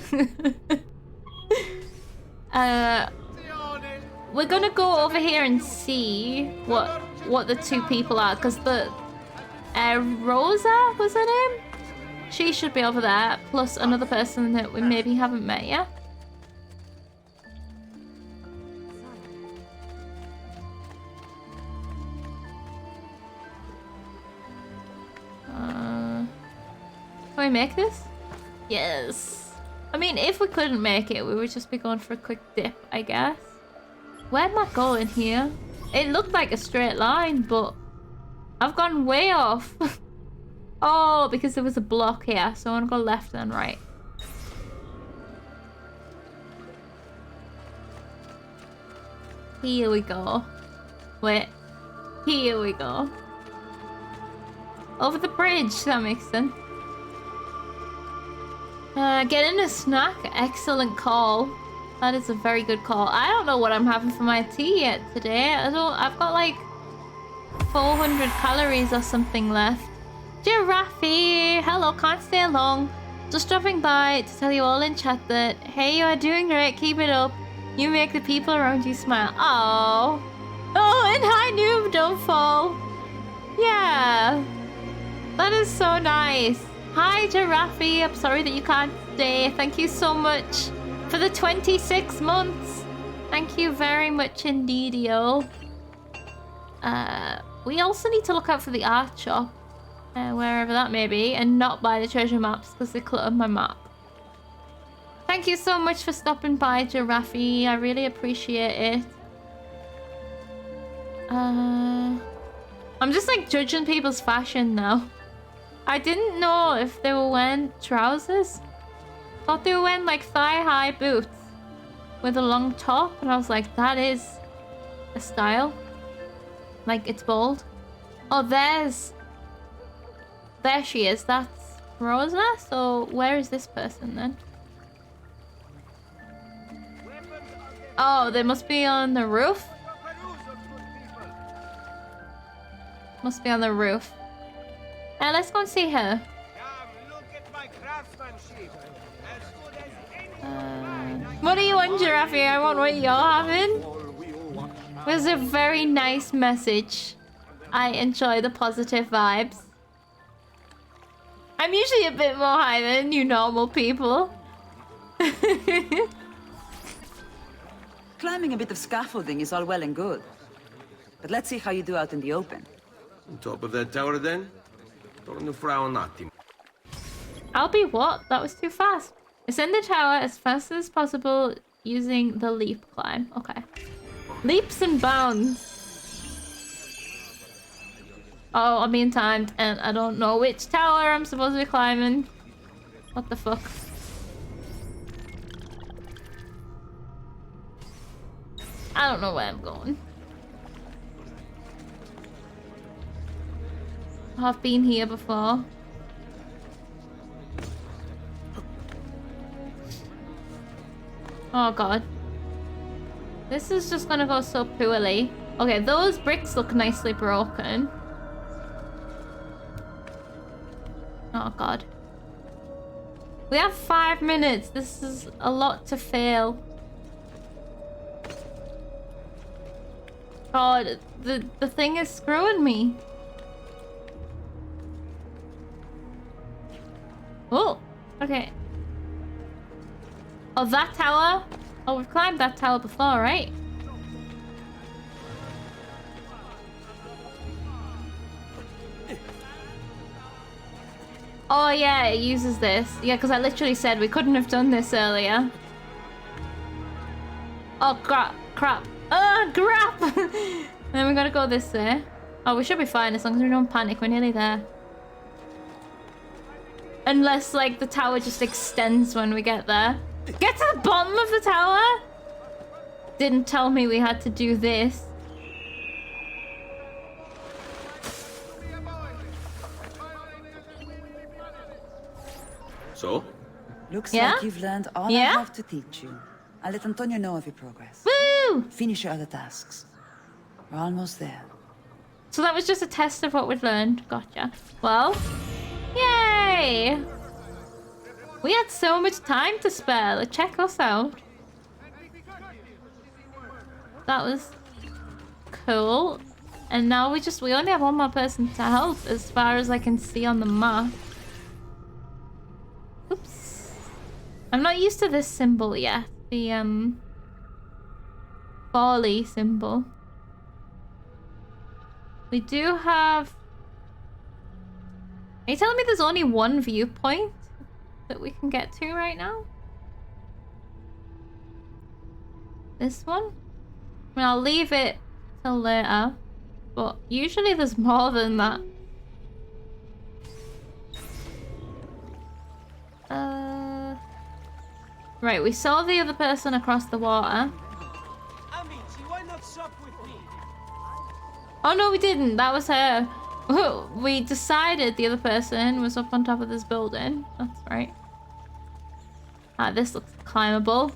Speaker 1: We're gonna go over here and see what the two people are, because the Rosa was her name? She should be over there, plus another person that we maybe haven't met yet. Can we make this? Yes. I mean, if we couldn't make it, we would just be going for a quick dip, I guess. Where am I going here? It looked like a straight line, but I've gone way off. Oh, because there was a block here, so I want to go left and right. Here we go. Wait. Here we go. Over the bridge, that makes sense. Getting a snack. Excellent call. That is a very good call. I don't know what I'm having for my tea yet today. I've got like 400 calories or something left. Giraffe! Hello, can't stay long. Just dropping by to tell you all in chat that, hey, you are doing great, keep it up. You make the people around you smile. Oh, and hi, noob, don't fall. Yeah, that is so nice. Hi, Giraffe. I'm sorry that you can't stay. Thank you so much for the 26 months. Thank you very much indeed, yo. We also need to look out for the art shop, wherever that may be, and not buy the treasure maps because they cluttered my map. Thank you so much for stopping by, Giraffe. I really appreciate it. I'm just like judging people's fashion now. I didn't know if they were wearing trousers. Thought they were wearing like thigh-high boots with a long top, and I was like, that is a style. Like, it's bold. Oh, there she is. That's Rosa. So where is this person then? Oh, they must be on the roof. Must be on the roof. Let's go and see her. What do you want, Giraffe? I want what you're having. It was a very nice message. I enjoy the positive vibes. I'm usually a bit more high than you normal people.
Speaker 11: Climbing a bit of scaffolding is all well and good. But let's see how you do out in the open.
Speaker 3: On top of that tower then? Torno fra un attimo.
Speaker 1: I'll be what? That was too fast. Ascend the tower as fast as possible using the leap climb. Okay. Leaps and bounds. Oh, I'm being timed and I don't know which tower I'm supposed to be climbing. What the fuck? I don't know where I'm going. I've been here before. Oh god. This is just gonna go so poorly. Okay, those bricks look nicely broken. Oh god. We have 5 minutes. This is a lot to fail. God, the thing is screwing me. Oh, okay. Oh, that tower? Oh, we've climbed that tower before, right? Oh yeah, it uses this. Yeah, because I literally said we couldn't have done this earlier. Oh, crap. Oh, crap! Then we gotta go this way. Oh, we should be fine as long as we don't panic. We're nearly there. Unless, like, the tower just extends when we get there. Get to the bottom of the tower? Didn't tell me we had to do this.
Speaker 3: So?
Speaker 11: Looks
Speaker 1: Yeah?
Speaker 11: like you've learned all
Speaker 1: Yeah?
Speaker 11: I have to teach you. I'll let Antonio know of your progress.
Speaker 1: Woo!
Speaker 11: Finish your other tasks. We're almost there.
Speaker 1: So that was just a test of what we'd learned. Gotcha. Well, yay! We had so much time to spare. Like, check us out. That was cool. And now we only have one more person to help as far as I can see on the map. Oops. I'm not used to this symbol yet. The, Folly symbol. We do have... Are you telling me there's only one viewpoint that we can get to right now? This one? I mean, I'll leave it till later. But usually there's more than that. Right, we saw the other person across the water.
Speaker 8: Amici, why not sup with me?
Speaker 1: Oh no, we didn't. That was her. We decided the other person was up on top of this building. That's right. Ah, this looks climbable.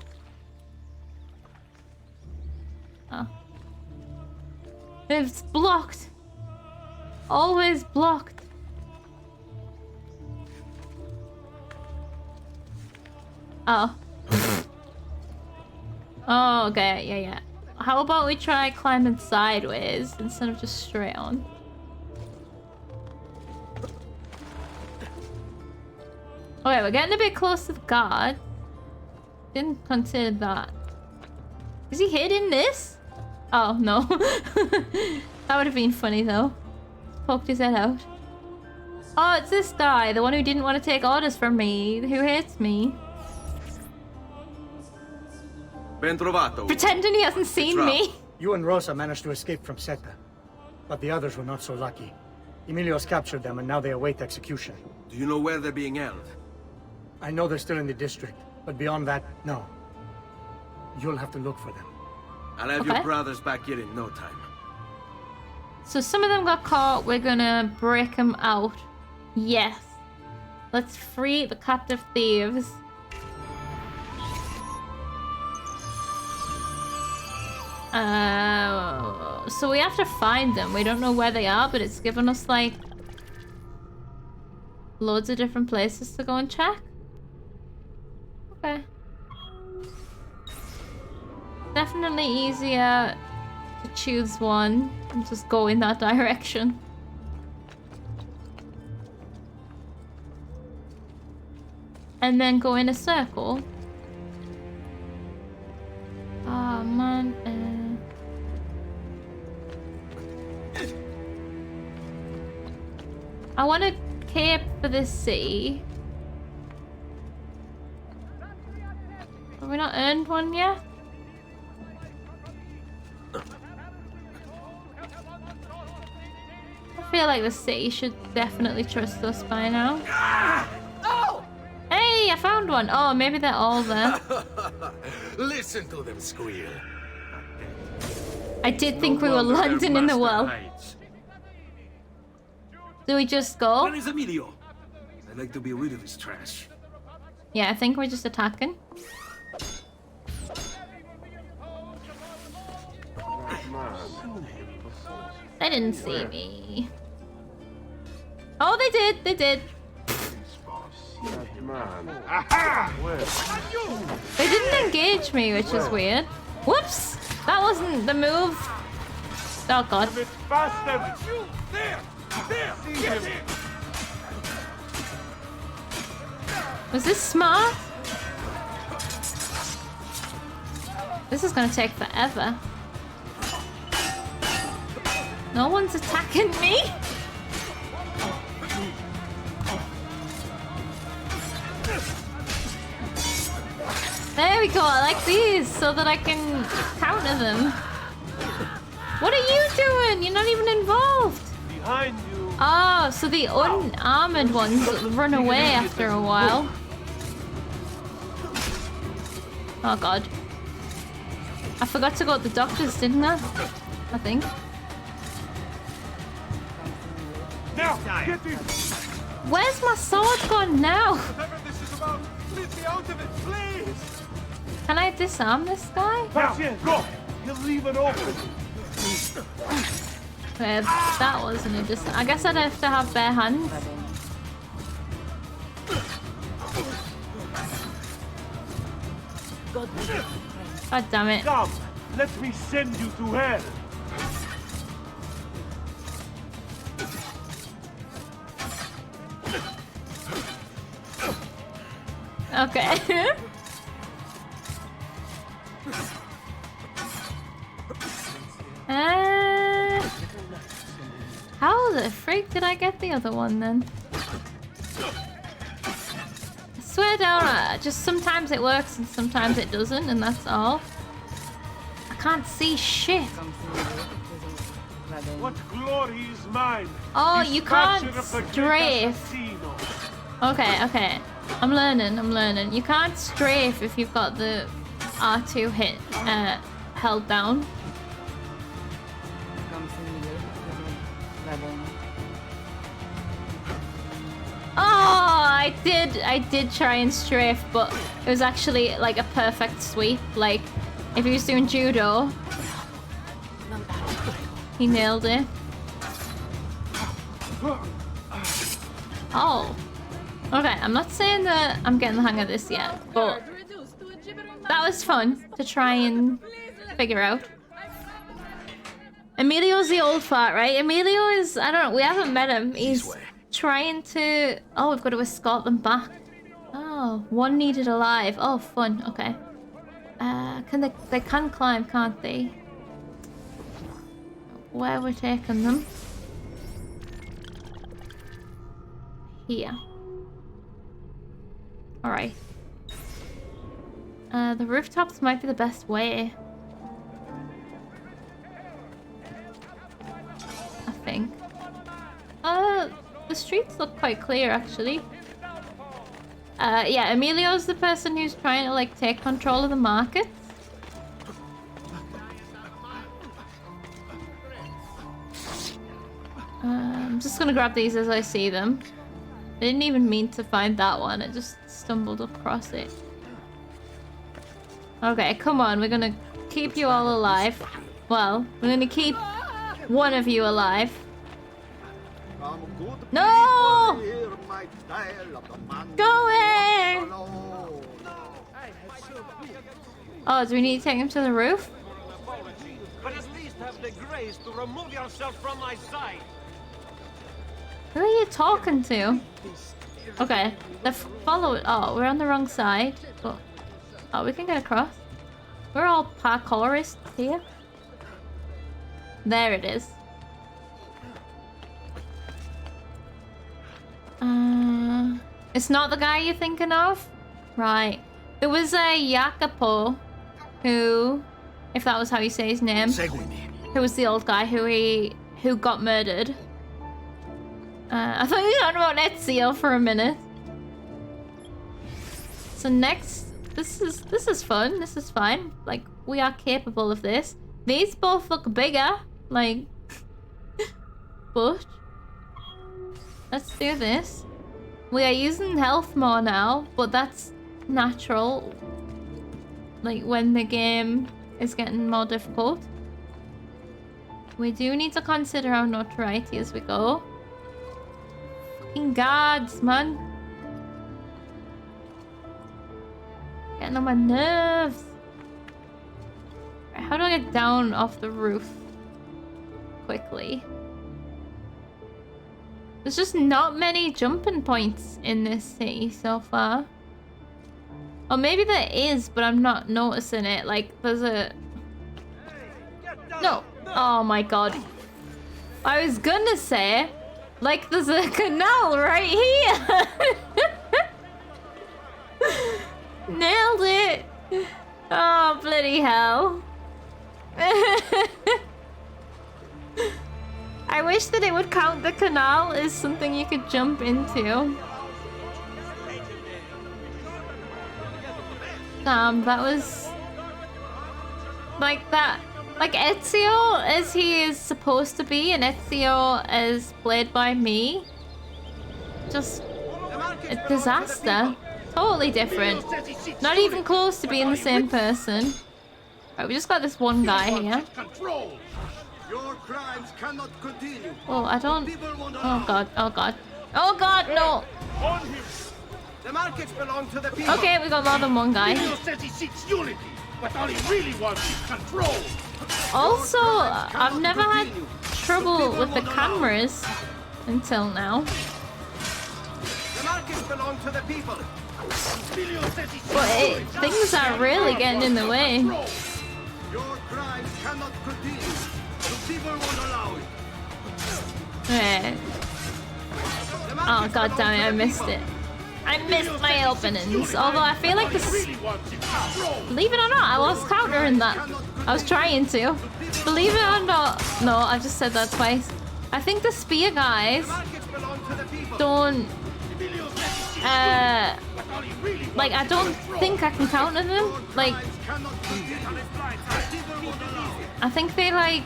Speaker 1: Oh. It's blocked. Always blocked. Oh. Oh, okay. Yeah. How about we try climbing sideways instead of just straight on? Okay, we're getting a bit close to the guard. Didn't consider that. Is he hiding this? Oh, no. That would have been funny, though. Poked his head out. Oh, it's this guy. The one who didn't want to take orders from me. Who hates me.
Speaker 3: Ben trovato.
Speaker 1: Pretending he hasn't seen me.
Speaker 21: You and Rosa managed to escape from Seta. But the others were not so lucky. Emilio's captured them and now they await execution.
Speaker 3: Do you know where they're being held?
Speaker 21: I know they're still in the district, but beyond that, no. You'll have to look for them.
Speaker 3: I'll have your brothers back here in no time.
Speaker 1: So some of them got caught. We're gonna break them out. Yes. Let's free the captive thieves. So we have to find them. We don't know where they are, but it's given us like loads of different places to go and check. Okay. Definitely easier to choose one and just go in that direction. And then go in a circle. Oh man. I want to cape for this city. Have we not earned one yet? I feel like the city should definitely trust us by now.
Speaker 10: Oh!
Speaker 1: Hey, I found one. Oh, maybe they're all there.
Speaker 10: Listen to them squeal.
Speaker 1: I did think we were landing in the well. Do we just go?
Speaker 2: Where is Emilio? I'd like to be rid of his trash.
Speaker 1: Yeah, I think we're just attacking. They didn't see me. Oh, they did. They did. They didn't engage me, which is weird. Whoops! That wasn't the move. Oh god. Was this smart? This is gonna take forever. No one's attacking me. There we go, I like these so that I can counter them. What are you doing? You're not even involved.
Speaker 10: Behind you.
Speaker 1: Oh, so the unarmored ones run away after a while. Oh god. I forgot to go to the doctors, didn't I? I think.
Speaker 10: Now, get these.
Speaker 1: Where's my sword gone now?
Speaker 10: Whatever this is about, leave me out of it, please.
Speaker 1: Can I disarm this guy?
Speaker 10: That's it. Go. He'll leave it open.
Speaker 1: Okay, that wasn't a dis. I guess I'd have to have bare hands. God damn it.
Speaker 10: Come, let me send you to hell.
Speaker 1: Okay. How the freak did I get the other one then? I swear down, just sometimes it works and sometimes it doesn't, and that's all. I can't see shit.
Speaker 10: What glory is mine?
Speaker 1: Oh,
Speaker 10: This
Speaker 1: you can't
Speaker 10: capture of the
Speaker 1: strafe.
Speaker 10: Casino.
Speaker 1: Okay, okay. I'm learning. You can't strafe if you've got the R2 held down. Oh, I did try and strafe, but it was actually like a perfect sweep. Like, if he was doing judo, he nailed it. Oh. Okay, I'm not saying that I'm getting the hang of this yet, but that was fun to try and figure out. Emilio's the old fart, right? Emilio is, I don't know, we haven't met him. He's trying to... Oh, we've got to escort them back. Oh, one needed alive. Oh, fun. Okay. They can climb, can't they? Where we're taking them? Here. Alright. The rooftops might be the best way. I think. The streets look quite clear, actually. Yeah, Emilio's the person who's trying to, like, take control of the markets. I'm just gonna grab these as I see them. I didn't even mean to find that one, I just stumbled across it. Okay, come on, we're gonna keep you all alive. Well, we're gonna keep one of you alive. No! Go away! Oh, do we need to take him to the roof?
Speaker 8: But at least have the grace to remove yourself from my sight.
Speaker 1: Who are you talking to? Okay, follow it. Oh, we're on the wrong side. But, oh, we can get across. We're all parkourists here. There it is. It's not the guy you're thinking of? Right. There was a Jacopo who, if that was how you say his name, who was the old guy who got murdered. I thought you were talking about Ezio for a minute. So next, this is fun. This is fine. Like, we are capable of this. These both look bigger, like, but let's do this. We are using health more now, but that's natural. Like, when the game is getting more difficult. We do need to consider our notoriety as we go. Fucking guards, man. Getting on my nerves. Right, how do I get down off the roof quickly? There's just not many jumping points in this city so far. Or maybe there is, but I'm not noticing it. Like, there's a... No. Oh my god. I was gonna say, like, there's a canal right here. Nailed it. Oh, bloody hell. I wish that it would count the canal as something you could jump into. Damn, that was... like that. Like Ezio as he is supposed to be, and Ezio as played by me. Just a disaster. Totally different. Not even close to being the same person. Right, we just got this one guy here.
Speaker 16: Your crimes cannot continue.
Speaker 1: Oh, I don't... Oh god, oh god. Oh god, no!
Speaker 8: The markets belong to the people.
Speaker 1: Okay, we got more than one guy.
Speaker 10: Says he seeks unity, but all he really wants is control.
Speaker 1: Also, I've never had trouble with the cameras until now.
Speaker 8: The markets belong to the people.
Speaker 1: But things are really getting in the way.
Speaker 16: Your crimes cannot continue. The people won't allow it.
Speaker 1: Yeah. Oh god damn it, I missed it. I missed my openings. Although I feel like this... Believe it or not, I was countering that. I was trying to. Believe it or not... No, I just said that twice. I think the spear guys don't like, I don't think I can counter them. Like, I think they like,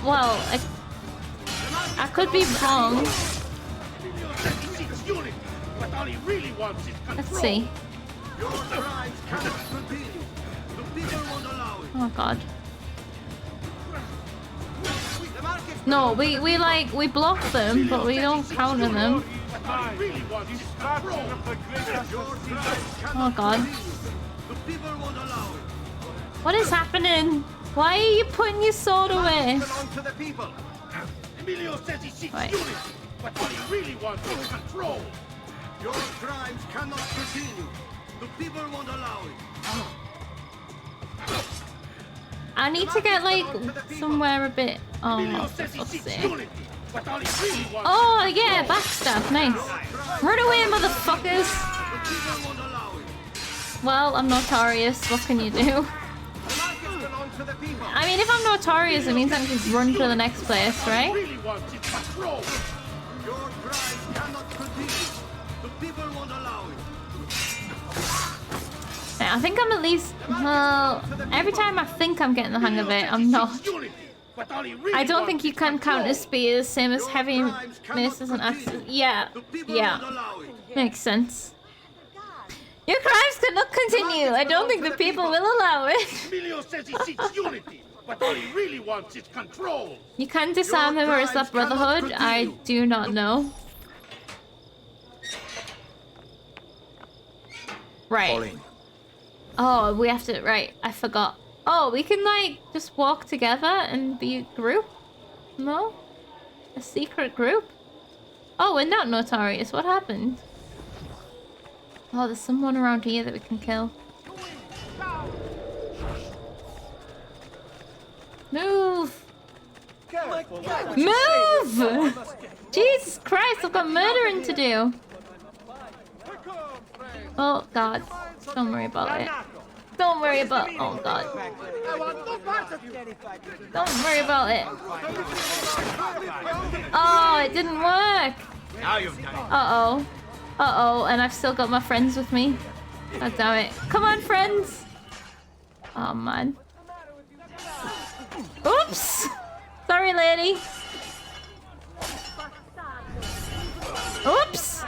Speaker 1: well, I could be wrong. Let's see. Oh god. No, we block them, but we don't counter them. Oh god. What is happening? Why are you putting your sword away?
Speaker 10: Emilio says he seeks
Speaker 1: Right.
Speaker 10: unity, but all he really wants is control. Your crimes cannot continue. The people won't allow it.
Speaker 1: I need to get like somewhere a bit. Oh,
Speaker 10: Emilio
Speaker 1: for
Speaker 10: says he
Speaker 1: fuck's
Speaker 10: seeks
Speaker 1: sake.
Speaker 10: unity, but all he really wants
Speaker 1: Oh
Speaker 10: is
Speaker 1: yeah,
Speaker 10: control.
Speaker 1: backstab, nice. Run away, motherfuckers! Well, I'm notorious. What can you do? I mean, if I'm notorious, it means I can just run to the next place, right?
Speaker 10: Really wants is control. Your crimes cannot continue. The people won't allow it.
Speaker 1: Yeah, I think I'm at least. Well, every time I think I'm getting the hang of it, I'm not. I don't think you can counter spears, same as heavy maces and axes. Yeah, yeah, makes sense. Your crimes cannot continue. I don't think the people will allow it.
Speaker 10: Emilio says he seeks unity, but all he really wants is control.
Speaker 1: You can disarm him, or is that Brotherhood? I do not know. Right. Oh, we have to. Right, I forgot. Oh, we can like just walk together and be a group? No? A secret group? Oh, we're not notorious. What happened? Oh, there's someone around here that we can kill. Move! Move! Jesus Christ, I've got murdering to do. Oh, God. Don't worry about it. Don't worry about... Oh, God. Don't worry about it. Oh, it didn't work.
Speaker 10: Now you've done it.
Speaker 1: Uh-oh. Uh-oh, and I've still got my friends with me. God damn it. Come on, friends! Oh, man. Oops! Sorry, lady. Oops!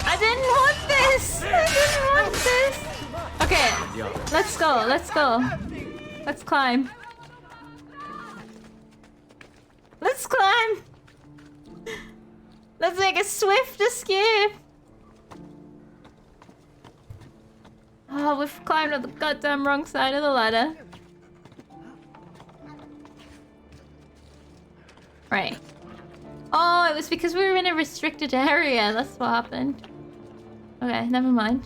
Speaker 1: I didn't want this! I didn't want this! Okay, let's go, let's go. Let's climb. Let's climb! Let's make a swift escape! Oh, we've climbed on the goddamn wrong side of the ladder. Right. Oh, it was because we were in a restricted area. That's what happened. Okay, never mind.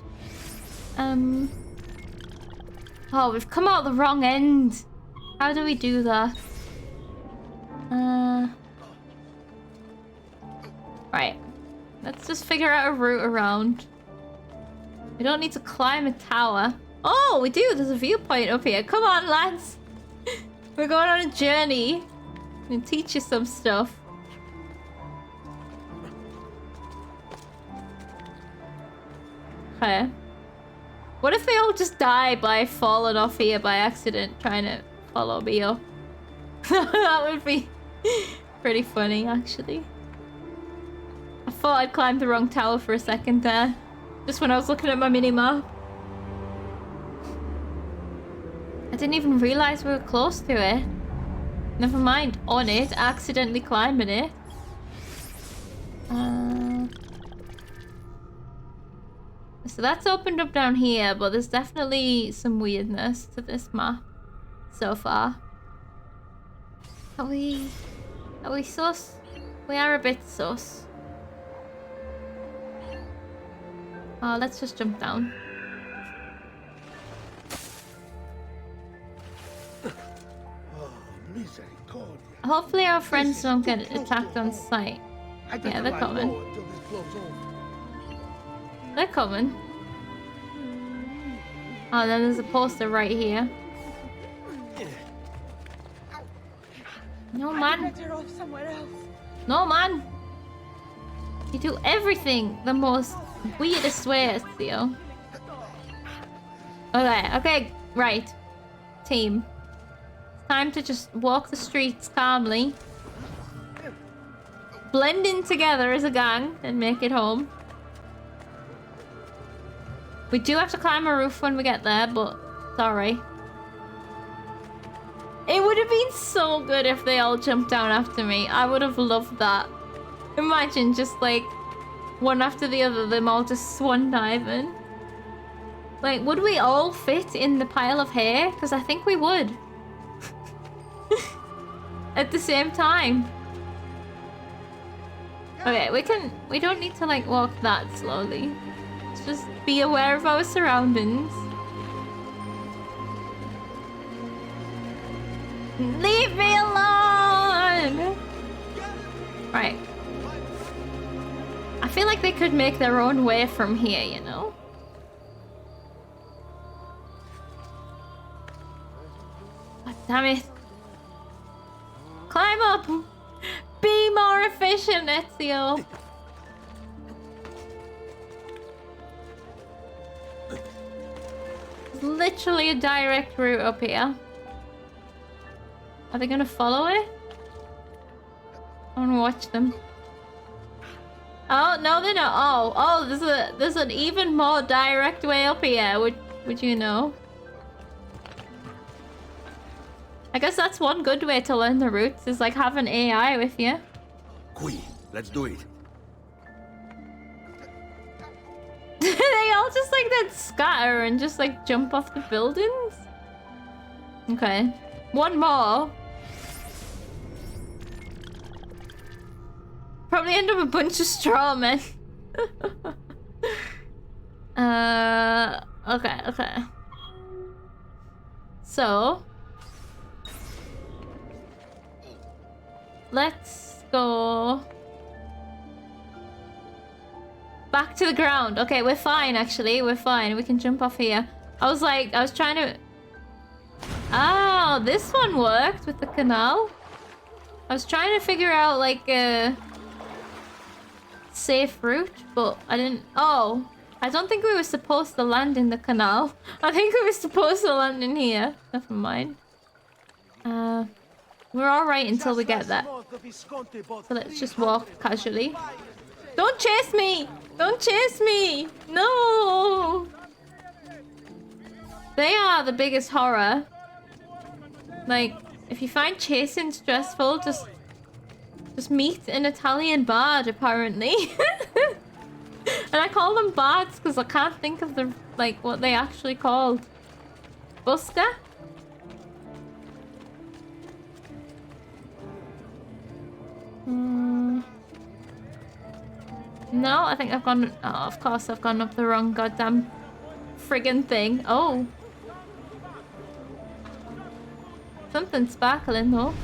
Speaker 1: Oh, we've come out the wrong end. How do we do that? Right. Let's just figure out a route around. We don't need to climb a tower. Oh, we do. There's a viewpoint up here. Come on, lads. We're going on a journey. I'm gonna teach you some stuff. Okay. What if they all just die by falling off here by accident trying to follow me up? That would be pretty funny, actually. I thought I'd climbed the wrong tower for a second there. Just when I was looking at my minimap. I didn't even realize we were close to it. Never mind, on it, accidentally climbing it. So that's opened up down here, but there's definitely some weirdness to this map so far. Are we sus? We are a bit sus. Oh, let's just jump down. Hopefully our friends don't get attacked on sight. Yeah, they're coming. They're coming. Oh, then there's a poster right here. No, man. No, man. You do everything the most weirdest way, Theo. Okay, right. Team. Time to just walk the streets calmly. Blend in together as a gang and make it home. We do have to climb a roof when we get there, but sorry. It would have been so good if they all jumped down after me. I would have loved that. Imagine just like one after the other, them all just swan diving. Like, would we all fit in the pile of hay? Because I think we would. At the same time. Okay, we don't need to like walk that slowly. Let's just be aware of our surroundings. Leave me alone! Right. I feel like they could make their own way from here, you know? God damn it. Climb up! Be more efficient, Ezio! There's literally a direct route up here. Are they gonna follow it? I wanna watch them. Oh, no they're not. Oh, there's an even more direct way up here, would you know? I guess that's one good way to learn the routes, is like have an AI with you.
Speaker 10: Qui, let's do it.
Speaker 1: They all just like that scatter and just like jump off the buildings? Okay. One more. Probably end up a bunch of straw men. Okay. So let's go back to the ground. Okay, we're fine actually. We're fine. We can jump off here. I was trying to... Oh, this one worked with the canal. I was trying to figure out like a safe route, but I didn't... Oh, I don't think we were supposed to land in the canal. I think we were supposed to land in here. Never mind. We're alright until we get there. So let's just walk casually. Don't chase me! Don't chase me! No! They are the biggest horror. Like, if you find chasing stressful, just meet an Italian bard, apparently. And I call them bards because I can't think of the what they actually called. Busca? No, I think I've gone... Oh, of course I've gone up the wrong goddamn friggin' thing. Oh. Something sparkling though.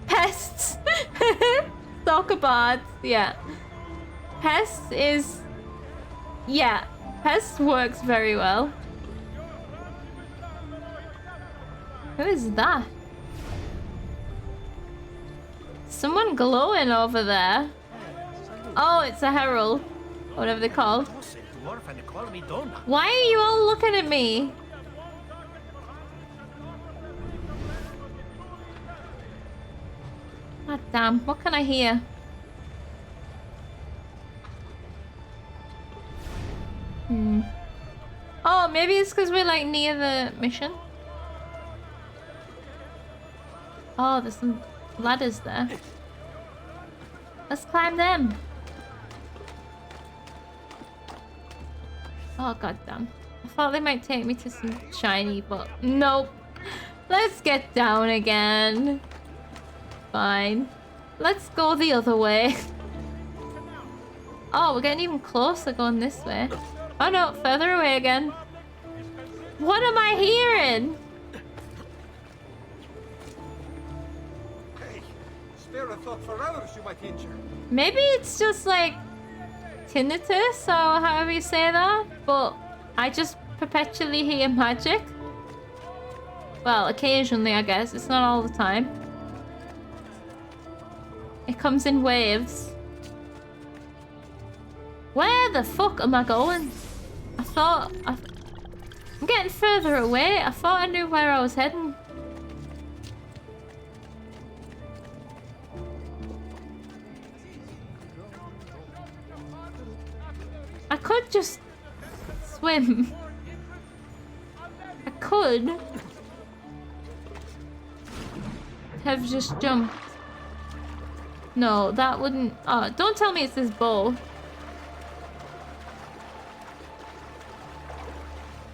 Speaker 1: Pests! Stalker bards, yeah. Pest is... Yeah, pest works very well. Who is that? Someone glowing over there. Oh, it's a herald. Whatever they're called. Why are you all looking at me? God damn, what can I hear? Oh, maybe it's because we're like near the mission. Oh, there's some ladders there. Let's climb them. Oh, goddamn. I thought they might take me to some shiny, but nope. Let's get down again. Fine. Let's go the other way. Oh, we're getting even closer going this way. Oh no, further away again. What am I hearing?
Speaker 10: Hey, spare a thought for others you might injure.
Speaker 1: Maybe it's just like tinnitus or however you say that, but I just perpetually hear magic. Well, occasionally I guess, it's not all the time. It comes in waves. Where the fuck am I going? I'm getting further away. I thought I knew where I was heading. I could just swim. I could have just jumped. No, that wouldn't... Oh, don't tell me it's this boat.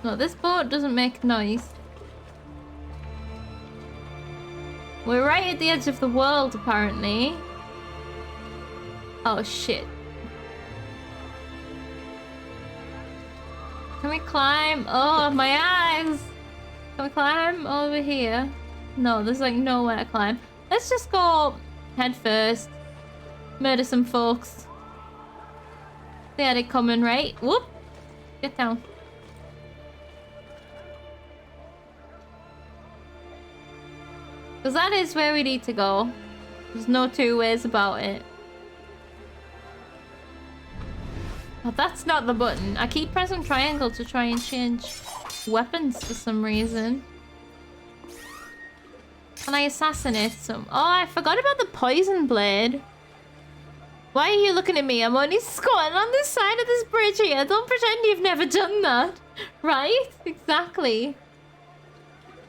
Speaker 1: No, this boat doesn't make noise. We're right at the edge of the world, apparently. Oh, shit. Can we climb? Oh, my eyes! Can we climb over here? No, there's like nowhere to climb. Let's just go head first. Murder some folks. They had it coming, right? Whoop! Get down. Because that is where we need to go. There's no two ways about it. Oh, that's not the button. I keep pressing triangle to try and change weapons for some reason. Can I assassinate some? Oh, I forgot about the poison blade. Why are you looking at me? I'm only squatting on this side of this bridge here. Don't pretend you've never done that. Right? Exactly.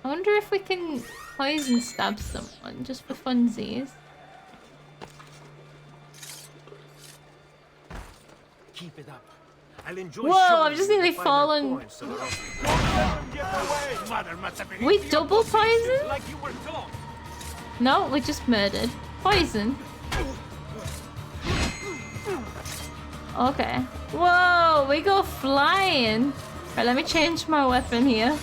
Speaker 1: I wonder if we can poison stab someone just for funsies.
Speaker 8: Keep it up. I'll enjoy.
Speaker 1: Whoa, I've just nearly fallen. We double poison?
Speaker 8: Like you were taught.
Speaker 1: No, we just murdered. Poison. Okay. Whoa, we go flying. Right, let me change my weapon here.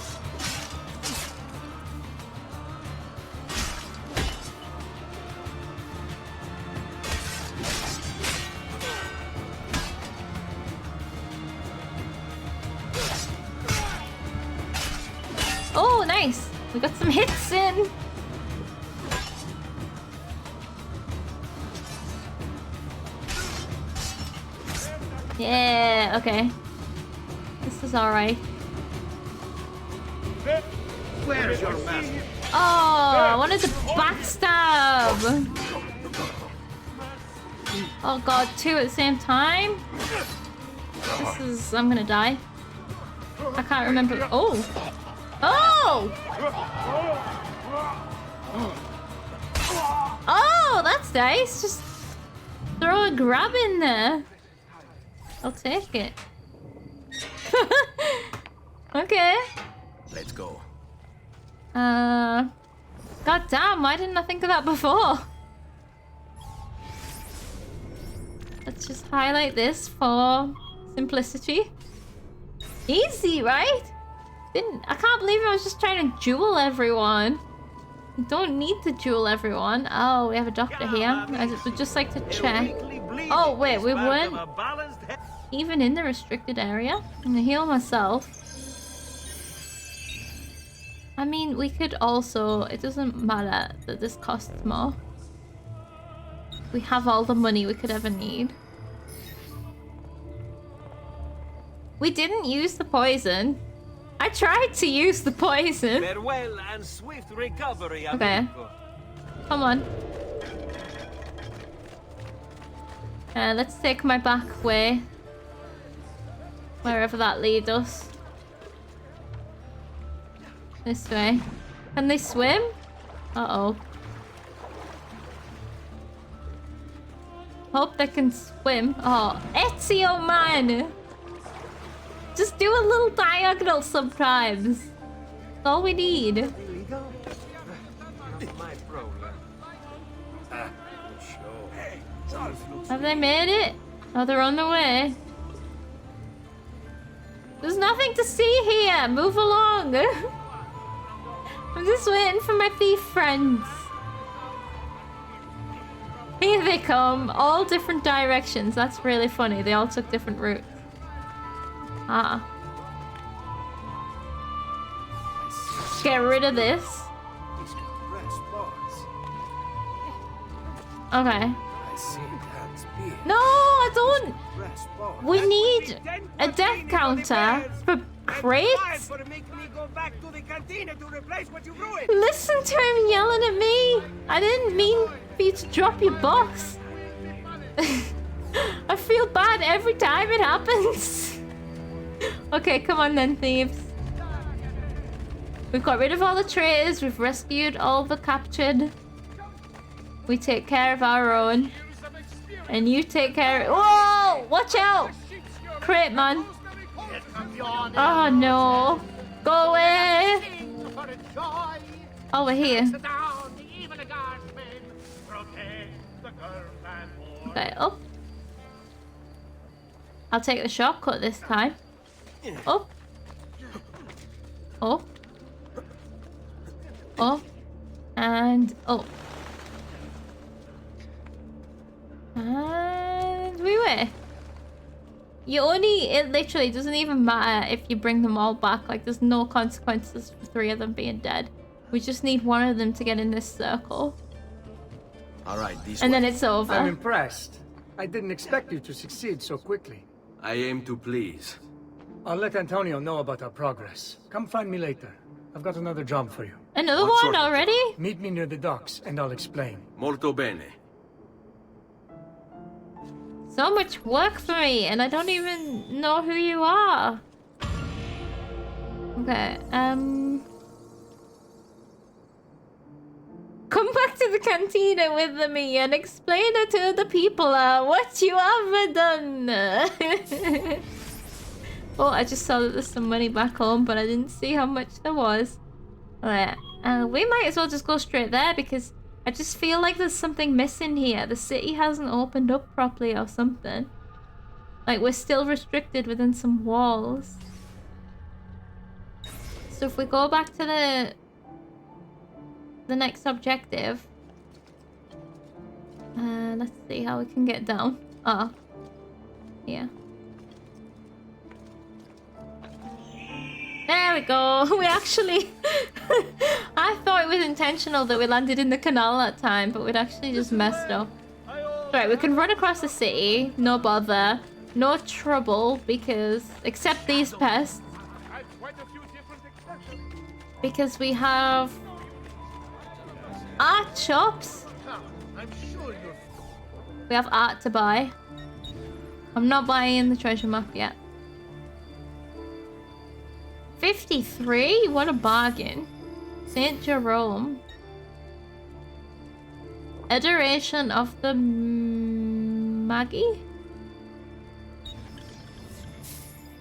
Speaker 1: Oh, nice. We got some hits in. Yeah, okay. This is alright.
Speaker 10: Where's your master?
Speaker 1: Oh, I wanted to backstab. Oh god, two at the same time? This is... I'm gonna die. I can't remember... Oh! Oh! Oh, that's nice. Just throw a grab in there. I'll take it. Okay.
Speaker 3: Let's go.
Speaker 1: God damn, why didn't I think of that before? Let's just highlight this for simplicity. Easy, right? I can't believe I was just trying to duel everyone. You don't need to duel everyone. Oh, we have a doctor here. I would just like to check. Oh, wait, we weren't even in the restricted area. I'm gonna heal myself. I mean, we could also... It doesn't matter that this costs more. We have all the money we could ever need. We didn't use the poison. I tried to use the poison.
Speaker 8: Farewell and swift recovery,
Speaker 1: okay.
Speaker 8: amigo.
Speaker 1: Come on. Let's take my back way. Wherever that leads us. This way. Can they swim? Uh-oh. Hope they can swim. Oh, Ezio, man! Just do a little diagonal sometimes. That's all we need. Have they made it? Oh, they're on the way. There's nothing to see here. Move along. I'm just waiting for my thief friends. Here they come. All different directions. That's really funny. They all took different routes. Ah. Get rid of this. Okay. No, I don't. We need a death counter for crates. Listen to him yelling at me. I didn't mean for you to drop your box. I feel bad every time it happens. Okay, come on then, thieves. We've got rid of all the traitors. We've rescued all the captured. We take care of our own. And you take care of... Whoa! Watch out! Crate, man. Oh, no. Go away! Oh, we're here. Okay, up. I'll take the shortcut this time. Up. Up. Up. And up. And we were. It literally doesn't even matter if you bring them all back. Like, there's no consequences for 3 of them being dead. We just need 1 of them to get in this circle.
Speaker 3: Alright,
Speaker 1: and then it's over.
Speaker 21: I'm impressed. I didn't expect you to succeed so quickly.
Speaker 3: I aim to please.
Speaker 21: I'll let Antonio know about our progress. Come find me later. I've got another job for you.
Speaker 1: Another one already?
Speaker 21: Meet me near the docks and I'll explain.
Speaker 3: Molto bene.
Speaker 1: So much work for me, and I don't even know who you are. Okay, come back to the cantina with me and explain it to the people what you have done. Oh, I just saw that there's some money back home, but I didn't see how much there was. Alright, we might as well just go straight there because I just feel like there's something missing here. The city hasn't opened up properly or something. Like, we're still restricted within some walls. So if we go back to the next objective. Let's see how we can get down. Oh. Yeah. There we go. We actually... I thought it was intentional that we landed in the canal that time, but we'd actually just messed up. Right, we can run across the city. No bother. No trouble, because... Except these pests. Because we have... art shops. We have art to buy. I'm not buying the treasure map yet. 53? What a bargain. St. Jerome. Adoration of the Magi?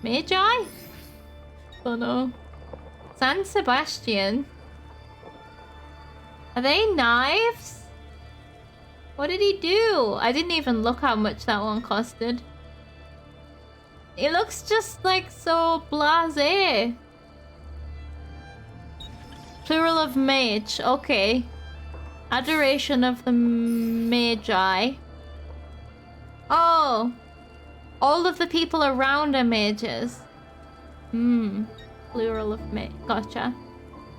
Speaker 1: Magi? Don't know. San Sebastian. Are they knives? What did he do? I didn't even look how much that one costed. It looks just like so blasé. Plural of mage. Okay. Adoration of the Magi. Oh. All of the people around are mages. Plural of mage. Gotcha.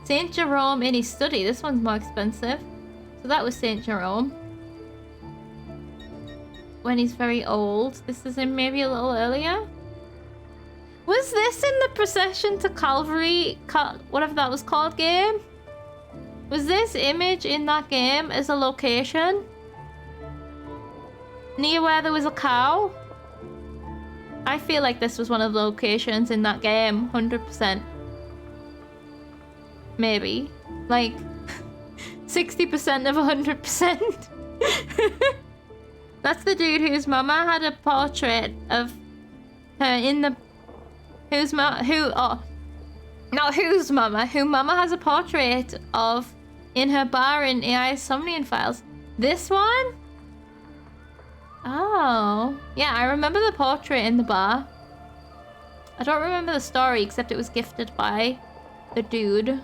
Speaker 1: St. Jerome in his study. This one's more expensive. So that was St. Jerome. When he's very old. This is in maybe a little earlier. Was this in the Procession to Calvary, whatever that was called, game? Was this image in that game as a location? Near where there was a cow? I feel like this was one of the locations in that game, 100%. Maybe. Like, 60% of 100%. That's the dude whose mama had a portrait of her in the... Who mama has a portrait of in her bar in AI Somnian Files. This one? Oh. Yeah, I remember the portrait in the bar. I don't remember the story, except it was gifted by the dude.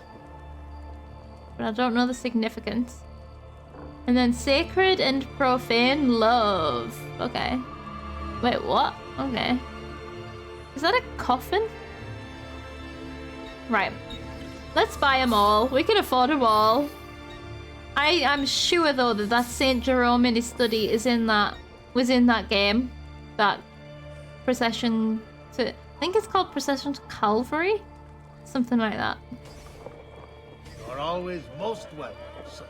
Speaker 1: But I don't know the significance. And then sacred and profane love. Okay. Wait, what? Okay. Is that a coffin? Right. Let's buy them all. We can afford them all. I'm sure though that Saint Jerome in his study was in that game. That procession to, I think it's called Procession to Calvary? Something like that.
Speaker 10: You're always most welcome, sir.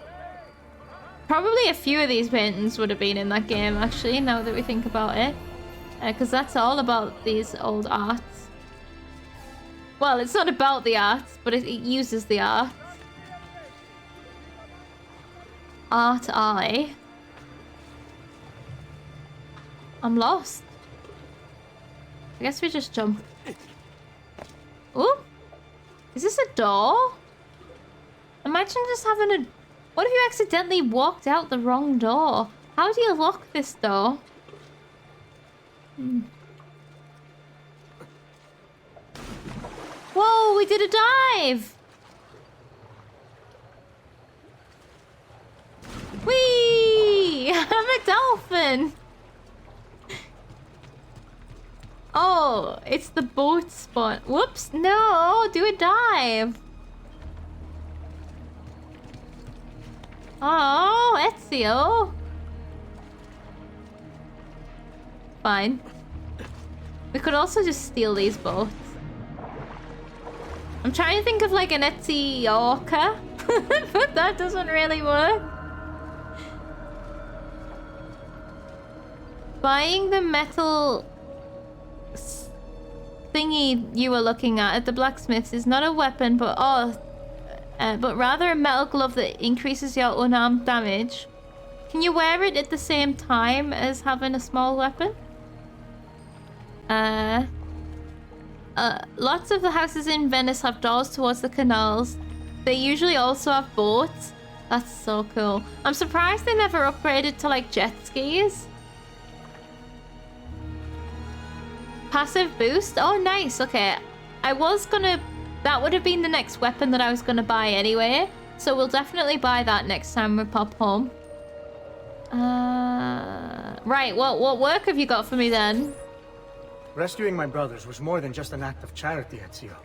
Speaker 1: Probably a few of these paintings would have been in that game, actually, now that we think about it. Because that's all about these old arts. Well, it's not about the arts, but it uses the arts. Art eye. I'm lost. I guess we just jump. Ooh. Is this a door? Imagine just having a... What if you accidentally walked out the wrong door? How do you lock this door? Whoa, we did a dive! Whee! I'm a dolphin! Oh, it's the boat spot. Whoops, no, do a dive. Oh, Ezio. Fine. We could also just steal these boats. I'm trying to think of like an Ezio-orca, but that doesn't really work. Buying the metal thingy you were looking at the blacksmiths is not a weapon, but but rather a metal glove that increases your unarmed damage. Can you wear it at the same time as having a small weapon? Lots of the houses in Venice have doors towards the canals. They usually also have boats. That's so cool. I'm surprised they never upgraded to like jet skis. Passive boost? Oh, nice. Okay. I was gonna... That would have been the next weapon that I was gonna buy anyway. So we'll definitely buy that next time we pop home. Right. What work have you got for me then?
Speaker 21: Rescuing my brothers was more than just an act of charity, Ezio.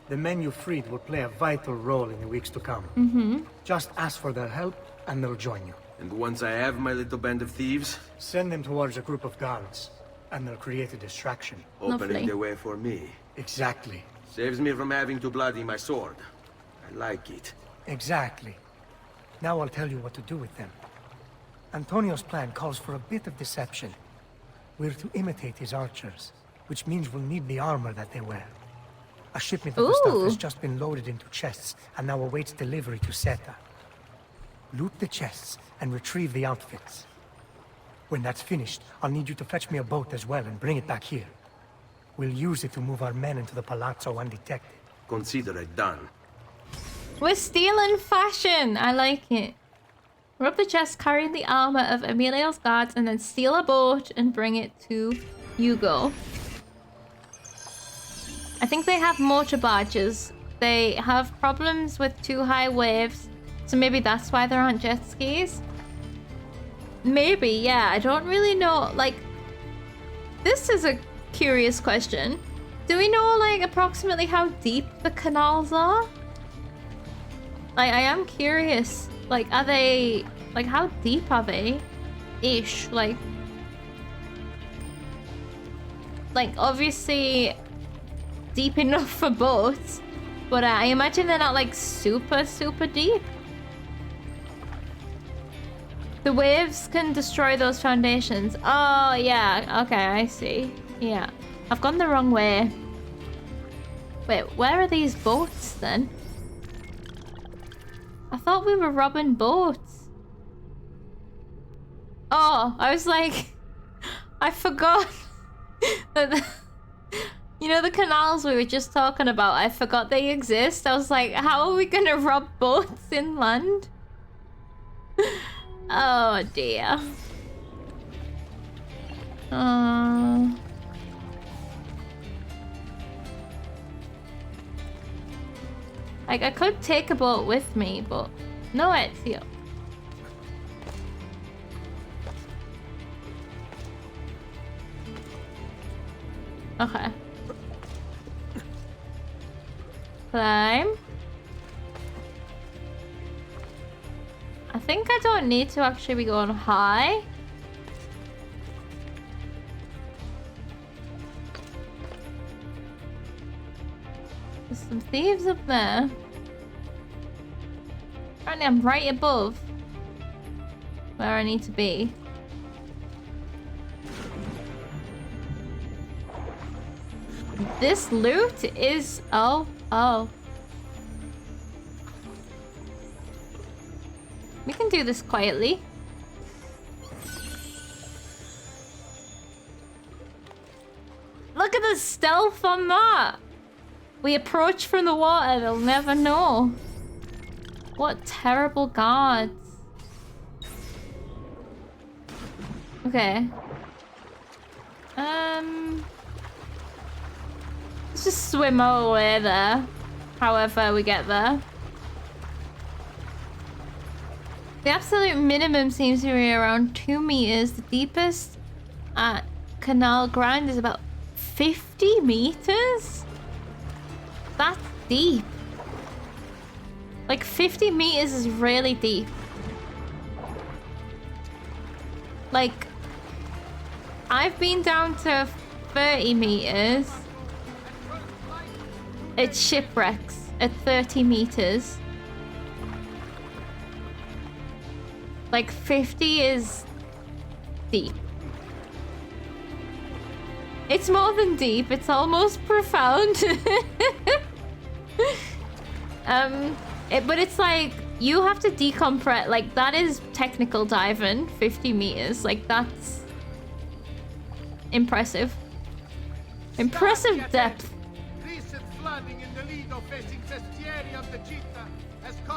Speaker 21: The men you freed will play a vital role in the weeks to come.
Speaker 1: Mm-hmm.
Speaker 21: Just ask for their help, and they'll join you.
Speaker 3: And once I have my little band of thieves?
Speaker 21: Send them towards a group of guards, and they'll create a distraction.
Speaker 3: Opening the way for me.
Speaker 21: Exactly.
Speaker 3: Saves me from having to bloody my sword. I like it.
Speaker 21: Exactly. Now I'll tell you what to do with them. Antonio's plan calls for a bit of deception. We're to imitate his archers, which means we'll need the armor that they wear. A shipment of the stuff has just been loaded into chests and now awaits delivery to Seta. Loot the chests and retrieve the outfits. When that's finished, I'll need you to fetch me a boat as well and bring it back here. We'll use it to move our men into the palazzo undetected.
Speaker 3: Consider it done.
Speaker 1: We're stealing fashion. I like it. Rob the chest carrying the armor of Emilio's guards and then steal a boat and bring it to Hugo. I think they have motor barges. They have problems with too high waves, so maybe that's why there aren't jet skis. Maybe, yeah, I don't really know. Like, this is a curious question. Do we know, like, approximately how deep the canals are? Like, I am curious. Like, are they... Like, how deep are they? Ish, like... Like, obviously... deep enough for boats. But I imagine they're not, like, super, super deep. The waves can destroy those foundations. Oh, yeah. Okay, I see. Yeah. I've gone the wrong way. Wait, where are these boats, then? I thought we were robbing boats. Oh, I was like... I forgot that... You know the canals we were just talking about? I forgot they exist. I was like, how are we gonna rob boats inland? Oh dear. Like, I could take a boat with me, but no Ezio. Okay. Climb. I think I don't need to actually be going high. There's some thieves up there. Apparently I'm right above where I need to be. This loot is... Oh. We can do this quietly. Look at the stealth on that! We approach from the water, they'll never know. What terrible guards. Okay. Let's just swim our way there. However we get there. The absolute minimum seems to be around 2 meters. The deepest at Canal Grande is about 50 meters? That's deep. Like 50 meters is really deep. Like, I've been down to 30 meters. It shipwrecks at 30 meters. Like 50 is deep. It's more than deep, it's almost profound. But it's like, you have to decompress, like that is technical diving, 50 meters, like that's impressive. Impressive depth.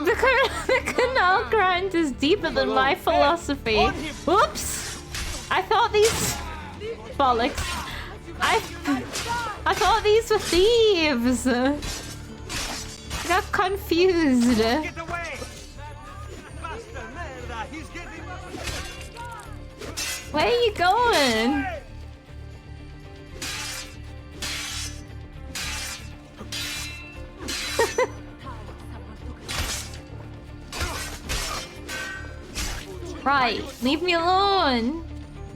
Speaker 1: The Canal Grande is deeper than my philosophy. Whoops! I thought these... Bollocks. I thought these were thieves. I got confused. Where are you going? Right, leave me alone.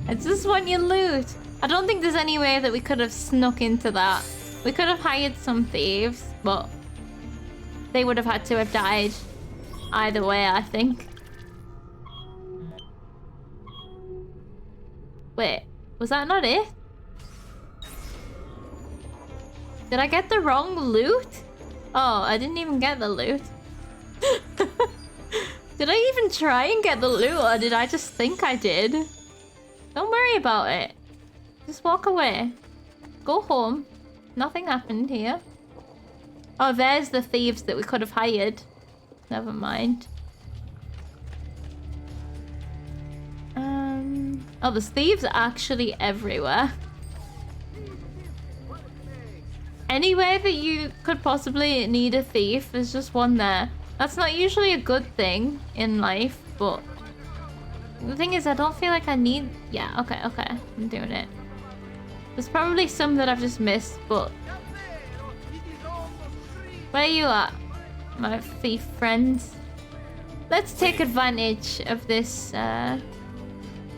Speaker 1: I just want your loot. I don't think there's any way that we could have snuck into that. We could have hired some thieves, but they would have had to have died either way, I think. Wait, was that not it? Did I get the wrong loot? Oh, I didn't even get the loot. Did I even try and get the loot, or did I just think I did? Don't worry about it. Just walk away. Go home. Nothing happened here. Oh, there's the thieves that we could have hired. Never mind. Oh, there's thieves actually everywhere. Anywhere that you could possibly need a thief, there's just one there. That's not usually a good thing in life, but the thing is, I don't feel like I need... Yeah, okay, I'm doing it. There's probably some that I've just missed, but... Where are you at, my thief friends? Let's take advantage of this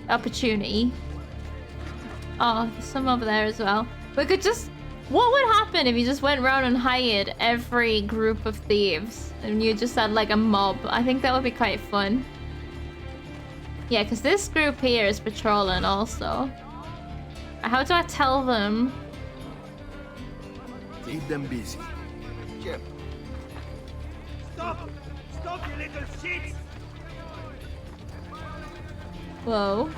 Speaker 1: opportunity. Oh, there's some over there as well. We could just... What would happen if you just went around and hired every group of thieves and you just had like a mob? I think that would be quite fun. Yeah, because this group here is patrolling also. How do I tell them?
Speaker 10: Keep them busy. Yep.
Speaker 8: Stop! Stop, you little shit!
Speaker 1: Whoa.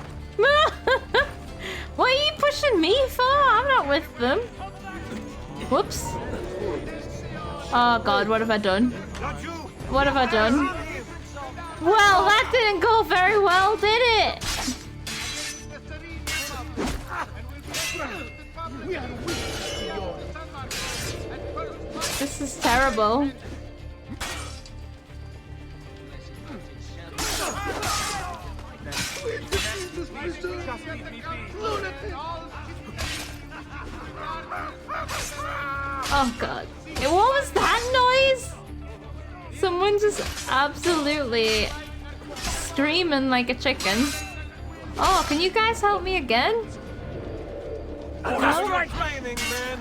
Speaker 1: What are you pushing me for? I'm not with them. Whoops. Oh god, what have I done? What have I done? Well, that didn't go very well, did it? This is terrible. Oh god. What was that noise? Someone just absolutely screaming like a chicken. Oh, can you guys help me again?
Speaker 8: That's right training, man.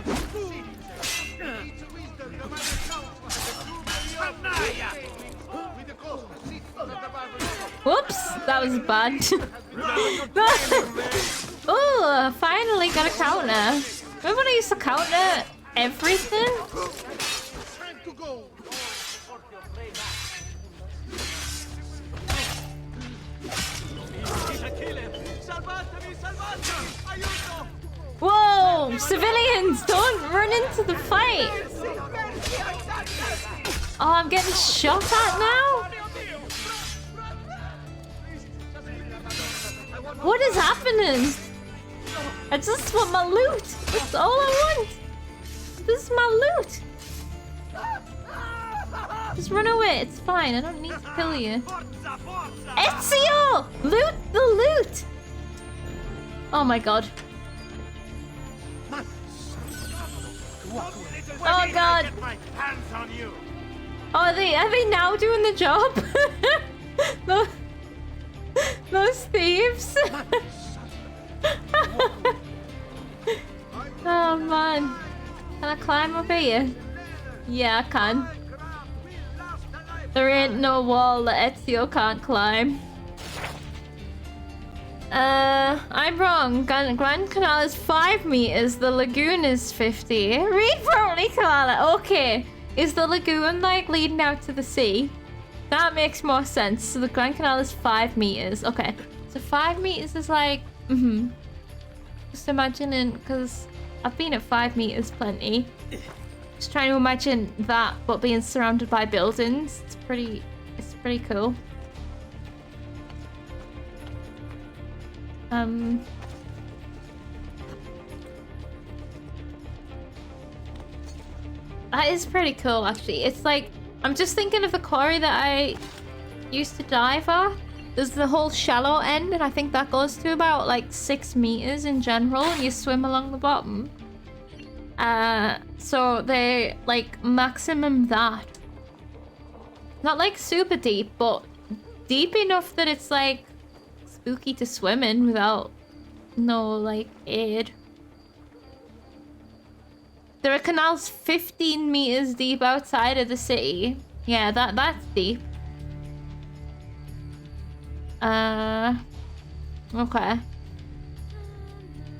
Speaker 1: Whoops, that was bad. Oh, finally got a counter. Remember when I used to counter everything? Whoa! Civilians, don't run into the fight! Oh, I'm getting shot at now? What is happening? I just want my loot! That's all I want! This is my loot! Just run away, it's fine, I don't need to kill you. Ezio! Loot the loot! Oh my god. Oh god! Oh, are they now doing the job? Those thieves! Oh man. Can I climb up here? Yeah, I can. There ain't no wall that Ezio can't climb. I'm wrong. Grand Canal is 5 meters, the lagoon is 50. Read properly, Koala. Okay. Is the lagoon like leading out to the sea? That makes more sense. So the Grand Canal is 5 meters. Okay. So 5 meters is like... Just imagining, because I've been at 5 meters plenty. Just trying to imagine that, but being surrounded by buildings. It's pretty cool. That is pretty cool, actually. It's like, I'm just thinking of the quarry that I used to dive at. There's the whole shallow end, and I think that goes to about like 6 meters in general, and you swim along the bottom. So they like maximum that. Not like super deep, but deep enough that it's like spooky to swim in without no like aid. There are canals 15 meters deep outside of the city. Yeah, that's deep. Okay.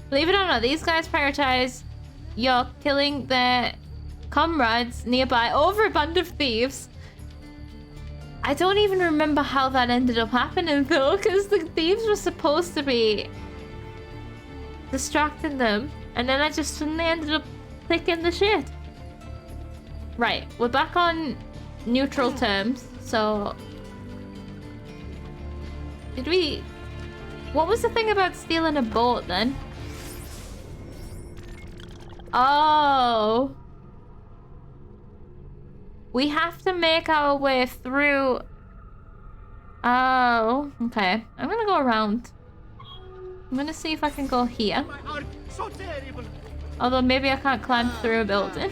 Speaker 1: Believe it or not, these guys prioritize your killing their comrades nearby over a band of thieves. I don't even remember how that ended up happening though, because the thieves were supposed to be distracting them, and then I just suddenly ended up clicking the shit. Right, we're back on neutral terms, so... Did we... What was the thing about stealing a boat then? Oh. We have to make our way through... Oh, okay. I'm gonna go around. I'm gonna see if I can go here. Although maybe I can't climb through a building.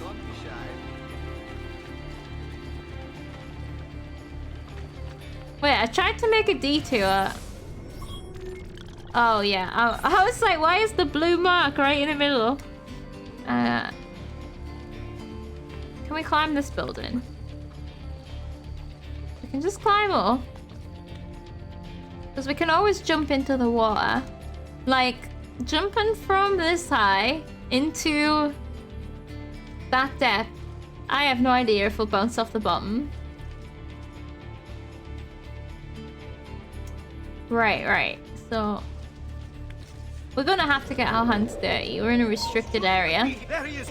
Speaker 1: Wait, I tried to make a detour. Oh yeah, I was like, why is the blue mark right in the middle? Can we climb this building? We can just climb up. Because we can always jump into the water. Like, jumping from this high into that depth. I have no idea if we'll bounce off the bottom. Right. So, we're gonna have to get our hands dirty. We're in a restricted area.
Speaker 10: There he is.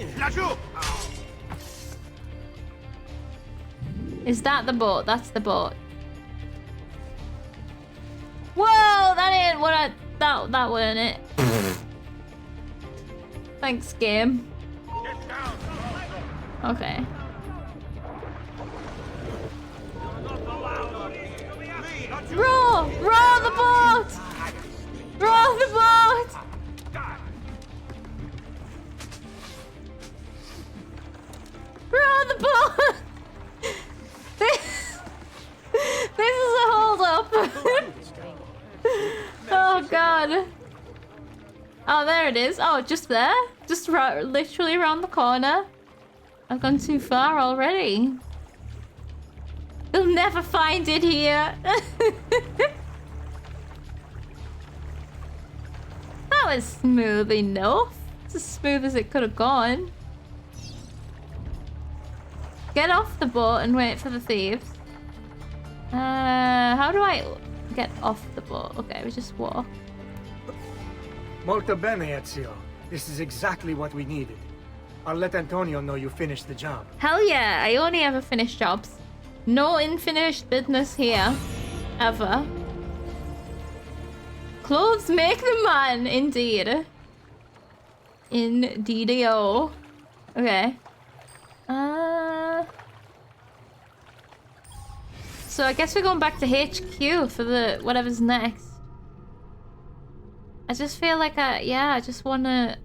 Speaker 1: Is that the boat? That's the boat. Whoa, that ain't what I... That weren't it. Thanks, game. Okay. Row the boat! Row the boat! Row the boat! This is a hold up. Oh, there it is. Oh, just there? Just literally around the corner. I've gone too far already. They'll never find it here. That was smooth enough. It's as smooth as it could have gone. Get off the boat and wait for the thieves. How do I get off the boat? Okay, we just walk.
Speaker 21: Molto bene, Ezio. This is exactly what we needed. I'll let Antonio know you finished the job.
Speaker 1: Hell yeah, I only ever finish jobs. No unfinished business here. Ever. Clothes make the man, indeed. Indeed-o. Okay. So I guess we're going back to HQ for the whatever's next. I just feel like I just wanna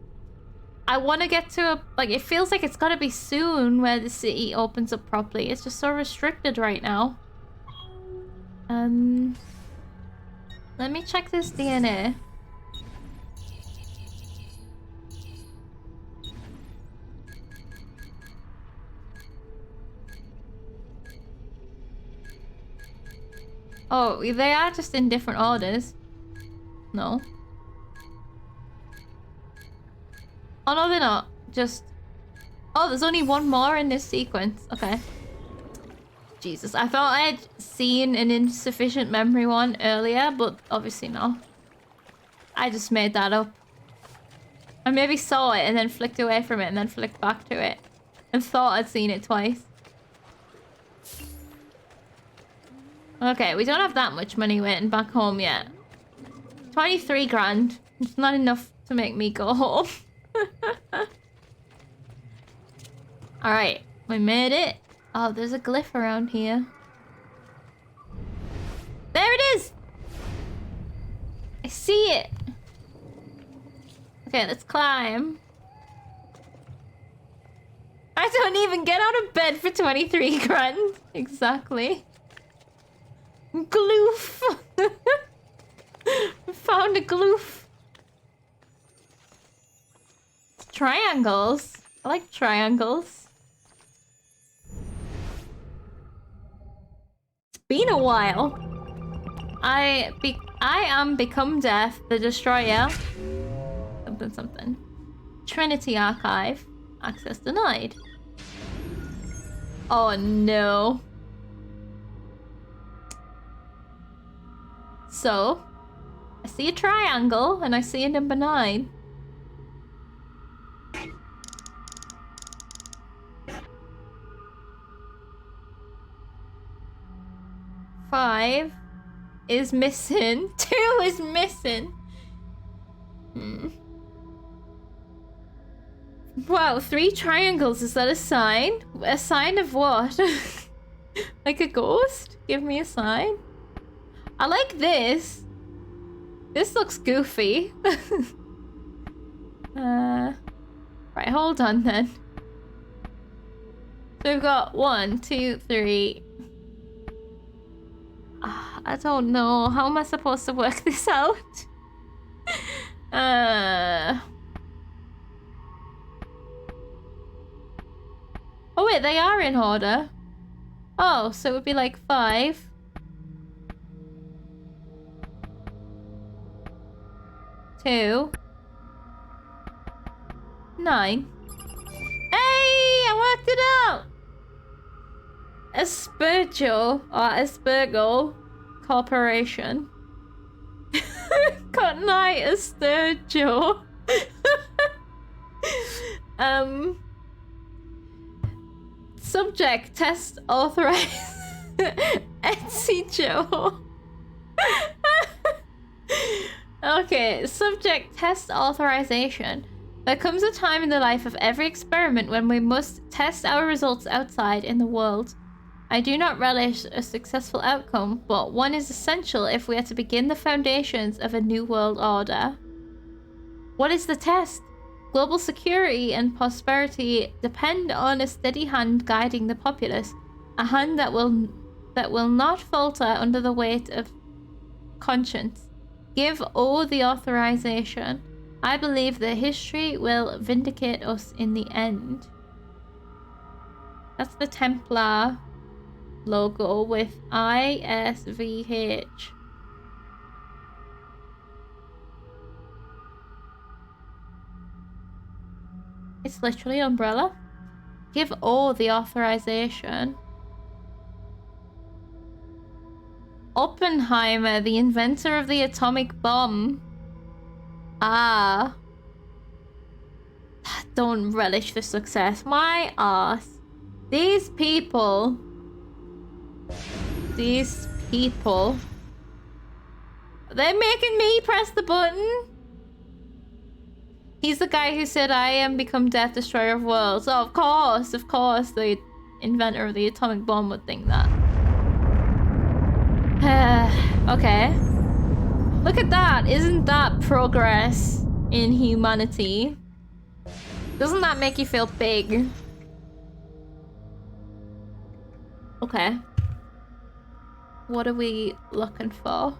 Speaker 1: get to a, like, it feels like it's gotta be soon where the city opens up properly. It's just so restricted right now. Let me check this DNA. Oh, they are just in different orders. No. Oh no, they're not. Just... Oh, there's only one more in this sequence. Okay. Jesus, I thought I'd seen an insufficient memory one earlier, but obviously not. I just made that up. I maybe saw it and then flicked away from it and then flicked back to it. And thought I'd seen it twice. Okay, we don't have that much money waiting back home yet. 23 grand. It's not enough to make me go home. Alright, we made it. Oh, there's a glyph around here. There it is! I see it! Okay, let's climb. I don't even get out of bed for 23 grand. Exactly. Gloof! Found a gloof. Triangles. I like triangles. It's been a while. I am Become Death, the Destroyer. Something. Trinity Archive. Access denied. Oh no. So, I see a triangle and I see a number 9. Five is missing. 2 is missing. Wow, 3 triangles. Is that a sign? A sign of what? Like a ghost? Give me a sign. I like this. This looks goofy. Right, hold on then. So we've got 1, 2, 3. I don't know. How am I supposed to work this out? Oh wait, they are in order. Oh, so it would be like 5. 2. 9. Hey, I worked it out! Aspergo or Aspergo Corporation. Good night, Aspergo. Subject test authorized. Ven-ezio. Okay, subject test authorization. There comes a time in the life of every experiment when we must test our results outside in the world. I do not relish a successful outcome, but one is essential if we are to begin the foundations of a new world order. What is the test? Global security and prosperity depend on a steady hand guiding the populace, a hand that will not falter under the weight of conscience. Give O the authorization. I believe that history will vindicate us in the end. That's the Templar logo with ISVH. It's literally umbrella. Give all the authorization. Oppenheimer, the inventor of the atomic bomb. Ah. Don't relish the success. My ass. These people. They're making me press the button. He's the guy who said, I am become death, destroyer of worlds. Oh, of course, the inventor of the atomic bomb would think that. Okay. Look at that. Isn't that progress in humanity? Doesn't that make you feel big? Okay. What are we looking for?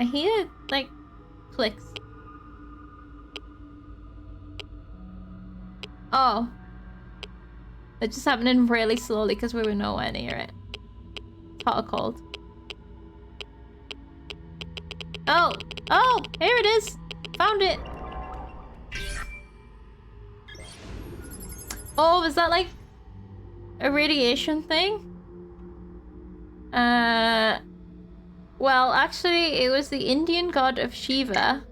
Speaker 1: I hear, like, clicks. Oh. It's just happening really slowly because we were nowhere near it. It's hot or cold. Oh! Oh! Here it is! Found it! Oh, is that like a radiation thing? Well, actually, it was the Indian god of Shiva.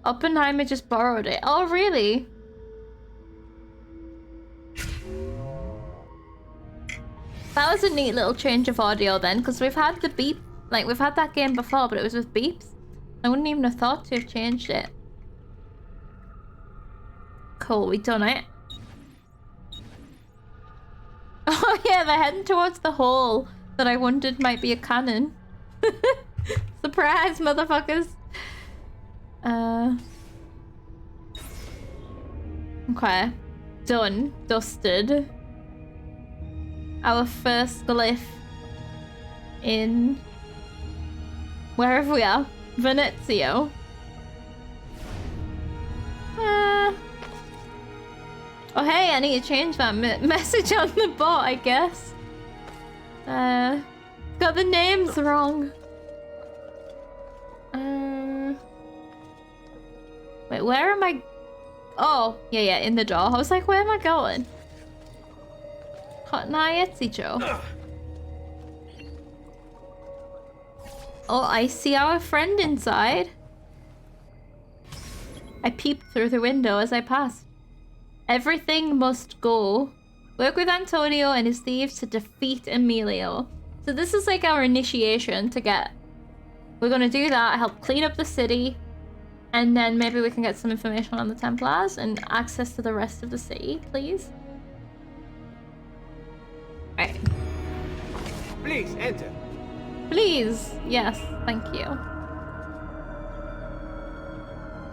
Speaker 1: Oppenheimer just borrowed it. Oh, really? That was a neat little change of audio then, because we've had the beep, like we've had that game before, but it was with beeps. I wouldn't even have thought to have changed it. Cool, we done it. Oh yeah, they're heading towards the hole that I wondered might be a cannon. Surprise, motherfuckers. Okay. Done. Dusted. Our first glyph in wherever we are. Ven-ezio. Oh hey, I need to change that message on the bot, I guess. Got the names wrong. Wait, where am I? Oh, yeah, in the door. I was like, where am I going? Ven-ezio. Oh, I see our friend inside. I peeped through the window as I passed. Everything must go. Work with Antonio and his thieves to defeat Emilio. So this is like our initiation to get... We're gonna do that, help clean up the city, and then maybe we can get some information on the Templars and access to the rest of the city, please. Right.
Speaker 12: Please, enter.
Speaker 1: Please. Yes, thank you.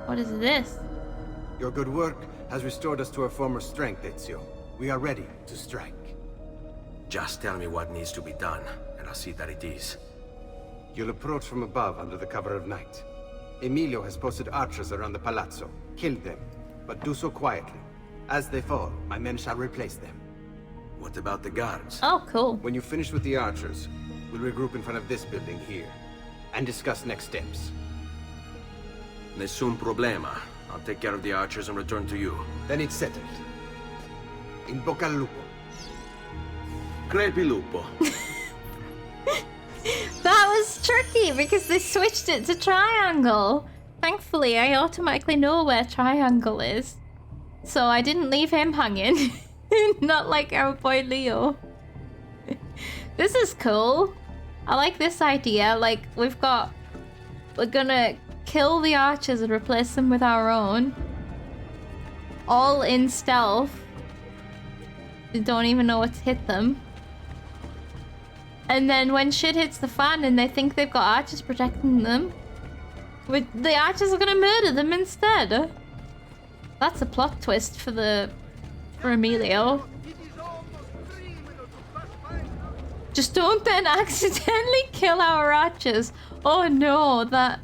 Speaker 1: What is this?
Speaker 12: Your good work has restored us to our former strength, Ezio. We are ready to strike.
Speaker 3: Just tell me what needs to be done, and I'll see that it is.
Speaker 12: You'll approach from above under the cover of night. Emilio has posted archers around the palazzo. Kill them, but do so quietly. As they fall, my men shall replace them.
Speaker 3: What about the guards?
Speaker 1: Oh, cool.
Speaker 12: When you finish with the archers, we'll regroup in front of this building here, and discuss next steps.
Speaker 3: Nessun problema. I'll take care of the archers and return to you.
Speaker 12: Then it's settled. In bocca al lupo.
Speaker 3: Crepi lupo.
Speaker 1: That was tricky because they switched it to triangle. Thankfully, I automatically know where triangle is. So I didn't leave him hanging. Not like our boy Leo. This is cool. I like this idea. Like, we're gonna kill the archers and replace them with our own. All in stealth. They don't even know what's hit them. And then when shit hits the fan and they think they've got archers protecting them, the archers are gonna murder them instead. That's a plot twist for Emilio. Just don't then accidentally kill our archers Oh no, that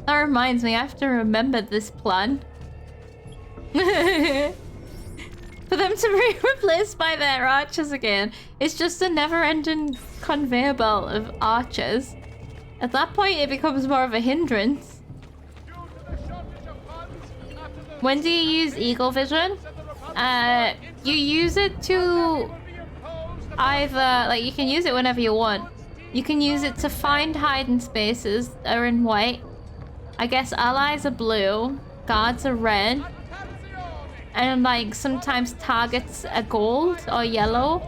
Speaker 1: reminds me, I have to remember this plan. For them to be replaced by their archers again, it's just a never-ending conveyor belt of archers. At that point, it becomes more of a hindrance. When do you use eagle vision? You use it to either, like, you can use it whenever you want. You can use it to find hiding spaces that are in white. I guess allies are blue, guards are red, and like sometimes targets are gold or yellow.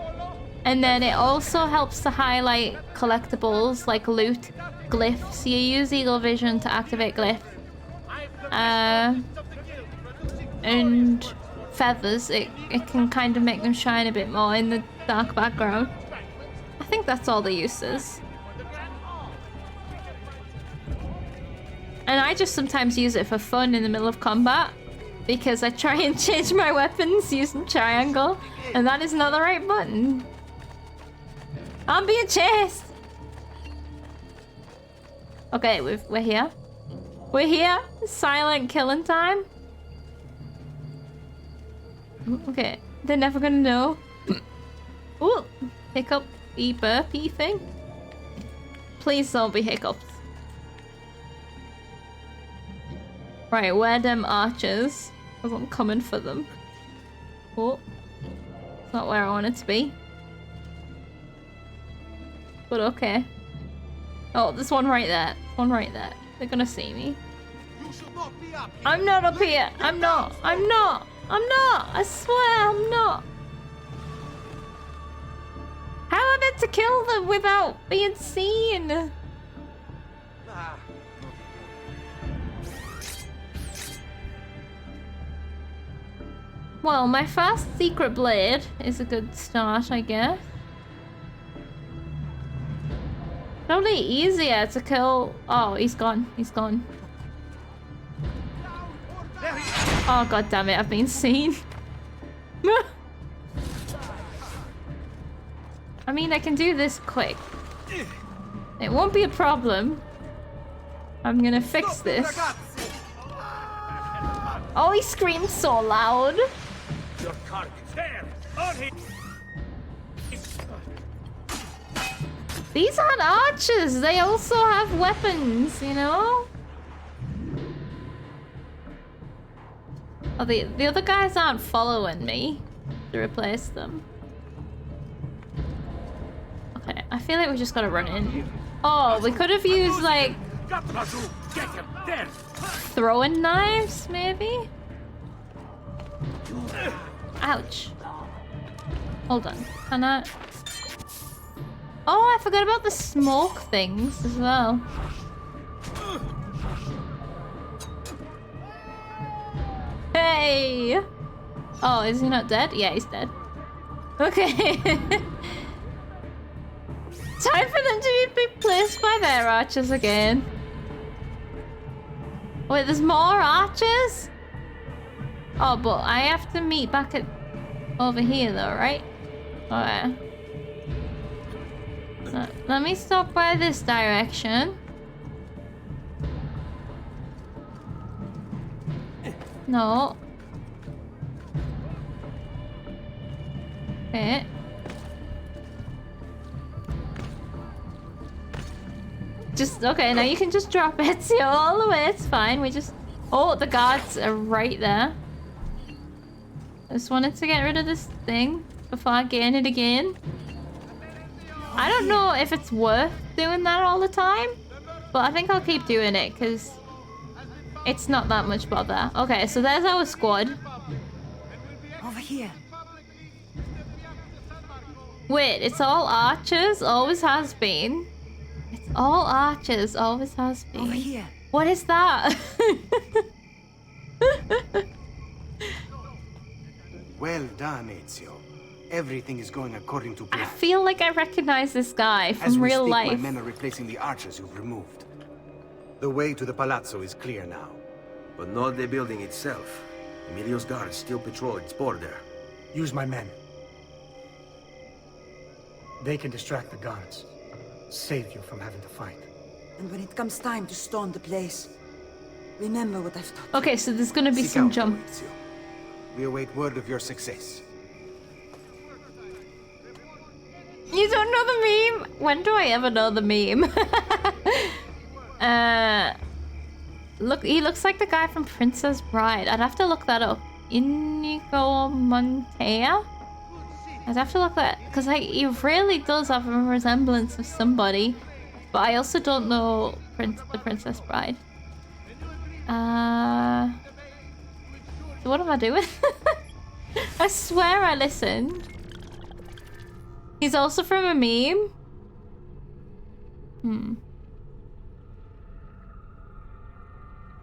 Speaker 1: And then it also helps to highlight collectibles like loot, glyphs. You use eagle vision to activate glyphs. And feathers, it can kind of make them shine a bit more in the dark background. I think that's all the uses. And I just sometimes use it for fun in the middle of combat, because I try and change my weapons using triangle, and that is not the right button. I'm being chased! Okay, we're here. We're here! Silent killing time. Okay, they're never gonna know. Ooh, hiccup, burpy thing. Please don't be hiccups. Right, where them archers? Because I'm coming for them. Oh, it's not where I want it to be. But okay. Oh, there's one right there. One right there. They're gonna see me. I'm not up here. I'm not. I'm not. I'm not. I swear I'm not. How am I meant to kill them without being seen? Well, my first secret blade is a good start, I guess. Probably easier to kill. Oh, he's gone. He's gone. Oh, god damn it, I've been seen. I mean, I can do this quick. It won't be a problem. I'm gonna fix this. Oh, he screams so loud.
Speaker 8: Your cart is there. On him.
Speaker 1: These aren't archers. They also have weapons, you know? Oh, the other guys aren't following me to replace them. Okay, I feel like we just gotta run in. Oh, we could have used, like, throwing knives, maybe? Ouch. Hold on. Can I... Oh, I forgot about the smoke things as well. Hey! Oh, is he not dead? Yeah, he's dead. Okay. Time for them to be replaced by their archers again. Wait, there's more archers? Oh, but I have to meet back at over here though, right? Okay. Let me stop by this direction. No. Okay. Just, okay, now you can just drop Ezio all the way, it's fine. We just... Oh, the guards are right there. I just wanted to get rid of this thing before I gain it again. I don't know if it's worth doing that all the time, but I think I'll keep doing it because it's not that much bother. Okay, so there's our squad.
Speaker 11: Over here.
Speaker 1: Wait, it's all archers? Always has been. It's all archers, always has been.
Speaker 11: Over here.
Speaker 1: What is that?
Speaker 12: Well done, Ezio. Everything is going according to plan.
Speaker 1: I feel like I recognize this guy from real life.
Speaker 12: My men are replacing the archers you've removed. The way to the palazzo is clear now.
Speaker 3: But not the building itself. Emilio's guards still patrol its border.
Speaker 21: Use my men. They can distract the guards. Save you from having to fight.
Speaker 11: And when it comes time to storm the place, remember what I've taught you.
Speaker 1: Okay, so there's gonna be
Speaker 12: Seek
Speaker 1: some
Speaker 12: out
Speaker 1: jumps.
Speaker 12: Ven-ezio. We await word of your success.
Speaker 1: You don't know the meme? When do I ever know the meme? Look, he looks like the guy from Princess Bride. I'd have to look that up. Inigo Montoya? I'd have to look that, because he really does have a resemblance of somebody, but I also don't know the Princess Bride. So what am I doing? I swear I listened. He's also from a meme?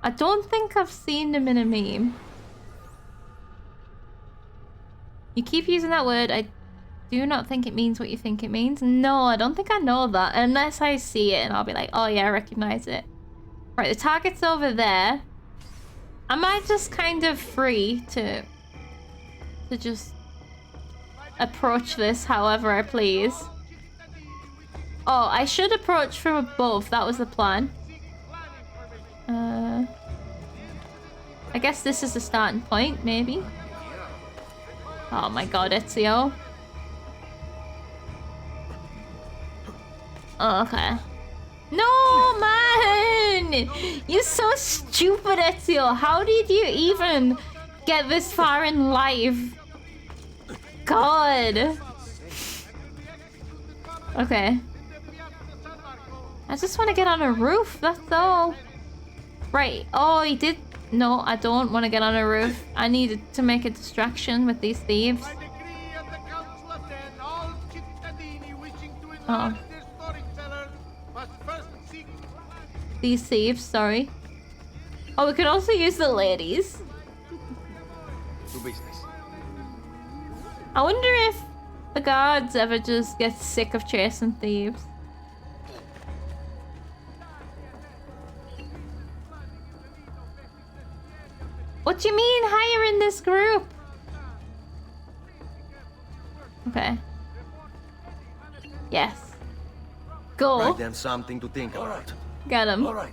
Speaker 1: I don't think I've seen him in a meme. You keep using that word. I do not think it means what you think it means. No, I don't think I know that. Unless I see it and I'll be like, oh yeah, I recognize it. Right, the target's over there. Am I just kind of free to just approach this however I please? Oh, I should approach from above. That was the plan. I guess this is the starting point, maybe. Oh my god, Ezio. Oh, okay. No, man! You're so stupid, Ezio. How did you even get this far in life? God. Okay. I just want to get on a roof, that's all. Right. Oh, he did... No, I don't want to get on a roof. I needed to make a distraction with these thieves. Oh. These thieves, sorry. Oh, we could also use the ladies. I wonder if the guards ever just get sick of chasing thieves. What do you mean higher in this group? Okay. Yes. Go.
Speaker 8: Write them something to think about.
Speaker 1: Get him.
Speaker 8: All right.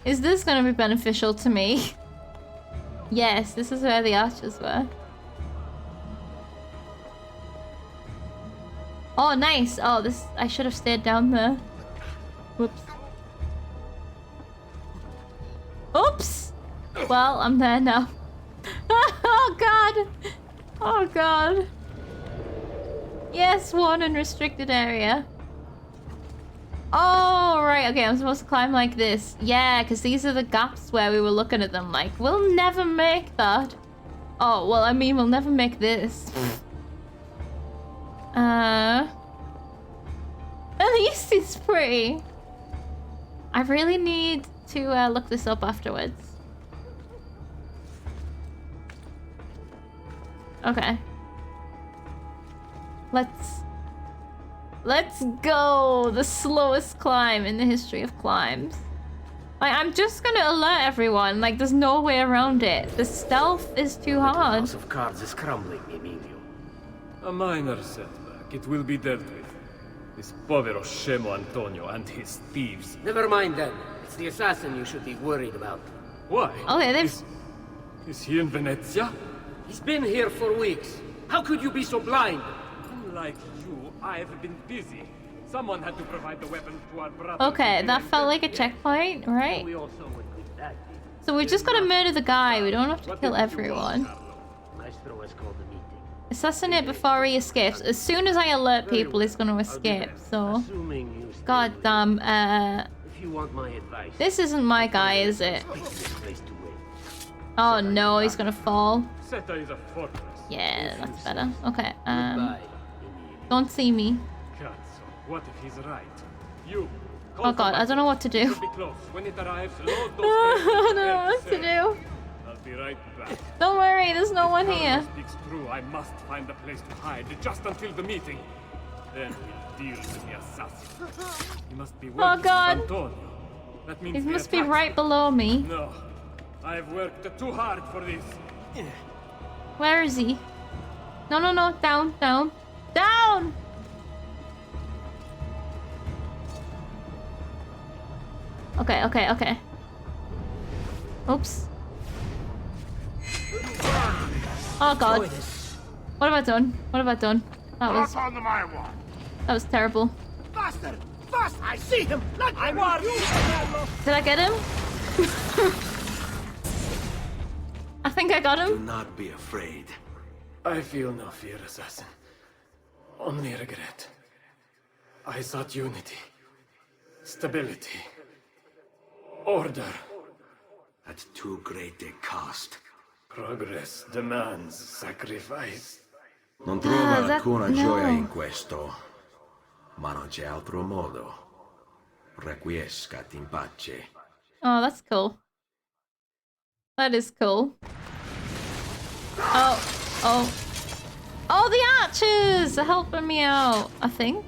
Speaker 1: Is this gonna be beneficial to me? Yes, this is where the archers were. Oh, nice. Oh, this... I should have stayed down there. Whoops. Oops! Well, I'm there now. Oh, God! Oh, God. Yes, one unrestricted area. Oh, right. Okay, I'm supposed to climb like this. Yeah, because these are the gaps where we were looking at them like, we'll never make that. Oh, well, I mean, we'll never make this. At least it's pretty. I really need to look this up afterwards. Okay. Let's go! The slowest climb in the history of climbs. Like, I'm just gonna alert everyone. Like, there's no way around it. The stealth is too hard.
Speaker 7: The house of cards is crumbling, Emilio.
Speaker 22: A minor setback. It will be dealt with. This povero Scemo Antonio and his thieves.
Speaker 7: Never mind then. It's the assassin you should be worried about.
Speaker 22: Why?
Speaker 1: Oh, yeah,
Speaker 22: Is he in Venezia?
Speaker 7: He's been here for weeks. How could you be so blind?
Speaker 22: Unlike you, I've been busy. Someone had to provide the weapons to our brother.
Speaker 1: Okay, that felt like a checkpoint, right? So we just gotta murder the guy. We don't have to kill everyone. Assassinate before he escapes. As soon as I alert people, he's gonna escape. So, god damn. This isn't my guy, is it? Oh no, he's gonna fall. Yeah, that's better. Okay. Don't see me.
Speaker 22: What if he's right? You.
Speaker 1: Oh god, I don't know what to do.
Speaker 22: When it arrives, load
Speaker 1: I don't know what to do.
Speaker 22: I'll be right back.
Speaker 1: Don't worry, there's no one here.
Speaker 22: Speaks true. I must find a place to hide just until the meeting. Then we'll deal with the assassin. He must be
Speaker 1: Oh god.
Speaker 22: Antonio. That means
Speaker 1: He must be right below me.
Speaker 22: No. I've worked too hard for this.
Speaker 1: Where is he? No, no, no. Down, down. Down! Okay, okay, okay. Oops. Oh god. What have I done? What have I done? That was terrible.
Speaker 8: Faster! Fast! I see him! I warn you!
Speaker 1: Did I get him? I think I got him.
Speaker 3: Do not be afraid.
Speaker 22: I feel no fear, assassin. Only regret. I sought unity, stability, order.
Speaker 3: At too great a cost.
Speaker 22: Progress demands sacrifice.
Speaker 3: Non trova
Speaker 1: that-
Speaker 3: alcuna
Speaker 1: no.
Speaker 3: gioia in questo, ma non c'è altro modo. Requiescat in pace.
Speaker 1: Oh, that's cool. That is cool. Oh, oh. Oh, the archers are helping me out, I think.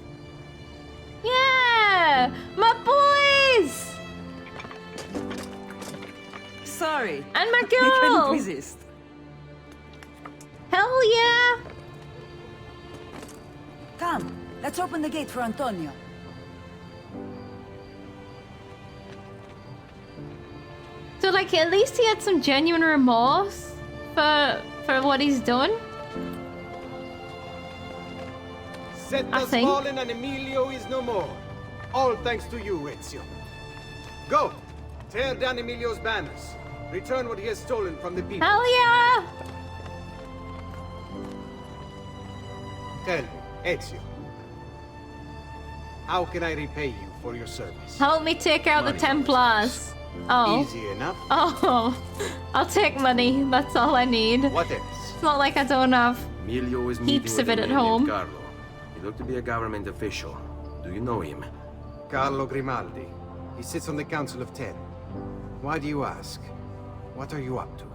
Speaker 1: Yeah! My boys!
Speaker 11: Sorry.
Speaker 1: And my
Speaker 11: I couldn't
Speaker 1: girl!
Speaker 11: resist.
Speaker 1: Hell yeah!
Speaker 11: Come, let's open the gate for Antonio.
Speaker 1: So, like, at least he had some genuine remorse for what he's done.
Speaker 12: Set
Speaker 1: I
Speaker 12: has
Speaker 1: think.
Speaker 12: fallen and Emilio is no more. All thanks to you, Ezio. Go! Tear down Emilio's banners. Return what he has stolen from the people.
Speaker 1: Hell yeah!
Speaker 12: Tell me, Ezio. How can I repay you for your service?
Speaker 1: Help me take out the Templars. Oh.
Speaker 12: Easy enough.
Speaker 1: Oh. I'll take money. That's all I need.
Speaker 12: What else?
Speaker 1: It's not like I don't have
Speaker 3: Emilio is
Speaker 1: heaps
Speaker 3: meeting
Speaker 1: of
Speaker 3: with
Speaker 1: it
Speaker 3: a
Speaker 1: at
Speaker 3: man named
Speaker 1: home.
Speaker 3: Carlo. He looked to be a government official. Do you know him?
Speaker 12: Carlo Grimaldi. He sits on the Council of Ten. Why do you ask? What are you up to?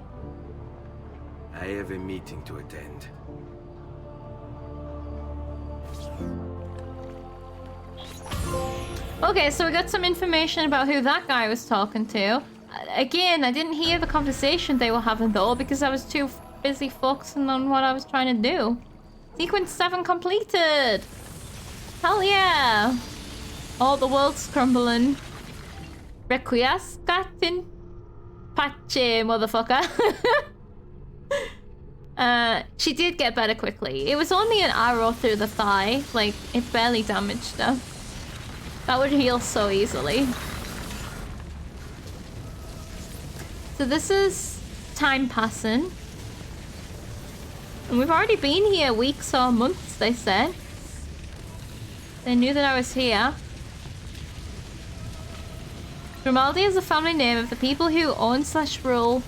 Speaker 3: I have a meeting to attend.
Speaker 1: Okay, so we got some information about who that guy was talking to. Again, I didn't hear the conversation they were having though because I was too busy focusing on what I was trying to do. Sequence 7 completed! Hell yeah! All the world's crumbling. Requiescat in pace, motherfucker. She did get better quickly. It was only an arrow through the thigh. Like, it barely damaged her. That would heal so easily. So this is time passing. And we've already been here weeks or months, they said. They knew that I was here. Grimaldi is the family name of the people who own / rule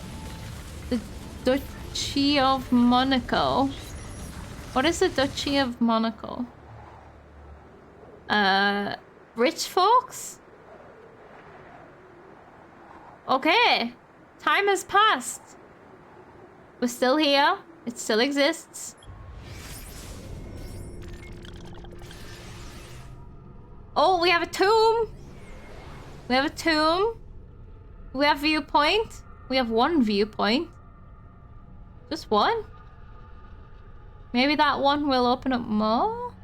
Speaker 1: the Duchy of Monaco. What is the Duchy of Monaco? Rich folks? Okay. Time has passed. We're still here. It still exists. Oh, we have a tomb. We have a tomb. We have viewpoint. We have one viewpoint. Just one? Maybe that one will open up more?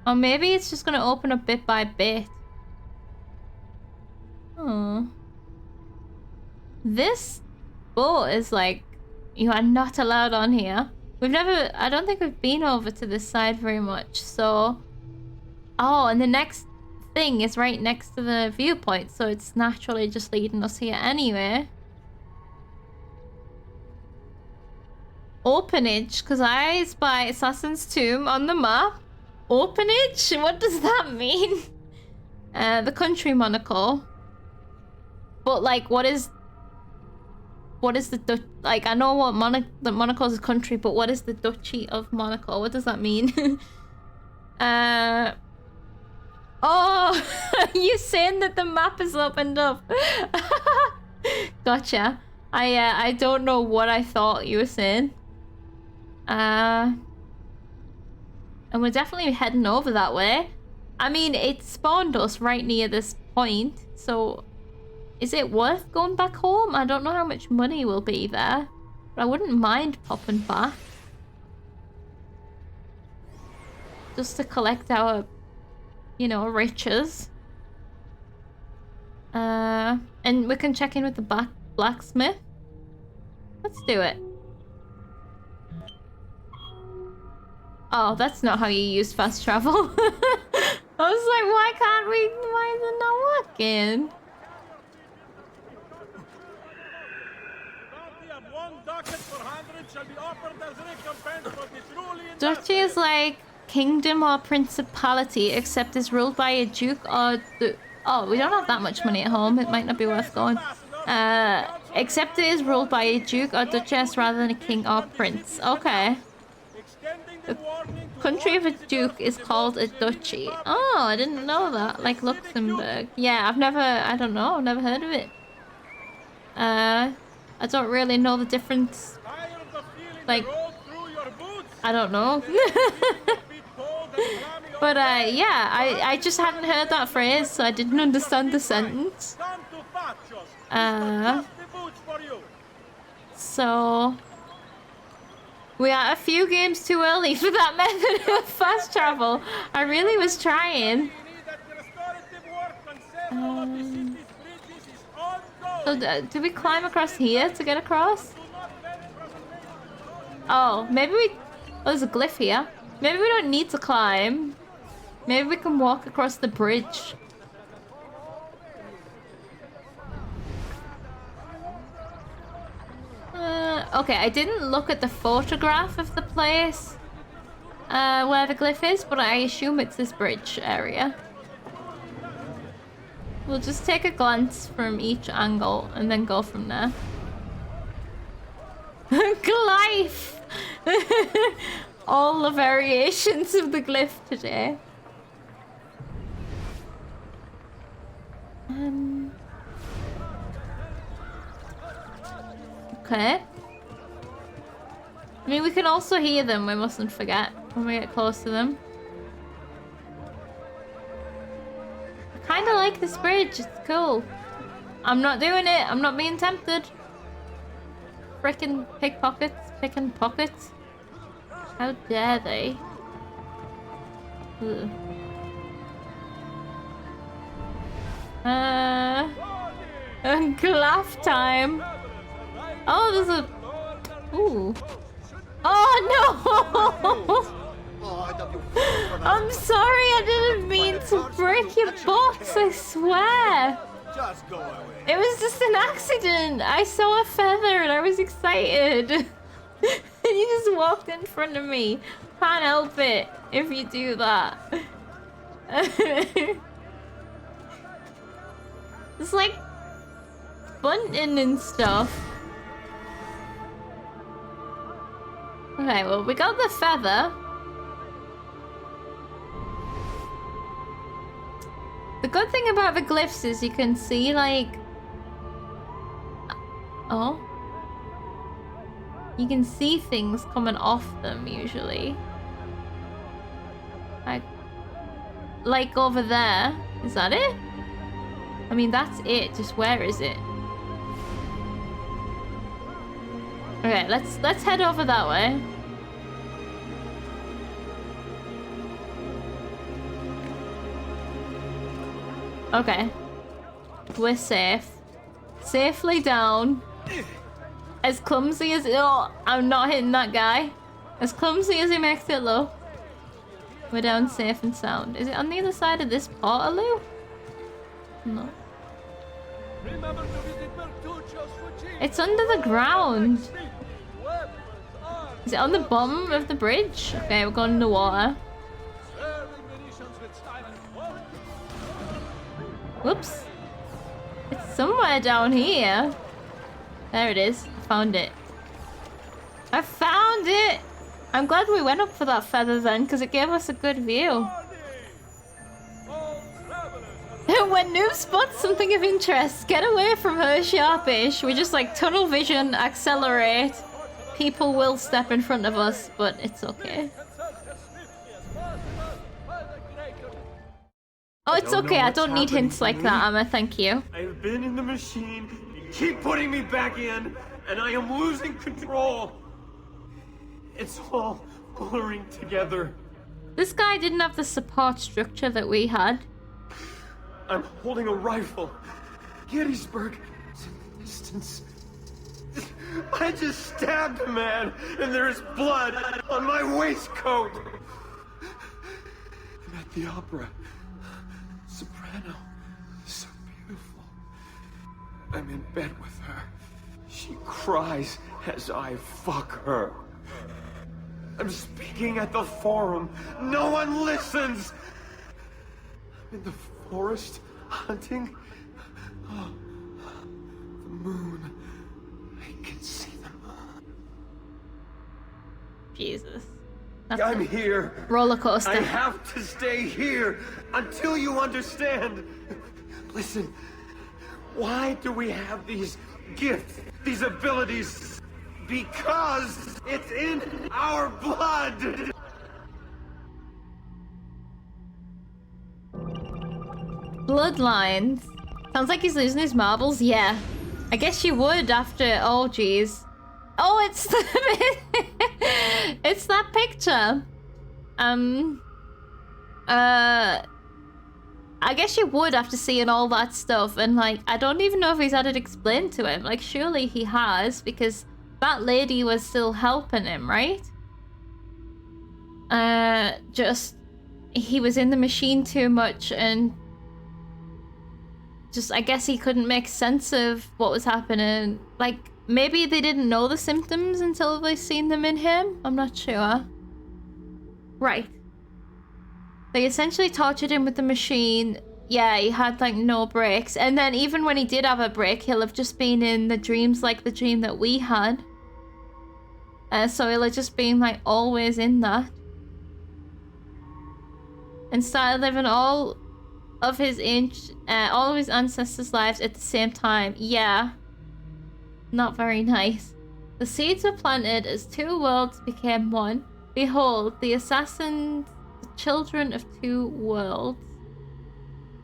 Speaker 1: Or maybe it's just gonna open up bit by bit. Oh. This boat is like, you are not allowed on here. We've never, I don't think we've been over to this side very much, so... Oh, and the next thing is right next to the viewpoint, so it's naturally just leading us here anyway. Openage, because I spy Assassin's Tomb on the map. Openage? What does that mean? The country Monaco. But like, what is the like? I know what Monaco's a country, but what is the Duchy of Monaco? What does that mean? Oh, you saying that the map is opened up? Gotcha. I don't know what I thought you were saying. And we're definitely heading over that way. I mean, it spawned us right near this point, so is it worth going back home? I don't know how much money will be there, but I wouldn't mind popping back. Just to collect our, you know, riches. And we can check in with the blacksmith. Let's do it. Oh, that's not how you use fast travel. I was like, why can't we? Why is it not working? Duchy is like kingdom or principality, except is ruled by a duke or oh, we don't have that much money at home. It might not be worth going. Except it is ruled by a duke or duchess rather than a king or prince. Okay. The country of a duke is called a duchy. Oh, I didn't know that. Like Luxembourg. Yeah, I don't know. I've never heard of it. I don't really know the difference. Like, I don't know. But yeah, I just hadn't heard that phrase, so I didn't understand the sentence. So we are a few games too early for that method of fast travel. I really was trying. So do we climb across here to get across? Oh, maybe we... Oh, there's a glyph here. Maybe we don't need to climb. Maybe we can walk across the bridge. Okay, I didn't look at the photograph of the place where the glyph is, but I assume it's this bridge area. We'll just take a glance from each angle and then go from there. Glyph! All the variations of the glyph today. Okay. I mean, we can also hear them, we mustn't forget, when we get close to them. I kinda like this bridge, it's cool. I'm not doing it, I'm not being tempted. Frickin' pickpockets, picking pockets. How dare they? Ugh. Glaff time. Oh, there's a... Ooh. Oh, no! I'm sorry, I didn't mean to break your box, I swear.
Speaker 10: Just go away.
Speaker 1: It was just an accident. I saw a feather and I was excited. And you just walked in front of me. Can't help it if you do that. It's like bunting and stuff. Okay, well, we got the feather. The good thing about the glyphs is you can see, like... Oh. You can see things coming off them, usually. Like over there. Is that it? I mean, that's it. Just where is it? Okay, let's head over that way. Okay. We're safe. Safely down. As clumsy as... Oh, I'm not hitting that guy. As clumsy as he makes it look. We're down safe and sound. Is it on the other side of this portaloo? No. It's under the ground. Is it on the bottom of the bridge? Okay, we're going in the water. Whoops. It's somewhere down here. There it is. I found it. I found it! I'm glad we went up for that feather then, because it gave us a good view. When Noob spots something of interest, get away from her sharpish. We just like tunnel vision, accelerate. People will step in front of us, but it's okay. Oh, it's okay. I don't need hints like that, Emma. Thank you.
Speaker 22: I've been in the machine. You keep putting me back in, and I am losing control. It's all blurring together.
Speaker 1: This guy didn't have the support structure that we had.
Speaker 22: I'm holding a rifle. Gettysburg is in the distance. I just stabbed a man, and there's blood on my waistcoat. I'm at the opera. Soprano. So beautiful. I'm in bed with her. She cries as I fuck her. I'm speaking at the forum. No one listens. I'm in the forest hunting. Oh, the moon. I can see the moon.
Speaker 1: Jesus.
Speaker 22: I'm here.
Speaker 1: Roller coaster.
Speaker 22: I have to stay here until you understand. Listen, why do we have these gifts, these abilities? Because it's in our blood.
Speaker 1: Bloodlines. Sounds like he's losing his marbles. Yeah. I guess you would after. Oh, jeez. Oh, it's it's that picture. I guess you would after seeing all that stuff, and like, I don't even know if he's had it explained to him. Like, surely he has, because that lady was still helping him, right? Just he was in the machine too much, and just I guess he couldn't make sense of what was happening. Like, maybe they didn't know the symptoms until they seen them in him. I'm not sure. Right. They essentially tortured him with the machine. Yeah, he had like no breaks. And then even when he did have a break, he'll have just been in the dreams like the dream that we had. So he'll have just been like always in that. And started living all of his ancestors' lives at the same time. Yeah. Not very nice. The seeds were planted as two worlds became one. Behold, the assassins, the children of two worlds.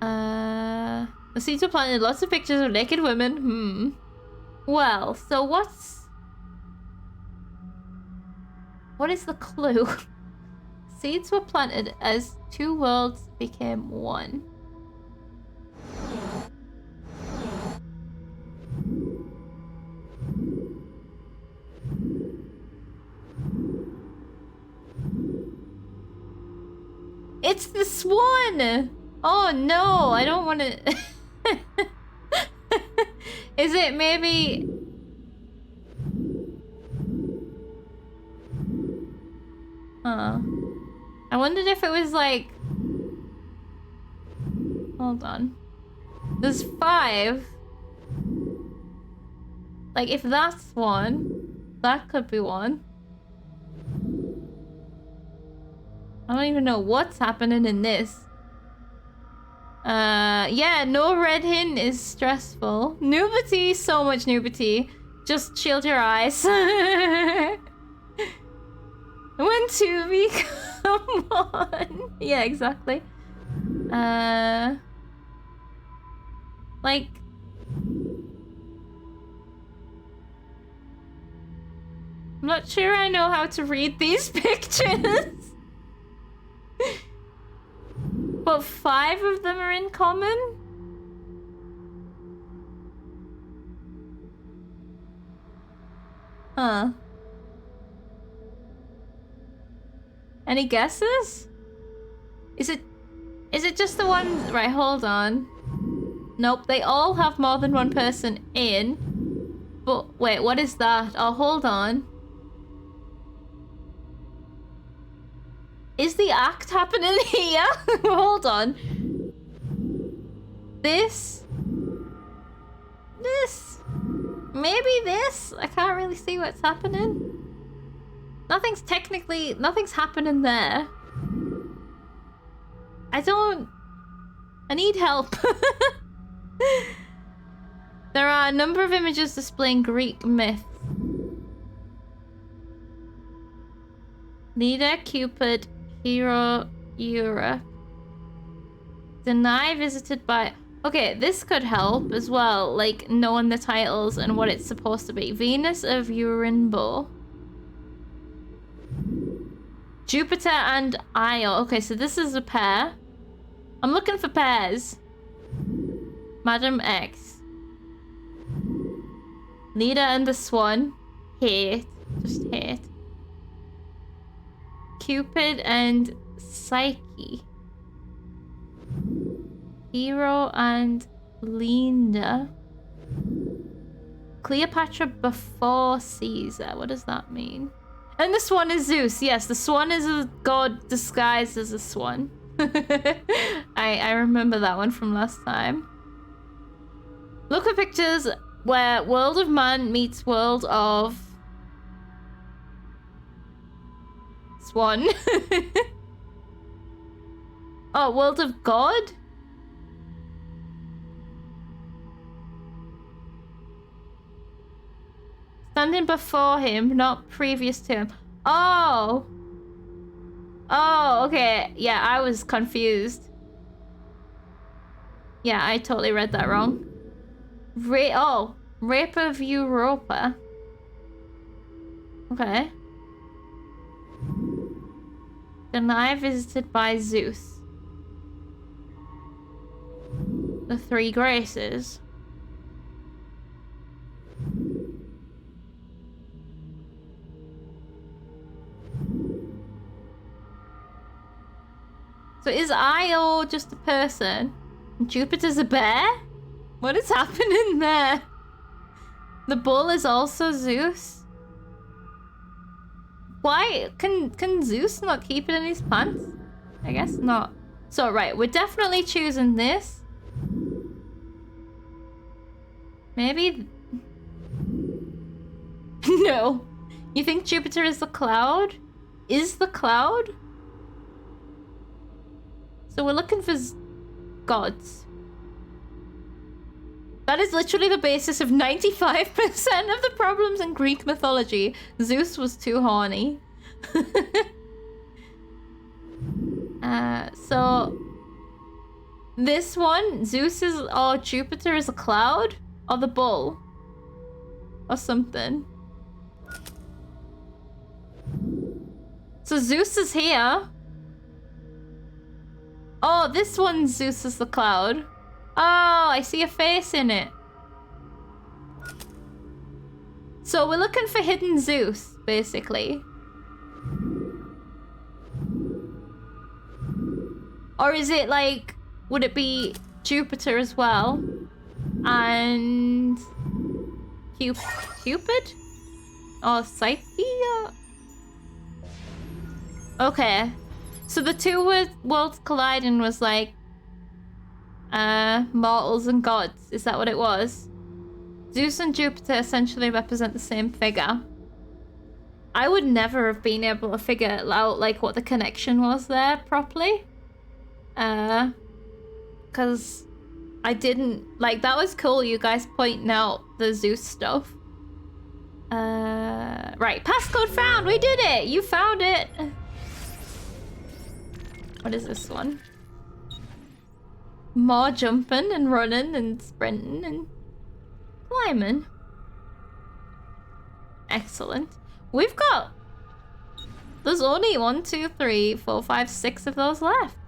Speaker 1: The seeds were planted. Lots of pictures of naked women. Well, so what is the clue? Seeds were planted as two worlds became one. It's the swan! Oh no, I don't want to... Is it maybe... Huh. I wondered if it was like... Hold on. There's 5. Like, if that's one, that could be one. I don't even know what's happening in this. Yeah, no red hint is stressful. Nudity, so much nudity. Just shield your eyes. When to become one. Yeah, exactly. Like... I'm not sure I know how to read these pictures. But 5 of them are in common? Huh. Any guesses? Is it just the one? Right, hold on. Nope, they all have more than one person in. But wait, what is that? Oh, hold on. Is the act happening here? Hold on. This? Maybe this? I can't really see what's happening. Nothing's happening there. I need help. There are a number of images displaying Greek myth. Leda, Cupid, Hero, Europe. Deny visited by... Okay, this could help as well, like knowing the titles and what it's supposed to be. Venus of Urinbo. Jupiter and Io. Okay, so this is a pair. I'm looking for pairs. Madam X. Leda and the Swan. Hate. Just hate. Cupid and Psyche. Hero and Linda. Cleopatra before Caesar. What does that mean? And the Swan is Zeus. Yes, the Swan is a god disguised as a swan. I remember that one from last time. Look at pictures where World of Man meets World of Swan. Oh, World of God? Standing before him, not previous to him. Oh! Oh, okay. Yeah, I was confused. Yeah, I totally read that wrong. Rape of Europa. Okay. Denied visited by Zeus. The Three Graces. So is Io just a person? Jupiter's a bear? What is happening there? The bull is also Zeus? Why? Can Zeus not keep it in his pants? I guess not. So, right, we're definitely choosing this. Maybe... No. You think Jupiter is the cloud? Is the cloud? So we're looking for gods. That is literally the basis of 95% of the problems in Greek mythology. Zeus was too horny. So this one, Zeus is, or Jupiter is a cloud, or the bull, or something. So Zeus is here. Oh, this one, Zeus is the cloud. Oh, I see a face in it. So we're looking for hidden Zeus, basically. Or is it like, would it be Jupiter as well? And Cupid? Or Psyche? Okay. So the two worlds colliding was like mortals and gods. Is that what it was? Zeus and Jupiter essentially represent the same figure. I would never have been able to figure out like what the connection was there properly. Because I didn't like, that was cool, you guys pointing out the Zeus stuff. Right, passcode found. We did it. You found it. What is this one? More jumping and running and sprinting and climbing. Excellent. We've got... There's only 1, 2, 3, 4, 5, 6 of those left.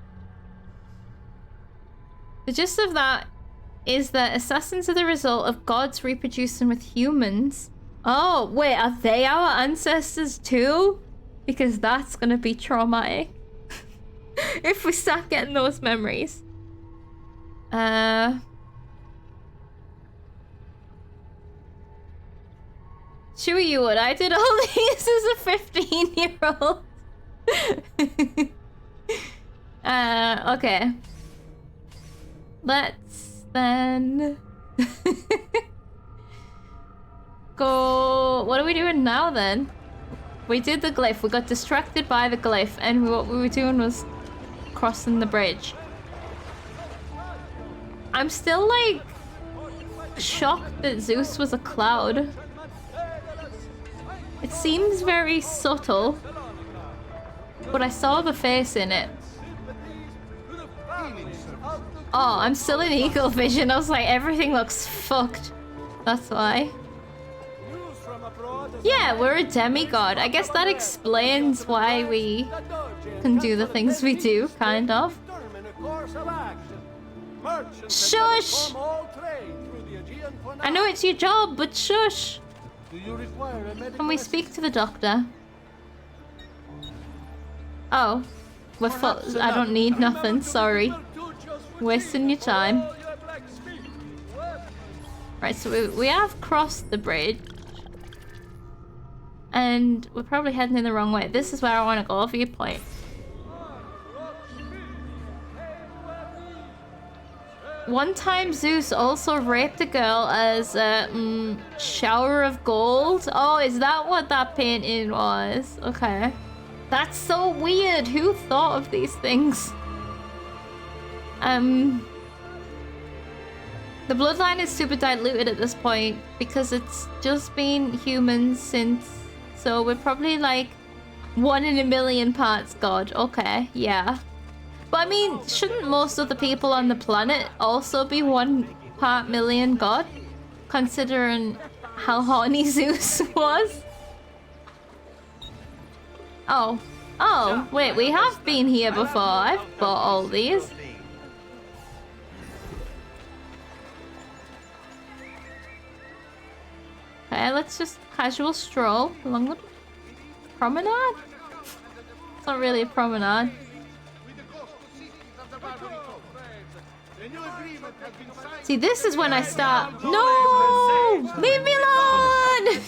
Speaker 1: The gist of that is that assassins are the result of gods reproducing with humans. Oh, wait, are they our ancestors too? Because that's gonna be traumatic. If we start getting those memories. Sure you would. I did all these as a 15-year-old. Okay. Let's then go... What are we doing now then? We did the glyph. We got distracted by the glyph, and what we were doing was crossing the bridge. I'm still like shocked that Zeus was a cloud. It seems very subtle, but I saw the face in it. Oh, I'm still in eagle vision. I was like, everything looks fucked. That's why. Yeah, we're a demigod. I guess that explains why we can do the things we do, kind of.
Speaker 8: Course of action. Merchants
Speaker 1: Shush!
Speaker 8: perform all trade through the Aegean
Speaker 1: I know it's your job, but shush.
Speaker 10: Do you require a medical
Speaker 1: Can we speak to the doctor? Oh, we're full. I don't need nothing, sorry. Wasting your time. Right, so we have crossed the bridge. And we're probably heading in the wrong way. This is where I want to go, viewpoint. One time Zeus also raped a girl as a shower of gold. Oh, is that what that painting was? Okay. That's so weird. Who thought of these things? The bloodline is super diluted at this point because it's just been humans since... So we're probably like 1 in a million parts God. Okay, yeah. But I mean, shouldn't most of the people on the planet also be 1 part million God? Considering how horny Zeus was? Oh. Oh, wait, we have been here before. I've bought all these. Okay, let's just casual stroll along the promenade. It's not really a promenade. See, this is when I start. No! Leave me alone!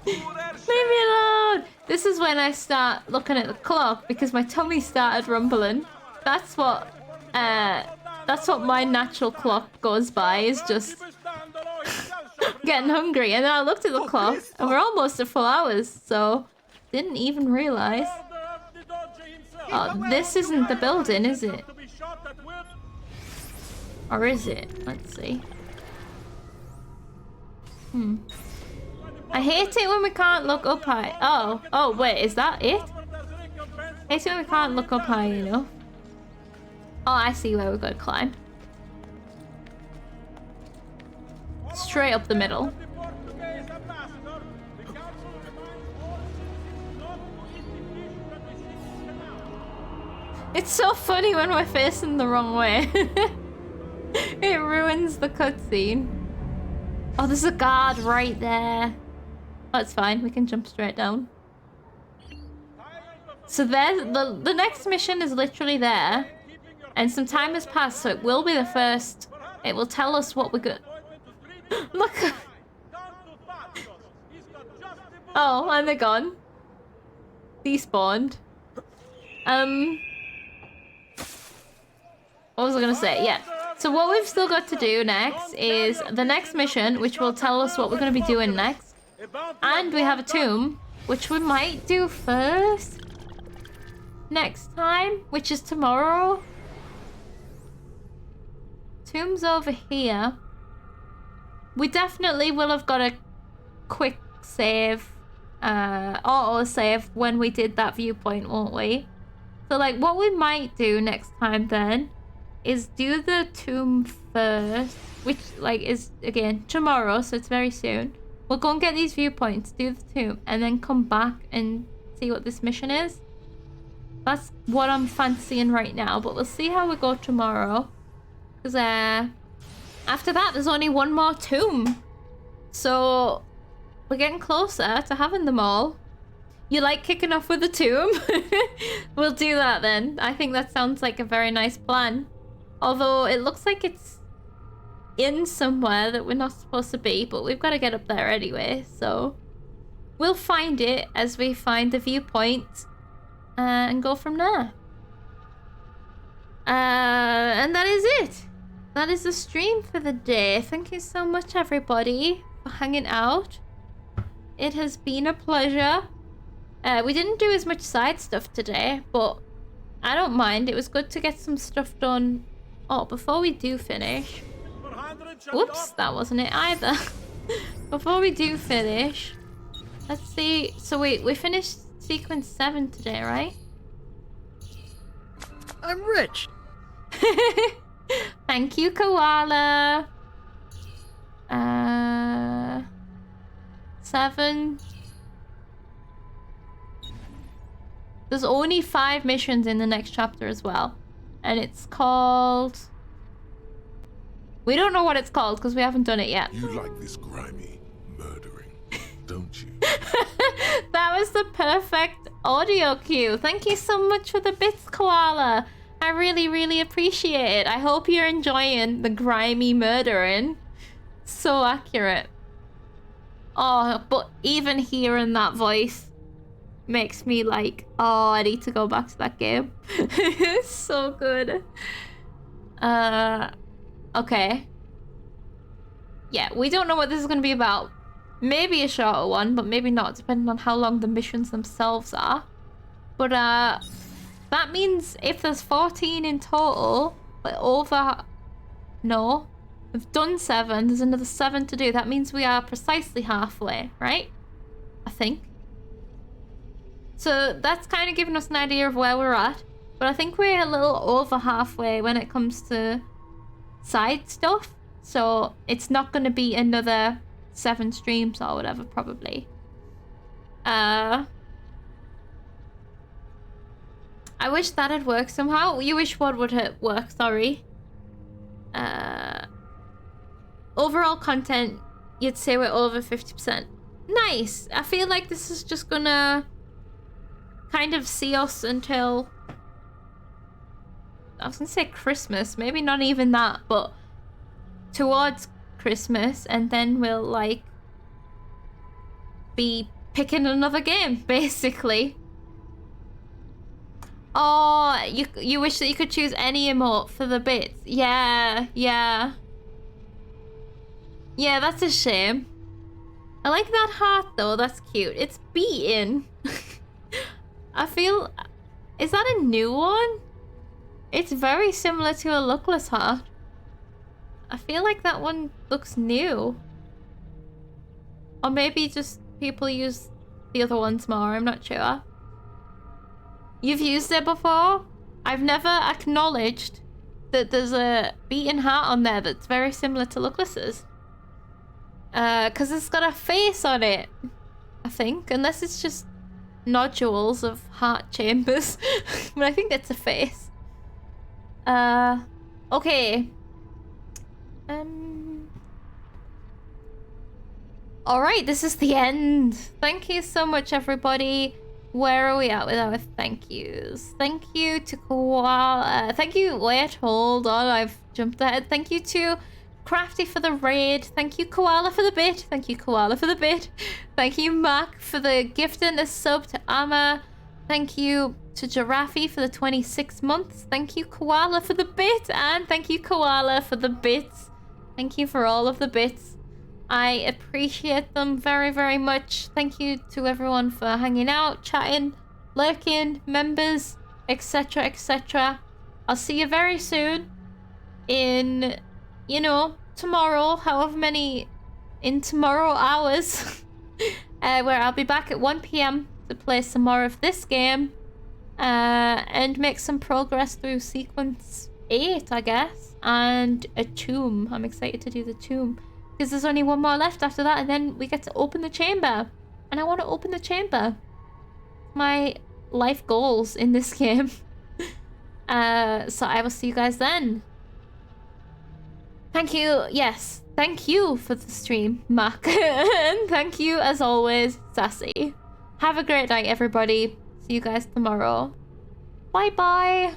Speaker 1: Leave me alone! This is when I start looking at the clock because my tummy started rumbling. That's what my natural clock goes by, is just getting hungry. And then I looked at the clock and we're almost at 4 hours, so didn't even realize. Oh, this isn't the building, is it? Or is it? Let's see. I hate it when we can't look up high. Oh, wait, is that it? I hate it when we can't look up high enough. Oh, I see where we've got to climb. Straight up the middle. It's so funny when we're facing the wrong way. It ruins the cutscene. Oh, there's a guard right there. That's fine, we can jump straight down. So there's the next mission is literally there. And some time has passed, so it will be the first. It will tell us what we got. Look. Oh, and they're gone. Despawned. What was I gonna say? Yeah. So what we've still got to do next is the next mission, which will tell us what we're gonna be doing next. And we have a tomb, which we might do first. Next time, which is tomorrow. Tomb's over here. We definitely will have got a quick save, auto save when we did that viewpoint, won't we? So like what we might do next time then is do the tomb first, which like is again tomorrow, so it's very soon. We'll go and get these viewpoints, do the tomb, and then come back and see what this mission is. That's what I'm fancying right now, but we'll see how we go tomorrow. Because after that, there's only one more tomb. So we're getting closer to having them all. You like kicking off with a tomb? We'll do that then. I think that sounds like a very nice plan. Although it looks like it's in somewhere that we're not supposed to be, but we've got to get up there anyway. So we'll find it as we find the viewpoint and go from there. And that is it. That is the stream for the day. Thank you so much, everybody, for hanging out. It has been a pleasure. We didn't do as much side stuff today, but I don't mind. It was good to get some stuff done. Oh, before we do finish... Whoops, that wasn't it either. Before we do finish, let's see. So we finished sequence 7 today, right?
Speaker 4: I'm rich.
Speaker 1: Thank you, Koala. 7. There's only 5 missions in the next chapter as well. And it's called... We don't know what it's called because we haven't done it yet.
Speaker 4: You like this grimy murdering, don't you?
Speaker 1: That was the perfect audio cue. Thank you so much for the bits, Koala. I really, really appreciate it. I hope you're enjoying the grimy murdering. So accurate. Oh, but even hearing that voice makes me like, oh, I need to go back to that game. It's so good. Okay. Yeah, we don't know what this is going to be about. Maybe a shorter one, but maybe not, depending on how long the missions themselves are. But, that means if there's 14 in total, but over... No. We've done 7, there's another 7 to do. That means we are precisely halfway, right? I think. So that's kind of giving us an idea of where we're at. But I think we're a little over halfway when it comes to side stuff. So it's not going to be another 7 streams or whatever, probably. I wish that had worked somehow. You wish what would it work, sorry. Overall content, you'd say we're over 50%. Nice. I feel like this is just gonna kind of see us until... I was gonna say Christmas. Maybe not even that, but towards Christmas, and then we'll like be picking another game, basically. Oh, you wish that you could choose any emote for the bits. Yeah. Yeah, that's a shame. I like that heart though, that's cute. It's beaten. I feel... Is that a new one? It's very similar to a lookless heart. I feel like that one looks new. Or maybe just people use the other ones more, I'm not sure. You've used it before? I've never acknowledged that there's a beaten heart on there that's very similar to lookless's. Because it's got a face on it, I think. Unless it's just nodules of heart chambers. But I think that's a face. Okay. Alright, this is the end. Thank you so much, everybody. Where are we at with our thank yous? Thank you to Koala. Thank you. Wait, hold on. I've jumped ahead. Thank you to Crafty for the raid. Thank you, Koala, for the bit. Thank you, Koala, for the bit. Thank you, Mac, for the gift and the sub to Amma. Thank you to Giraffe for the 26 months. Thank you, Koala, for the bit. And thank you, Koala, for the bits. Thank you for all of the bits. I appreciate them very, very much. Thank you to everyone for hanging out, chatting, lurking, members, etc, etc. I'll see you very soon in, you know, tomorrow, however many in tomorrow hours, where I'll be back at 1 PM to play some more of this game and make some progress through sequence 8, I guess, and a tomb. I'm excited to do the tomb. Because there's only one more left after that, and then we get to open the chamber. And I want to open the chamber. My life goals in this game. So I will see you guys then. Thank you. Yes. Thank you for the stream, Mac. And thank you, as always, Sassy. Have a great night, everybody. See you guys tomorrow. Bye-bye.